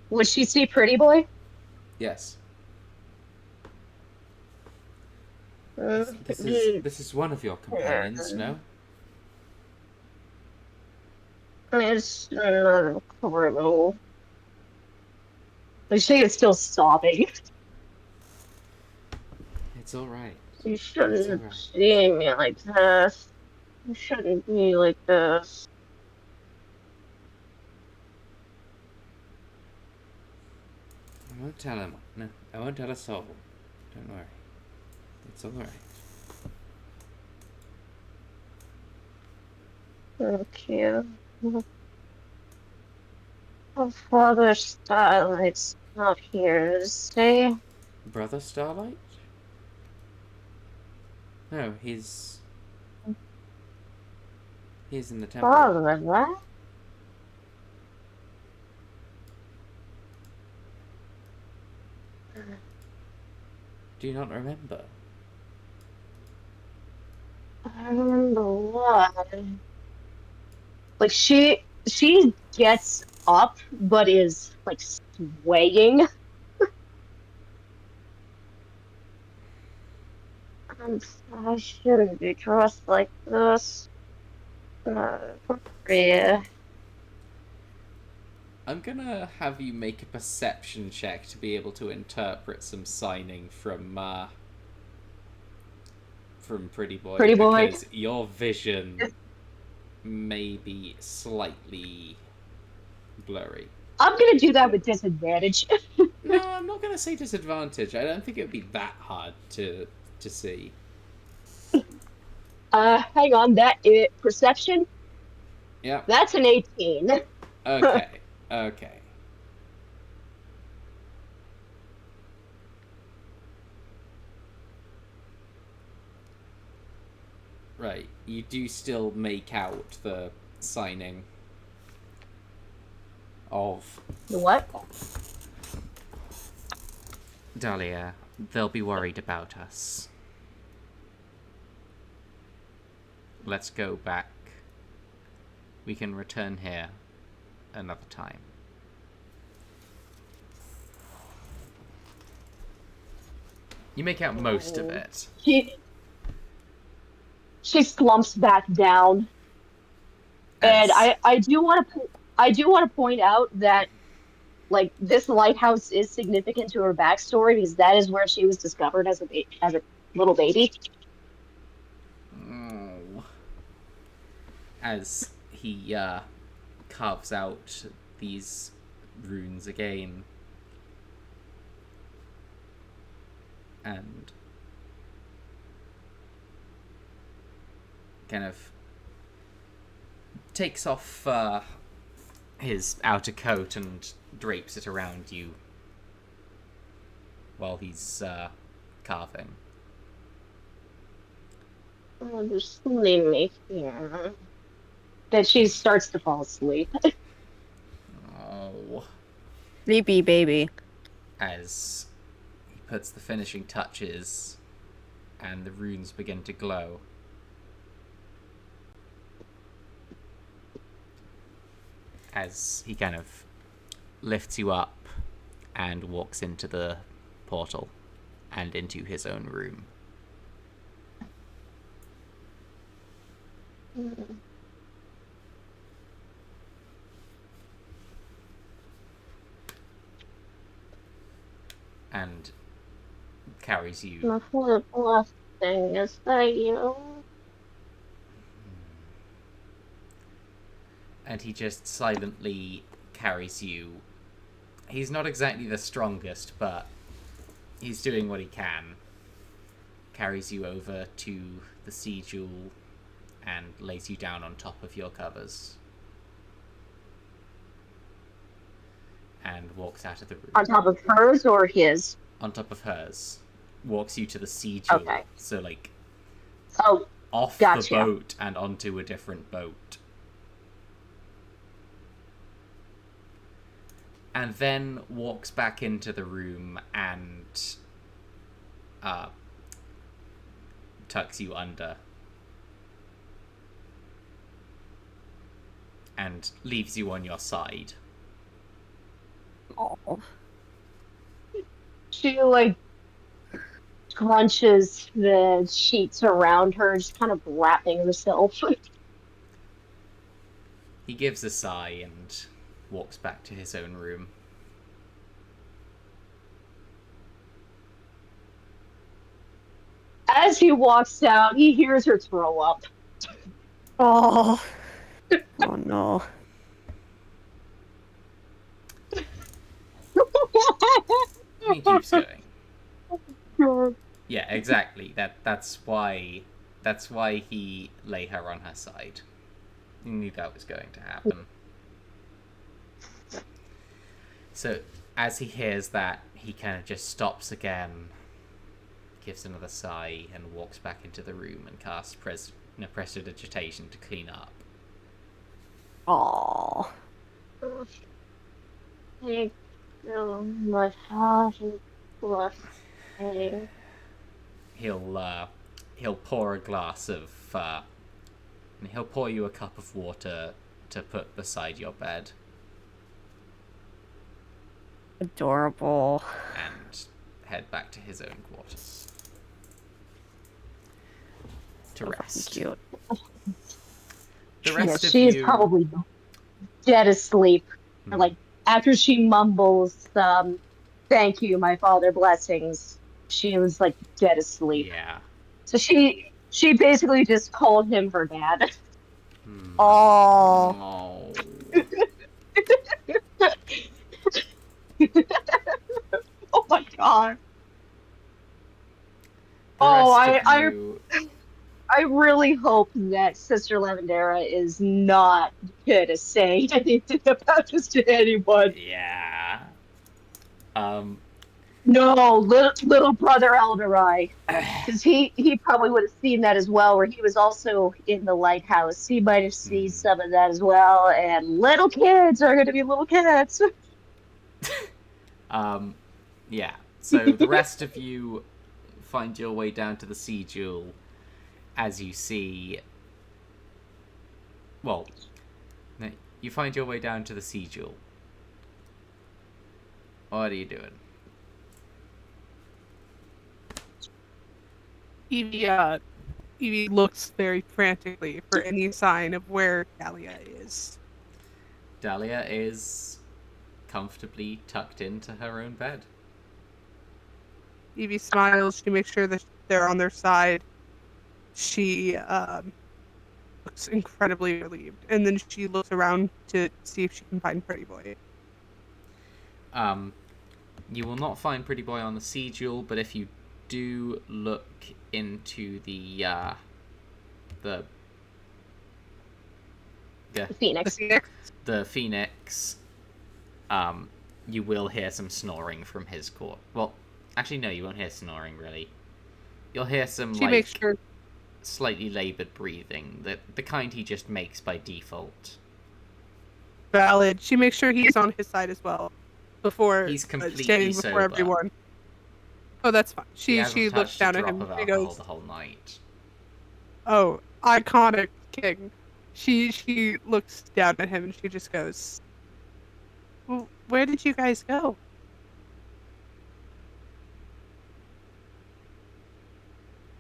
Would she see Pretty Boy? Yes. Uh, This is one of your companions, no? It's not criminal. Like, she is still sobbing. It's alright. You It's shouldn't alright. see me like this. You shouldn't be like this. I won't tell him. No, I won't tell a soul. Don't worry. It's alright. Okay. Oh, Father Starlight's Up here, say. Brother Starlight? No, he's in the temple. Father, what? Do you not remember? I remember what. Like she gets up, but is like swaying. I'm, I shouldn't be dressed like this. Yeah. I'm gonna have you make a perception check to be able to interpret some signing from Pretty Boy, Pretty boy. because your vision may be slightly blurry. I'm gonna do that with disadvantage. No, I'm not gonna say disadvantage. I don't think it would be that hard to see. Hang on, perception? Yep. That's an 18. Okay. Okay. Right. You do still make out the signing of The what? Dahlia. They'll be worried about us. Let's go back. We can return here another time. You make out most of it. She slumps back down. And I do want to point out that like this lighthouse is significant to her backstory because that is where she was discovered as a little baby. Oh. As he carves out these runes again. And kind of takes off his outer coat and drapes it around you while he's carving. Oh, just leave me here. Then she starts to fall asleep. Oh. Sleepy baby. As he puts the finishing touches and the runes begin to glow. As he kind of lifts you up and walks into the portal and into his own room. And carries you. My full blessing is that you. And he just silently carries you. He's not exactly the strongest, but he's doing what he can. Carries you over to the sea jewel and lays you down on top of your covers. And walks out of the room. On top of hers or his? On top of hers. Walks you to the sea jewel. Okay. So, like, Oh, off gotcha. the boat and onto a different boat. And then walks back into the room and tucks you under. And leaves you on your side. Oh. She like crunches the sheets around her, just kind of wrapping herself. He gives a sigh and walks back to his own room. As he walks out, he hears her throw up. Oh. Oh no. He keeps going. Yeah, exactly. That's why he lay her on her side. He knew that was going to happen. So as he hears that, he kind of just stops again, gives another sigh, and walks back into the room and casts prestidigitation to clean up. Aww. Thank you, my father blessing. He'll pour a glass of and he'll pour you a cup of water to put beside your bed Adorable. and head back to his own quarters to So fucking rest. cute. The rest of she is you, probably dead asleep. Or, like, after she mumbles, thank you, my father blessings, she was like dead asleep. yeah. So she basically just called him her dad. Oh. Oh my god. The Oh, rest of you, I really hope that Sister Lavendera is not gonna say anything about this to anyone. yeah. No, little brother Elderai. Because he probably would have seen that as well, where he was also in the lighthouse. He might have seen some of that as well. And little kids are going to be little kids. Yeah. So the rest of you find your way down to the sea jewel as you see. Well, no, you find your way down to the sea jewel. What are you doing? Evie looks very frantically for any sign of where Dahlia is. Dahlia is comfortably tucked into her own bed. Evie smiles. She makes sure that they're on their side. She looks incredibly relieved, and then she looks around to see if she can find Pretty Boy. You will not find Pretty Boy on the sea jewel, but if you do look into the Phoenix. the Phoenix, you will hear some snoring from his court. Well, actually, no, you won't hear snoring, really. You'll hear some, She makes sure. slightly laboured breathing, the kind he just makes by default. Valid. She makes sure he's on his side as well before He's completely standing before sober. everyone. Oh, that's fine. He She hasn't looks touched down a at drop him. of She alcohol goes, the whole night. "Oh, iconic king." She looks down at him and she just goes, "Well, where did you guys go?"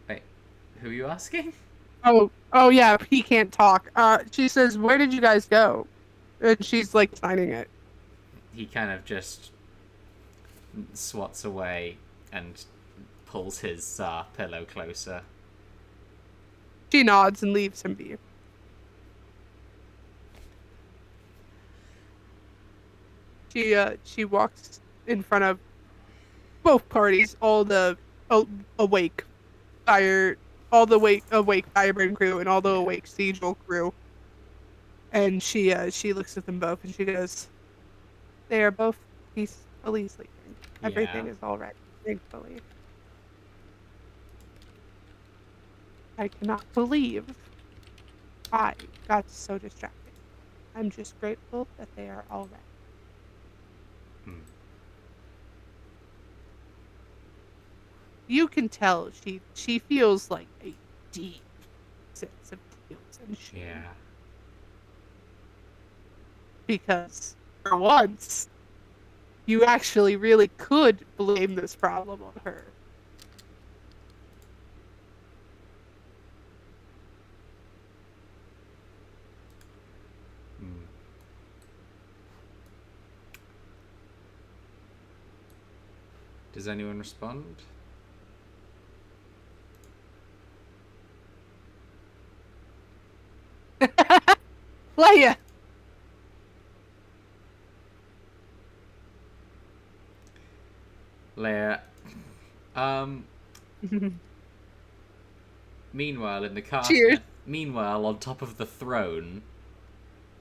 Wait, who are you asking? Oh yeah, he can't talk. She says, "Where did you guys go?" And she's like signing it. He kind of just swats away and pulls his pillow closer. She nods and leaves him be. She walks in front of both parties, all the awake fire, all the awake Fireburn crew and all the awake Siegel crew, and she looks at them both and she goes, "They are both peacefully sleeping. Everything Yeah. is all right, thankfully." I cannot believe I got so distracted. I'm just grateful that they are all right. You can tell she feels like a deep sense of guilt and shame. Yeah. Because for once, you actually really could blame this problem on her. Does anyone respond? Leia! Leia. Meanwhile, in the castle. Cheers. Meanwhile, on top of the throne,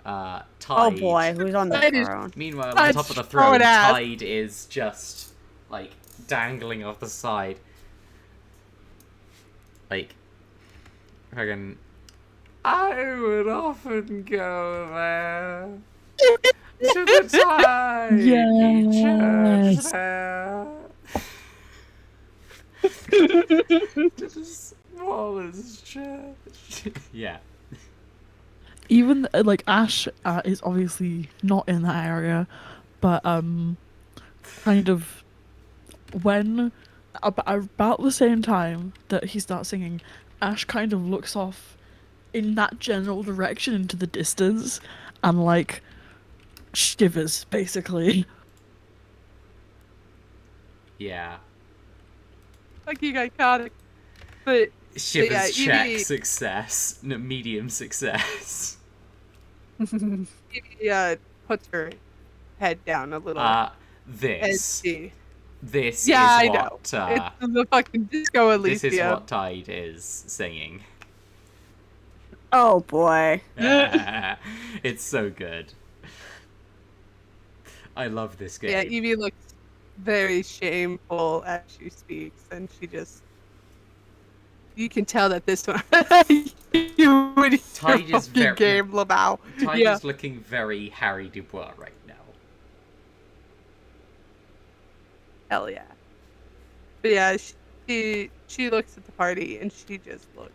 Oh Tide. boy, who's on the Tide is- throne? Meanwhile, on Tide's top of the throwing throne, ass. Tide is just like dangling off the side, like fucking. I would often go there to the tiny church Yes. there. To the smallest church. Yeah. Even like Ash is obviously not in that area, but kind of when about the same time that he starts singing, Ash kind of looks off in that general direction into the distance and like shivers basically. Yeah. Fucking iconic. But Shivers yeah, check Evie- success. No, medium success. Evie puts her head down a little. And This. she, This yeah, is I know. what. It's the fucking Disco Elysium. This is what Tide is singing. Oh boy. It's so good. I love this game. Yeah, Evie looks very shameful as she speaks, and she just. You can tell that this one. You would Tide your is fucking very- game, Lamau. Tide Yeah. is looking very Harry Dubois right now. Hell yeah. But yeah, she looks at the party and she just looks.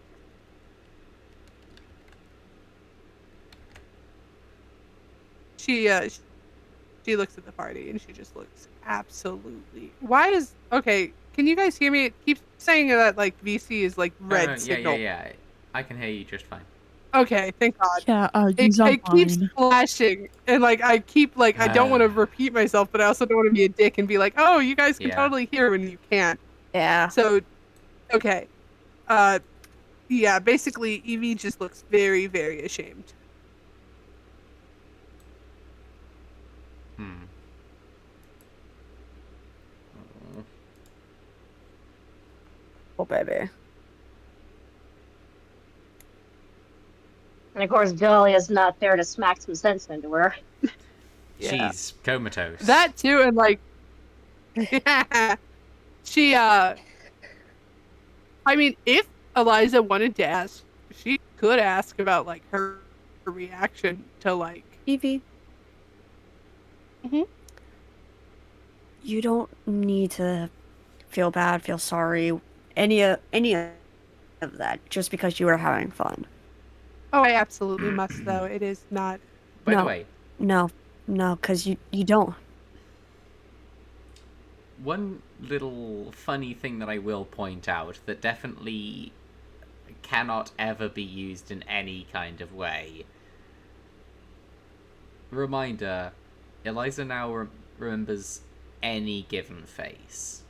She looks at the party and she just looks absolutely. Why is okay? Can you guys hear me? It keeps saying that like VC is like red Yeah, signal. yeah. I can hear you just fine. Okay, thank God. Yeah, It you sound keeps fine. flashing, and like I keep like I don't want to repeat myself, but I also don't want to be a dick and be like, oh, you guys can Yeah. totally hear when you can't. Yeah. So, okay, yeah, basically Evie just looks very, very ashamed. Hmm. Oh baby. And of course, Dahlia's not there to smack some sense into her. Yeah. She's comatose. That too, and like, she I mean, if Eliza wanted to ask, she could ask about like her reaction to like. Evie. Mhm. You don't need to feel bad, feel sorry, any of that, just because you were having fun. Oh, I absolutely must though. It is not. By the No. way, No, because you don't. one little funny thing that I will point out that definitely cannot ever be used in any kind of way. Reminder, Eliza now remembers any given face.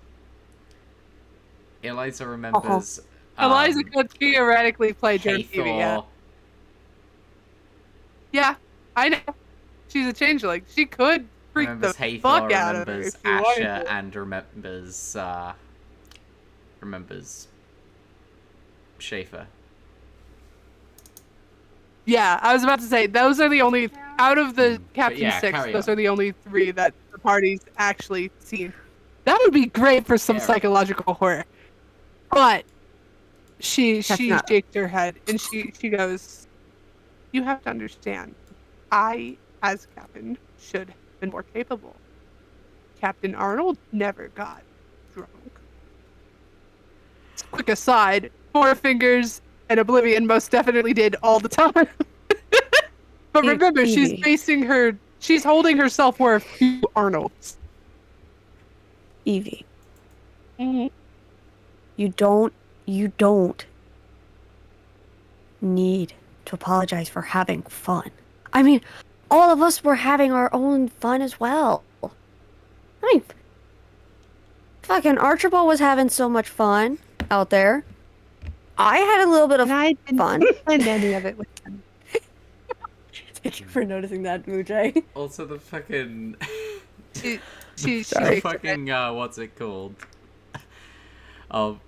Eliza remembers... Eliza could theoretically play Jeremy, Hathor, yeah. Yeah, I know. She's a changeling. She could freak the remembers Hathor, fuck out of her remembers if she wanted Asher, to. and remembers Schaefer. Yeah, I was about to say, those are the only, out of the Captain yeah, 6, carry those on. are the only 3 that the party's actually seen. That would be great for some Yeah. psychological horror. But she not- shakes her head and she goes, you have to understand, I, as captain, should have been more capable. Captain Arnold never got drunk. Quick aside, Four Fingers and Oblivion most definitely did all the time. But remember, she's Evie. she's holding her self-worth to Arnold's. Evie, Mm-hmm. you don't need to apologize for having fun. I mean, all of us were having our own fun as well. I mean, fucking Archibald was having so much fun out there. I had a little bit of I didn't fun. spend any of it with them. Thank you for noticing that, Mujay. Also the fucking... She Sorry. shakes her head. fucking, what's it called? The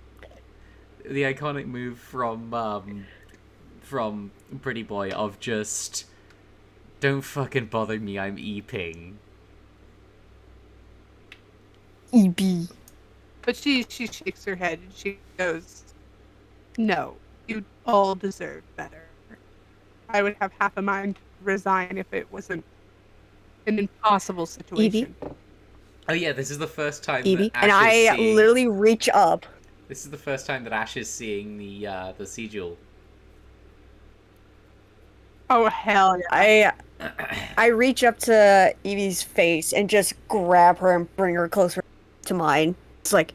iconic move from Pretty Boy of just Don't fucking bother me, I'm eeping. EB. But she shakes her head and she goes, "No, you all deserve better. I would have half a mind to resign if it wasn't an impossible situation." Oh yeah, this is the first time Evie. that Ash And I is seeing... literally reach up. This is the first time that Ash is seeing the sigil. Oh hell yeah! I reach up to Evie's face and just grab her and bring her closer to mine. It's like,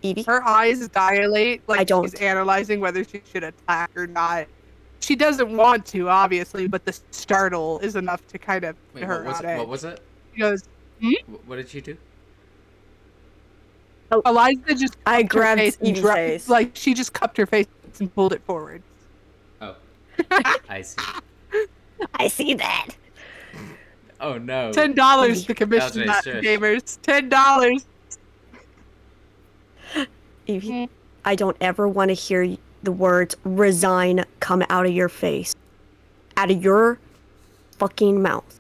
Evie? Her eyes dilate like don't. she's analyzing whether she should attack or not. She doesn't want to, obviously, but the startle is enough to kind of Wait, put her on edge. what was it? She goes, What did you do? Eliza just I cupped her grabbed face and Evie's face. like she just cupped her face and pulled it forward. Oh. I see. I see that. Oh no. $10 to commission that, Shush. gamers. $10. Evie, I don't ever want to hear the words resign come out of your face. Out of your fucking mouth.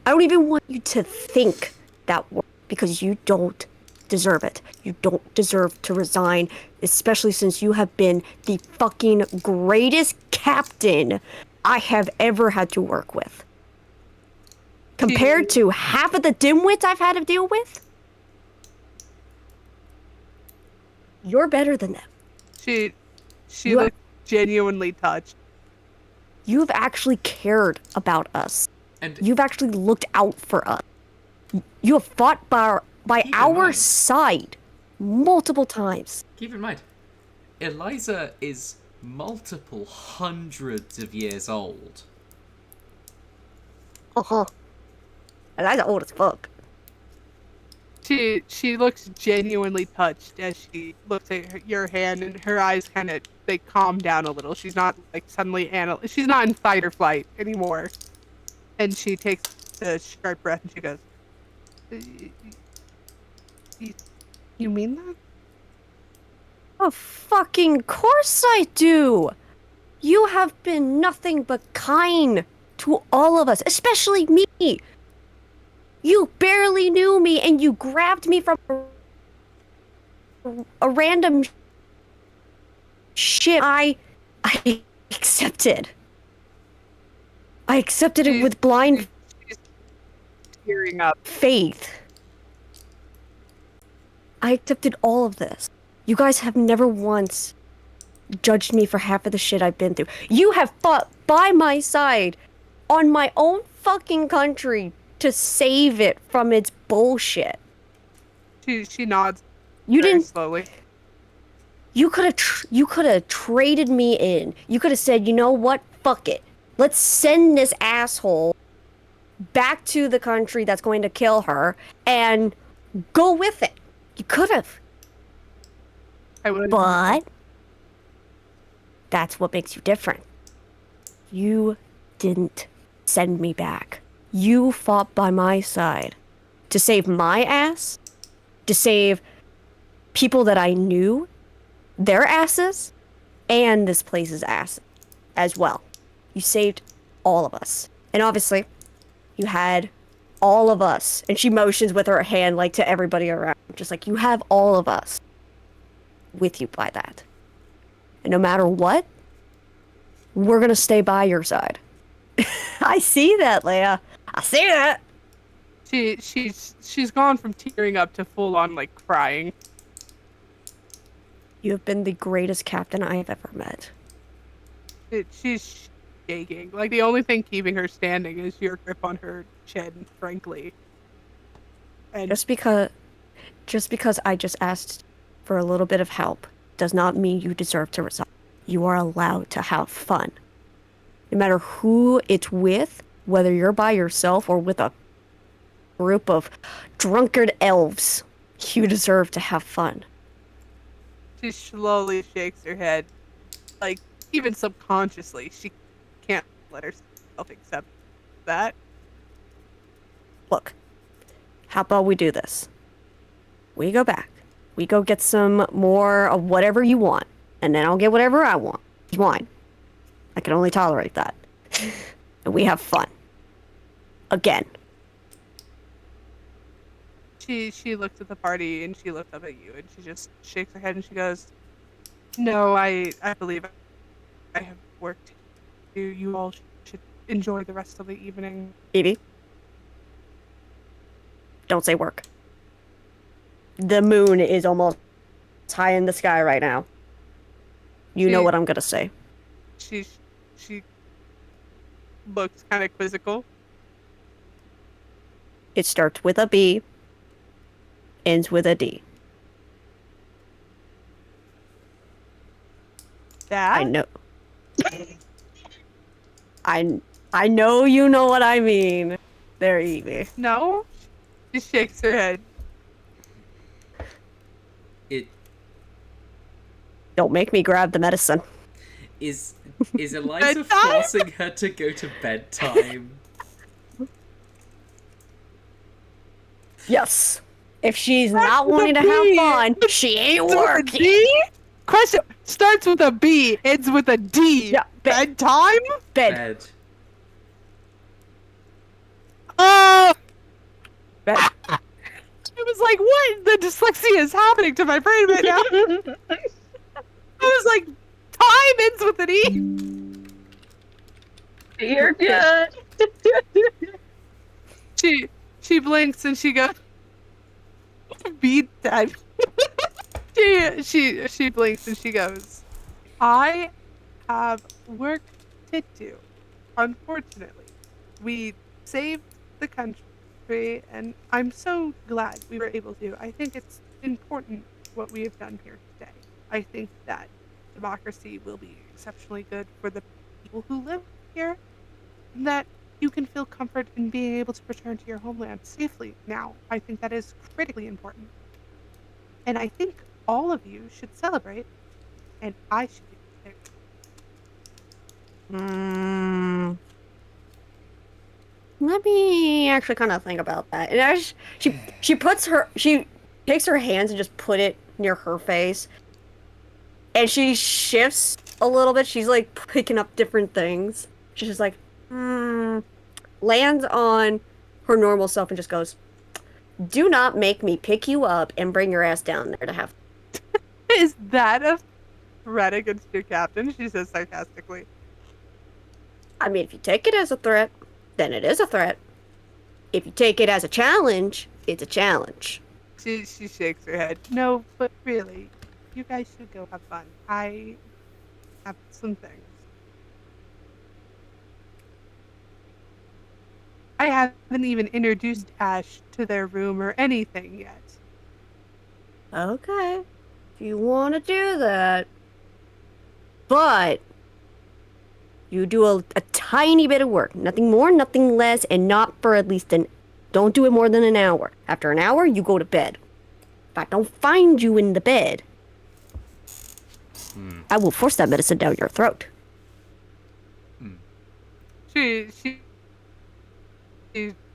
I don't even want you to think that word because you don't deserve it. You don't deserve to resign, especially since you have been the fucking greatest captain I have ever had to work with. Compared to half of the dimwits I've had to deal with, you're better than them. She You looked genuinely touched. You've actually cared about us. And You've actually looked out for us. You have fought by Keep in our mind- side multiple times. keep in mind, Eliza is multiple hundreds of years old. Uh-huh. And that's old as fuck. She looks genuinely touched as she looks at your hand, and her eyes kind of they calm down a little. She's not like suddenly she's not in fight or flight anymore, and she takes a sharp breath and she goes, "You mean that?" Oh, fucking course I do. You have been nothing but kind to all of us, especially me. You barely knew me and you grabbed me from a random ship. I accepted. I accepted it with blind She's tearing up. faith. I accepted all of this. You guys have never once judged me for half of the shit I've been through. You have fought by my side on my own fucking country to save it from its bullshit. She nods. You very didn't. slowly. You could have traded me in. You could have said, you know what? Fuck it. Let's send this asshole back to the country that's going to kill her and go with it. You could have. I would. But that's what makes you different. You didn't send me back. You fought by my side to save my ass, to save people that I knew, their asses, and this place's ass as well. You saved all of us. And obviously, you had all of us. And she motions with her hand like to everybody around. Just like, you have all of us with you by that. And no matter what, we're gonna stay by your side. I see that, Leia. I see that. She's gone from tearing up to full on like crying. You have been the greatest captain I have ever met. She's shaking. Like the only thing keeping her standing is your grip on her chin, frankly. And Just because I just asked for a little bit of help does not mean you deserve to resign. You are allowed to have fun. No matter who it's with, whether you're by yourself or with a group of drunken elves, you deserve to have fun. she slowly shakes her head, like even subconsciously, she can't let herself accept that. Look, how about we do this? We go back. We go get some more of whatever you want, and then I'll get whatever I want. It's wine. I can only tolerate that. And we have fun. again. She looked at the party and she looked up at you and she just shakes her head and she goes, "No, I believe I have work to do. You all should enjoy the rest of the evening." Evie, don't say work. The moon is almost high in the sky right now. You know what I'm gonna say. She looks kind of quizzical. It starts with a B, ends with a D. That? I know. I know you know what I mean. There, Evie. No? She shakes her head. It Don't make me grab the medicine. is Eliza Bedtime? forcing her to go to bedtime? Yes. If she's not wanting to have fun, she ain't working. D? Question starts with a B, ends with a D. Yeah, Bedtime? Bed. Oh! Bed. I was like, what? The dyslexia is happening to my brain right now. I was like, time ends with an E. You're good. She blinks and she goes, bedtime. she blinks and she goes, I have work to do. Unfortunately, we saved the country, and I'm so glad we were able to. I think it's important what we have done here today. I think that democracy will be exceptionally good for the people who live here, and that you can feel comfort in being able to return to your homeland safely now. I think that is critically important. And I think all of you should celebrate, and I should be there. Let me actually kind of think about that. And she takes her hands and just put it near her face. And she shifts a little bit. She's like picking up different things. She's just like, lands on her normal self and just goes, do not make me pick you up and bring your ass down there to have. Is that a threat against your captain? She says sarcastically. I mean, if you take it as a threat, then it is a threat. If you take it as a challenge, it's a challenge. She shakes her head. No, but really, you guys should go have fun. I have some things. I haven't even introduced Ash to their room or anything yet. Okay. If you want to do that. But you do a tiny bit of work. Nothing more, nothing less, and not for at least don't do it more than an hour. After an hour, you go to bed. If I don't find you in the bed, I will force that medicine down your throat. She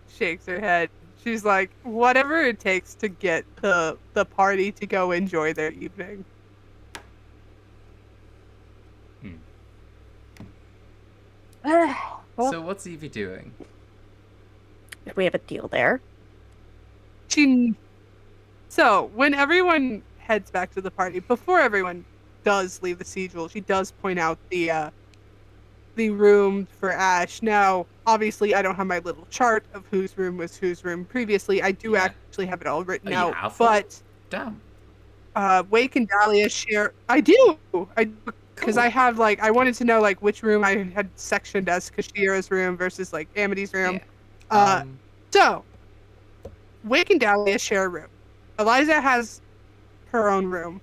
shakes her head. She's like, whatever it takes to get the party to go enjoy their evening. So what's Evie doing? We have a deal there. So when everyone heads back to the party, before everyone does leave the sigil, she does point out the room for Ash. Now, obviously, I don't have my little chart of whose room was whose room previously. I do actually have it all written out, but damn. Wake and Dahlia share. I do. Because I have I wanted to know which room I had sectioned as Kashira's room versus Amity's room. Yeah. So Wake and Dahlia share a room. Eliza has her own room.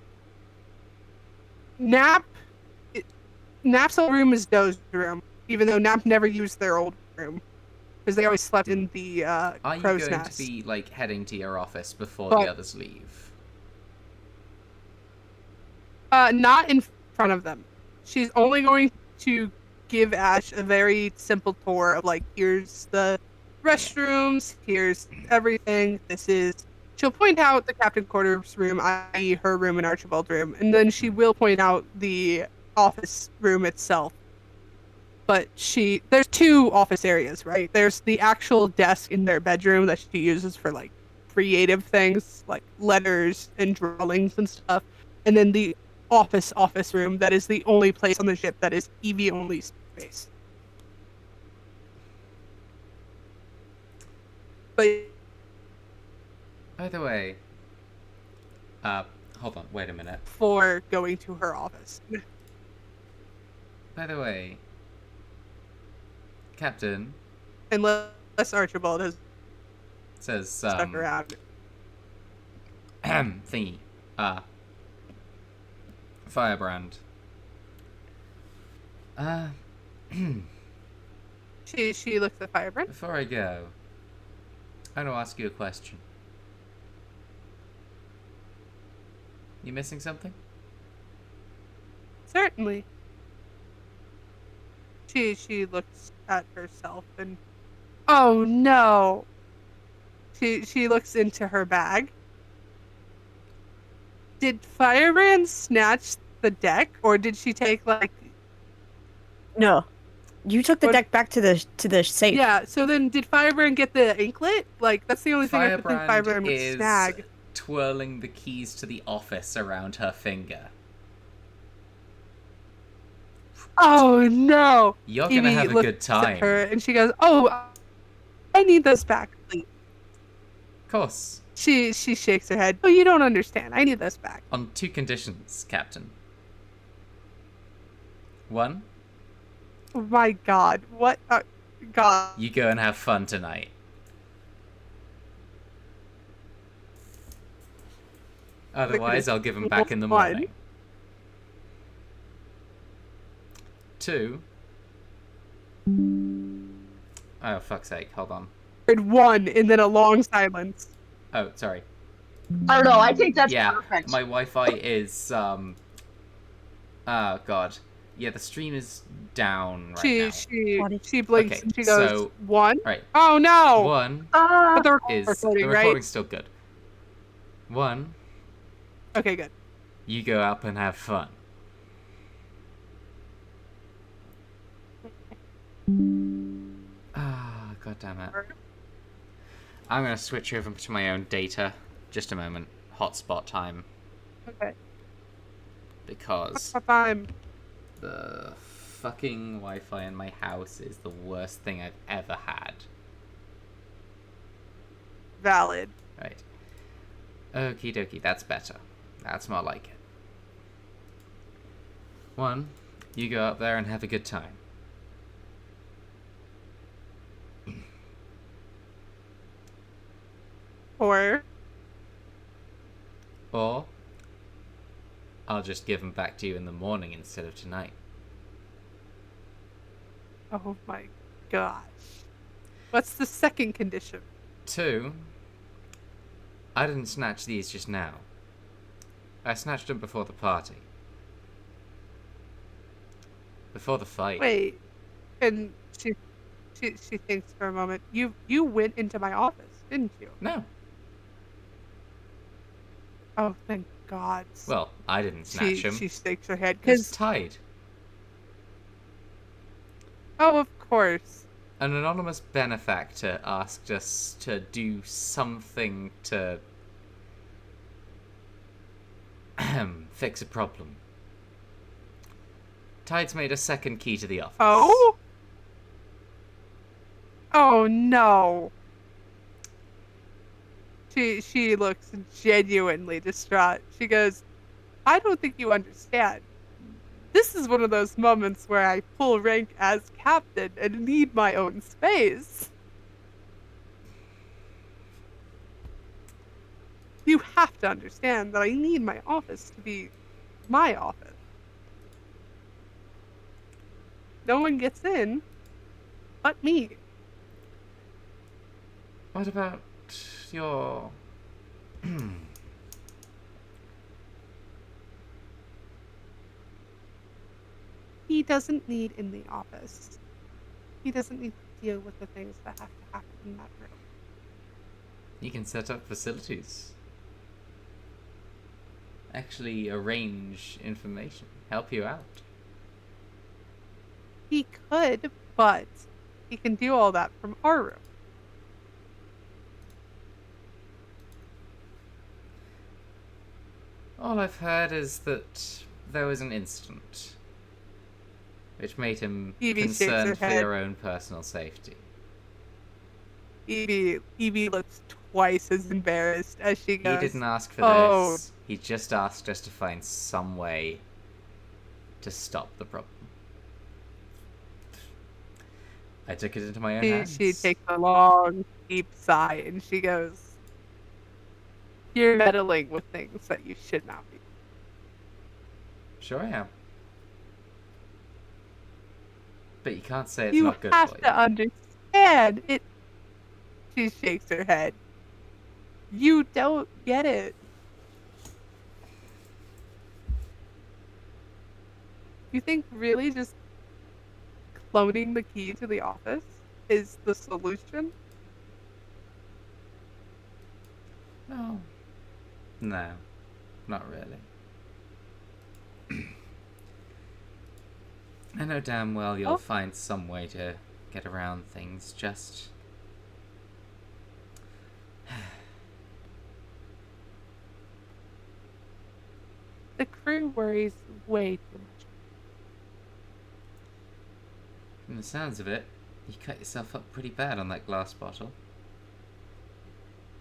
Nap's old room is Doe's room, even though Nap never used their old room because they always slept in the Are you crow's going nest. to be heading to your office before the others leave? Not in front of them. She's only going to give Ash a very simple tour of here's the restrooms, here's everything. She'll point out the captain quarters room, i.e. her room and Archibald's room, and then she will point out the office room itself. but there's two office areas, right? There's the actual desk in their bedroom that she uses for like creative things like letters and drawings and stuff, and then the office room that is the only place on the ship that is EV only space. But By the way, hold on, wait a minute. for going to her office. By the way, Captain Unless Archibald has says, stuck around. thingy, Firebrand. She looks at Firebrand. Before I go, I want to ask you a question. You missing something? Certainly. She looks at herself and oh no. She looks into her bag. Did Firebrand snatch the deck, or did she take like? No, you took the deck back to the safe. Yeah. So then, did Firebrand get the anklet? Like that's the only thing I could think Firebrand would is snag. twirling the keys to the office around her finger. Oh no! You're gonna have a good time. At her and she goes, "Oh, I need those back, please." Of course. She shakes her head. Oh, you don't understand. I need those back. On two conditions, Captain. One, Oh my God! What? God! you go and have fun tonight. Otherwise, I'll give them back in the morning. Two. Oh, fuck's sake, hold on. One, and then a long silence. Oh, sorry. I don't know. I think that's Yeah, perfect. my Wi-Fi is, oh, God. Yeah, the stream is down right now. She blinks Okay, and she goes, so, one? Right. Oh, no! One But the is... recording, the right? recording's still good. One, Okay, good. you go up and have fun. Ah, God damn it. I'm gonna switch over to my own data. Just a moment. Hotspot time. Okay. Because Time. the fucking Wi-Fi in my house is the worst thing I've ever had. Valid. Right. Okie dokie, that's better. That's more like it. One, you go up there and have a good time. Or Or I'll just give them back to you in the morning instead of tonight. oh my gosh. What's the second condition? Two, I didn't snatch these just now. I snatched them before the party. Before the fight. Wait. And she thinks for a moment. You went into my office, didn't you? No. Oh, thank God. Well, I didn't snatch them. She shakes her head It was because tied. oh, of course. An anonymous benefactor asked us to do something to fix a problem. Tide's made a second key to the office. Oh? Oh no. She looks genuinely distraught. She goes, I don't think you understand. This is one of those moments where I pull rank as captain and need my own space. You have to understand that I need my office to be my office. No one gets in but me. What about your... He doesn't need in the office. He doesn't need to deal with the things that have to happen in that room. You can set up facilities. Actually arrange information. Help you out. He could, but he can do all that from our room. All I've heard is that there was an incident which made him Evie shakes her concerned for head. your own personal safety. Evie looks twice as embarrassed as she He goes, didn't ask for "Oh." this. He just asked us to find some way to stop the problem. I took it into my own hands. She takes a long, deep sigh and she goes, "You're meddling with things that you should not be." Sure I am. But you can't say it's You not good have for you. to understand it. She shakes her head. You don't get it. You think really just cloning the key to the office is the solution? No. No. Not really. I know damn well you'll find some way to get around things, just... The crew worries way too much. From the sounds of it, you cut yourself up pretty bad on that glass bottle.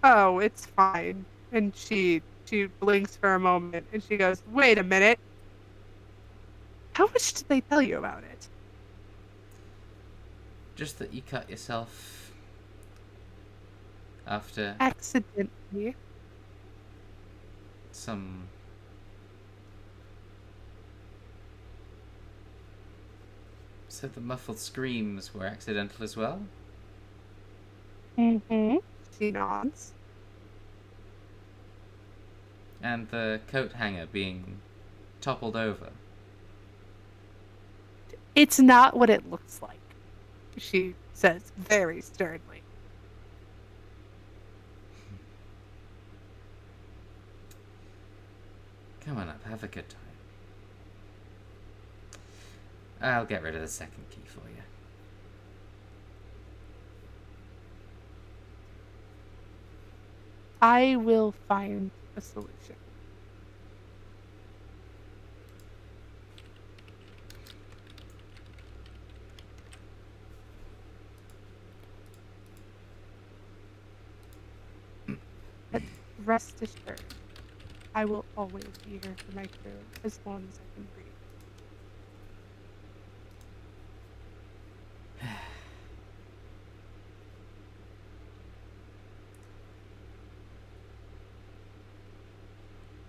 Oh, it's fine. And she blinks for a moment and she goes, "Wait a minute. How much did they tell you about it?" Just that you cut yourself after Accidentally. some... So the muffled screams were accidental as well? Mm-hmm. She nods. And the coat hanger being toppled over? It's not what it looks like, she says very sternly. Come on up, have a good time. I'll get rid of the second key for you. I will find a solution. But rest assured, I will always be here for my crew as long as I can breathe.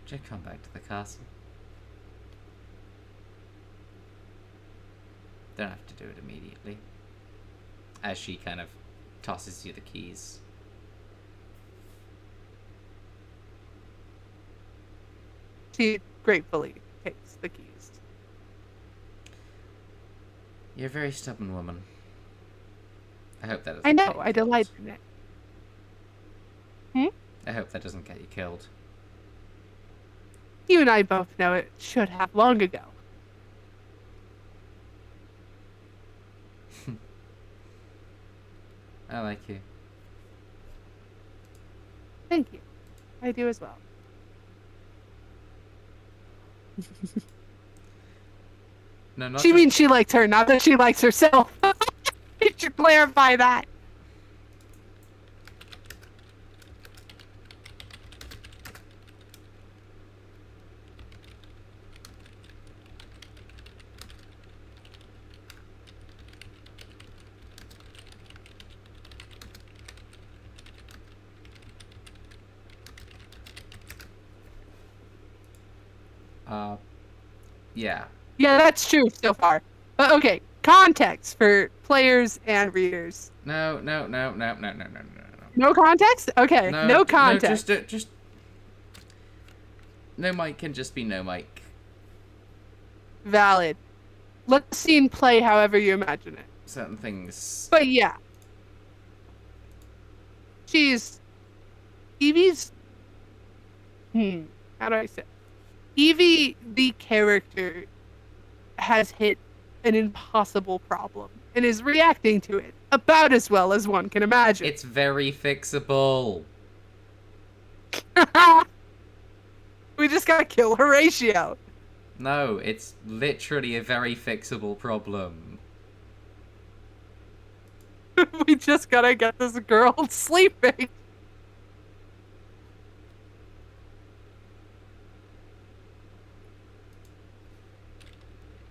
Should I come back to the castle? Don't have to do it immediately. As she kind of tosses you the keys. She gratefully takes the keys. You're a very stubborn woman. I hope that doesn't I know, get you I killed. delight in it. I hope that doesn't get you killed. You and I both know it should have long ago. I like you. Thank you. I do as well. No, not She just... means she likes her, not that she likes herself. You should clarify that. Yeah. Yeah, that's true so far. But okay, context for players and readers. No. No context? Okay, no context. No, just... No mic can just be no mic. Valid. Let the scene play however you imagine it. Certain things... But yeah. Evie's... How do I say? Evie, the character, has hit an impossible problem and is reacting to it about as well as one can imagine. It's very fixable. We just gotta kill Horatio. No, it's literally a very fixable problem. We just gotta get this girl sleeping.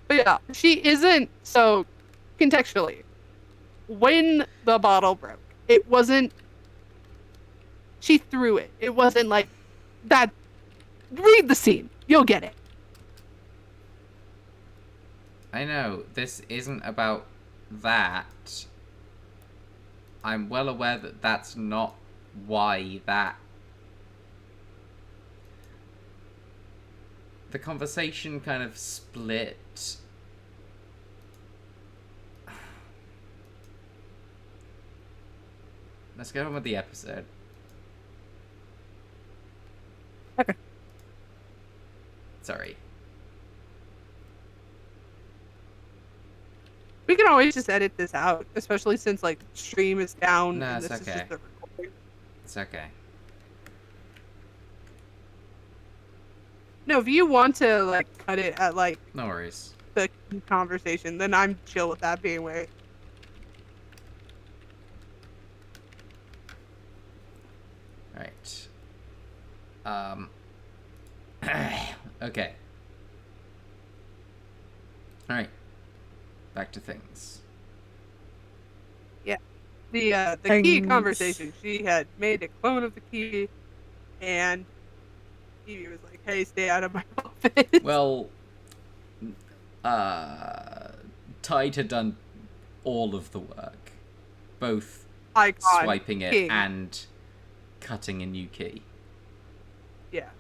But yeah, she isn't. So, contextually, when the bottle broke, it wasn't. She threw it. It wasn't like that. Read the scene. You'll get it. I know, this isn't about that. I'm well aware that that's not why that... The conversation kind of split. Let's get on with the episode. Okay. Sorry. We can always just edit this out, especially since like stream is down No, and it's this is okay. just the recording. It's okay. No, if you want to like cut it at like No worries. the conversation, then I'm chill with that being where. Right. Okay. Alright. Back to things. The key Thanks. conversation. She had made a clone of the key, and Evie was like, "Hey, stay out of my office." Well, Tide had done all of the work. Both Icon, swiping it king. and cutting a new key. Yeah.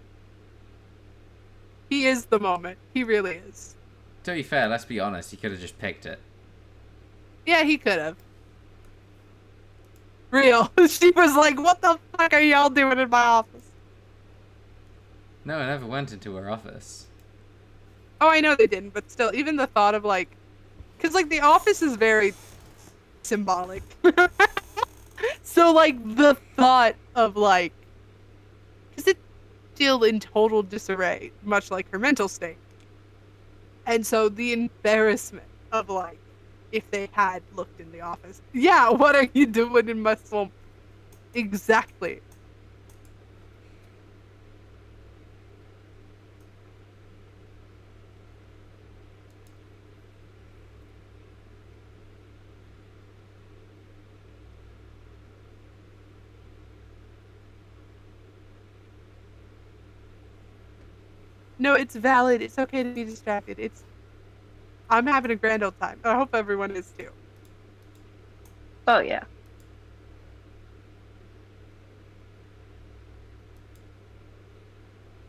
He is the moment. He really is. To be fair, let's be honest, he could have just picked it. Yeah, he could have. Real. She was like, "What the fuck are y'all doing in my office?" No, I never went into her office. Oh, I know they didn't, but still, even the thought of like, because like the office is very symbolic. So like the thought of like, because it's still in total disarray, much like her mental state. And so the embarrassment of like, if they had looked in the office, yeah, what are you doing in my swamp? Exactly. No, it's valid. It's okay to be distracted. I'm having a grand old time. I hope everyone is too. Oh yeah.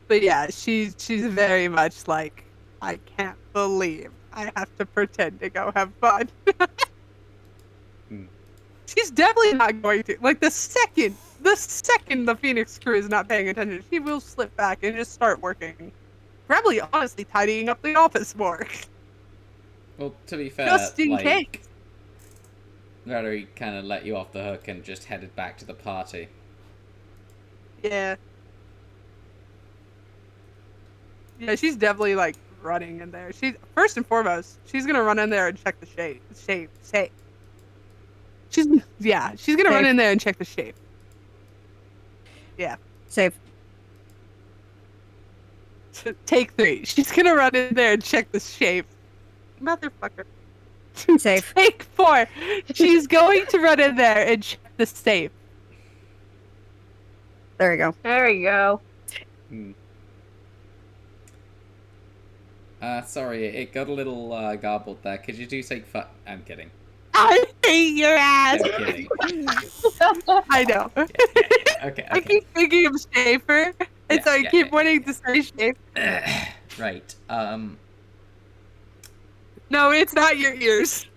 But yeah, she's very much like, I can't believe I have to pretend to go have fun. She's definitely not going to. Like the second the Phoenix crew is not paying attention, she will slip back and just start working. Probably honestly tidying up the office more. Well, to be fair, Just in like, case. Valerie kind of let you off the hook and just headed back to the party. Yeah. Yeah, she's definitely like running in there. She's first and foremost, she's gonna run in there and check the shape. She's gonna run Safe. in there and check the shape. Yeah. Safe. Take 3. She's gonna run in there and check the shape. Motherfucker. Safe. Take 4. She's going to run in there and check the safe. There you go. There you go. Sorry, it got a little garbled there. Could you do take I'm kidding. I hate your ass. I'm kidding. I know. Okay. I keep thinking of Schaefer, and so I keep wanting to say Schaefer. Right. No, it's not your ears.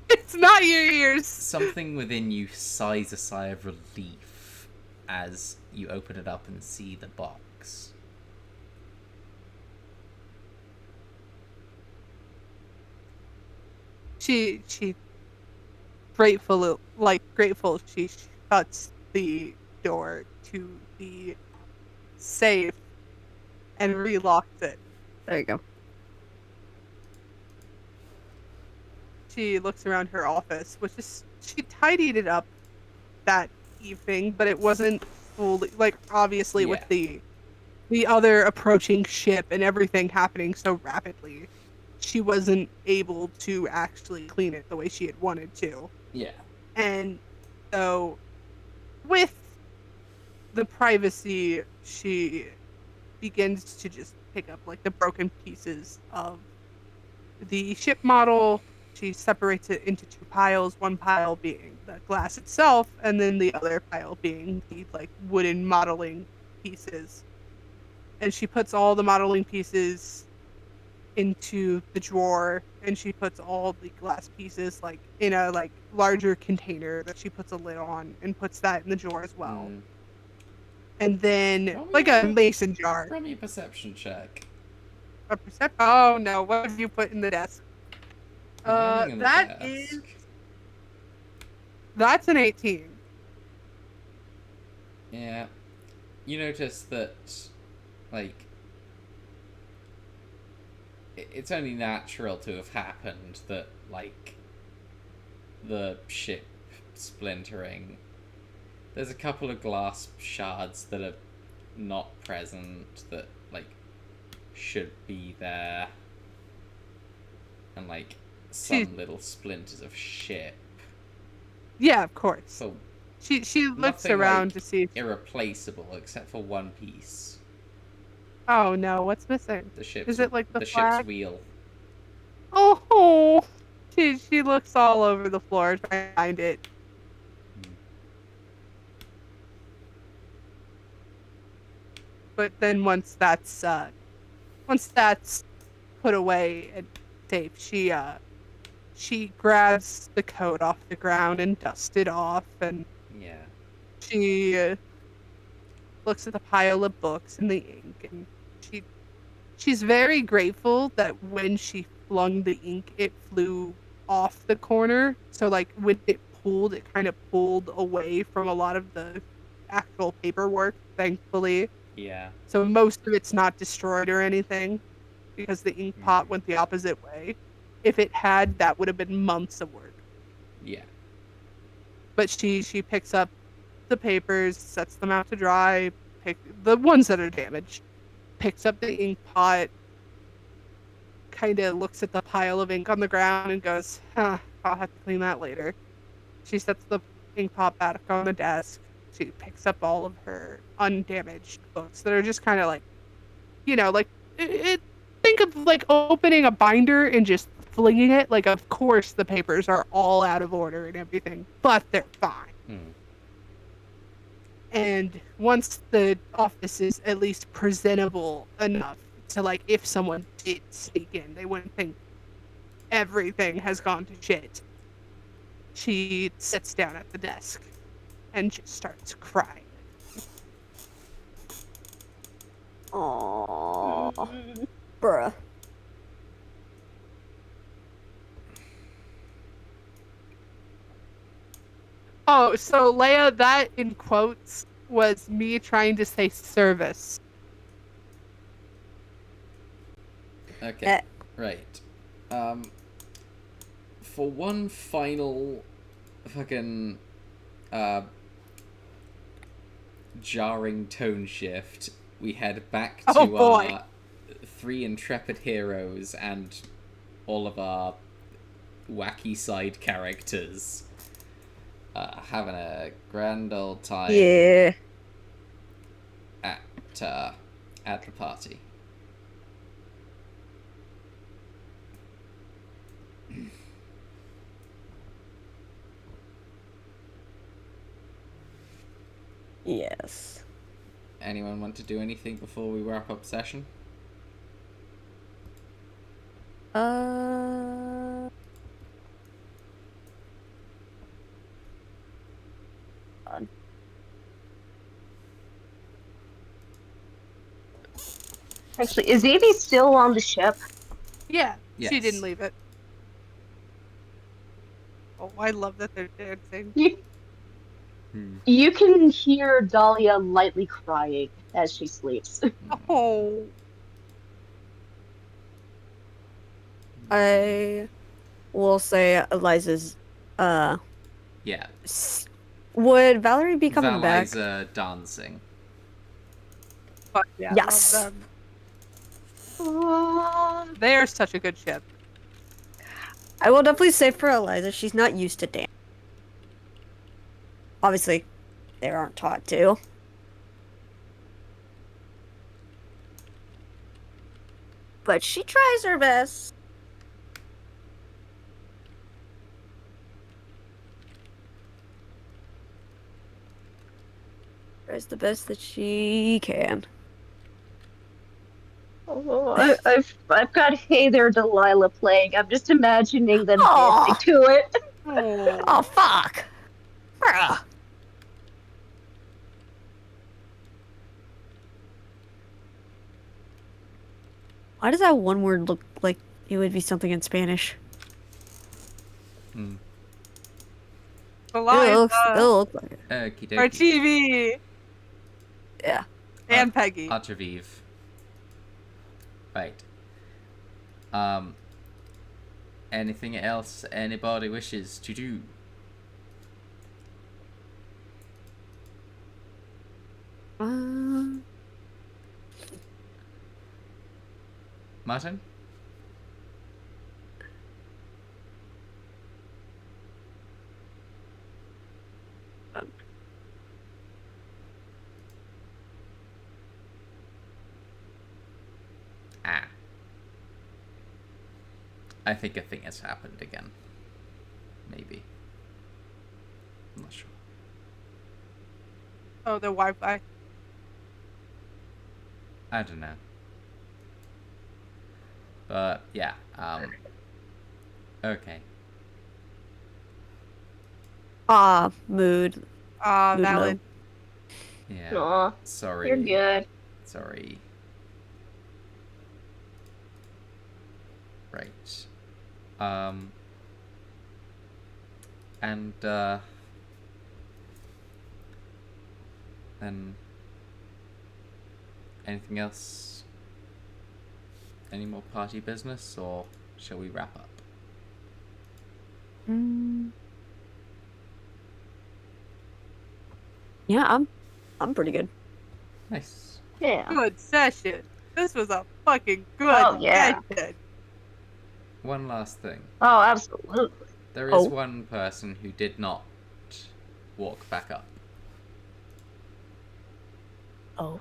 It's not your ears. Something within you sighs a sigh of relief as you open it up and see the box. She grateful she shuts the door to the safe and relocks it. There you go. She looks around her office, which is she tidied it up that evening, but it wasn't fully obviously with the other approaching ship and everything happening so rapidly. She wasn't able to actually clean it the way she had wanted to. Yeah. And so with the privacy, she begins to just pick up the broken pieces of the ship model. She separates it into two piles, one pile being the glass itself, and then the other pile being the wooden modeling pieces. And she puts all the modeling pieces into the drawer, and she puts all the glass pieces in a larger container that she puts a lid on and puts that in the drawer as well. And then a mason jar. Roll me a perception check. A perception? Oh no, what have you put in the desk? That's an 18. Yeah. You notice that it's only natural to have happened that the ship splintering. There's a couple of glass shards that are not present that should be there, and some little splinters of ship. Yeah, of course. So she looks around to see irreplaceable except for one piece. Oh no, what's missing? The ship's Is it the flag? ship's wheel. Oh, she looks all over the floor trying to find it. But then once that's put away and safe, she grabs the coat off the ground and dusts it off, and she looks at the pile of books and the ink, and she's very grateful that when she flung the ink, it flew off the corner. So when it pulled, it kind of pulled away from a lot of the actual paperwork, thankfully. Yeah. So most of it's not destroyed or anything, because the ink pot went the opposite way. If it had, that would have been months of work. Yeah. But she picks up the papers, sets them out to dry, the ones that are damaged, picks up the ink pot, kind of looks at the pile of ink on the ground and goes, I'll have to clean that later. She sets the ink pot back on the desk. She picks up all of her undamaged books that are just kind of think of opening a binder and just flinging it. Of course the papers are all out of order and everything, but they're fine. And once the office is at least presentable enough to if someone did sneak in, they wouldn't think everything has gone to shit. She sits down at the desk and just starts crying. Aww. Bruh. Oh, so Leia, that in quotes was me trying to say service. Okay. Right. For one final fucking jarring tone shift, we head back to our three intrepid heroes and all of our wacky side characters having a grand old time at the party. Yes. Anyone want to do anything before we wrap up session? Actually, is Evie still on the ship? Yeah, Yes. she didn't leave it. Oh, I love that they're dancing. You can hear Dahlia lightly crying as she sleeps. Oh, I will say Eliza's. Yeah. Would Valerie be coming back? Valiza dancing. fuck yeah, Yes. I love them. They are such a good ship. I will definitely say for Eliza, she's not used to dance. Obviously, they aren't taught to. But she tries her best. Tries the best that she can. Oh, I've got Hey There Delilah playing. I'm just imagining them dancing Aw. to it. Oh, Oh, fuck! Bruh. Why does that one word look like it would be something in Spanish? Hmm. It looks like it. Okie our dokie. TV, Yeah. and Peggy. Archivive. Right. Anything else anybody wishes to do? Martin? Ah. I think a thing has happened again. Maybe. I'm not sure. Oh, the Wi-Fi. I don't know. But yeah, okay. Mood. Mood Valid. Yeah. Aw, Sorry. you're good. Sorry. Right. And then anything else? Any more party business, or shall we wrap up? Yeah, I'm pretty good. Nice. Yeah. Good session. This was a fucking good Oh, yeah. session. One last thing. Oh, absolutely. There is one person who did not walk back up. Oh.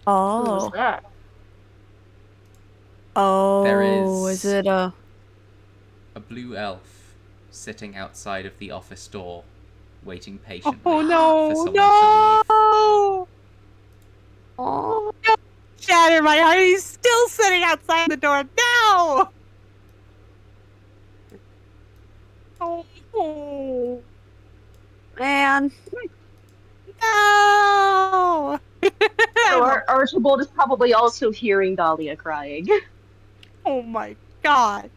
Who was that? Oh. There is it a blue elf sitting outside of the office door, waiting patiently Oh for no, someone no! Oh. Shatter my heart. He's still sitting outside the door. No! Oh, Man. no! So Archibald is probably also hearing Dahlia crying. Oh my god.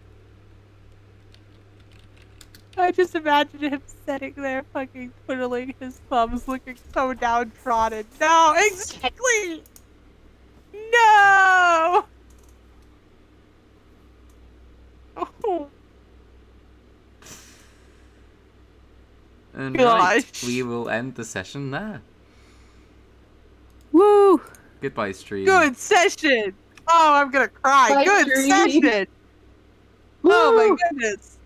I just imagine him sitting there fucking twiddling his thumbs looking so downtrodden. No, exactly! No! Oh, And gosh. right, we will end the session there. Woo! Goodbye, stream. Good session! Oh, I'm gonna cry. Bye, Good stream. session! Oh my Woo! goodness.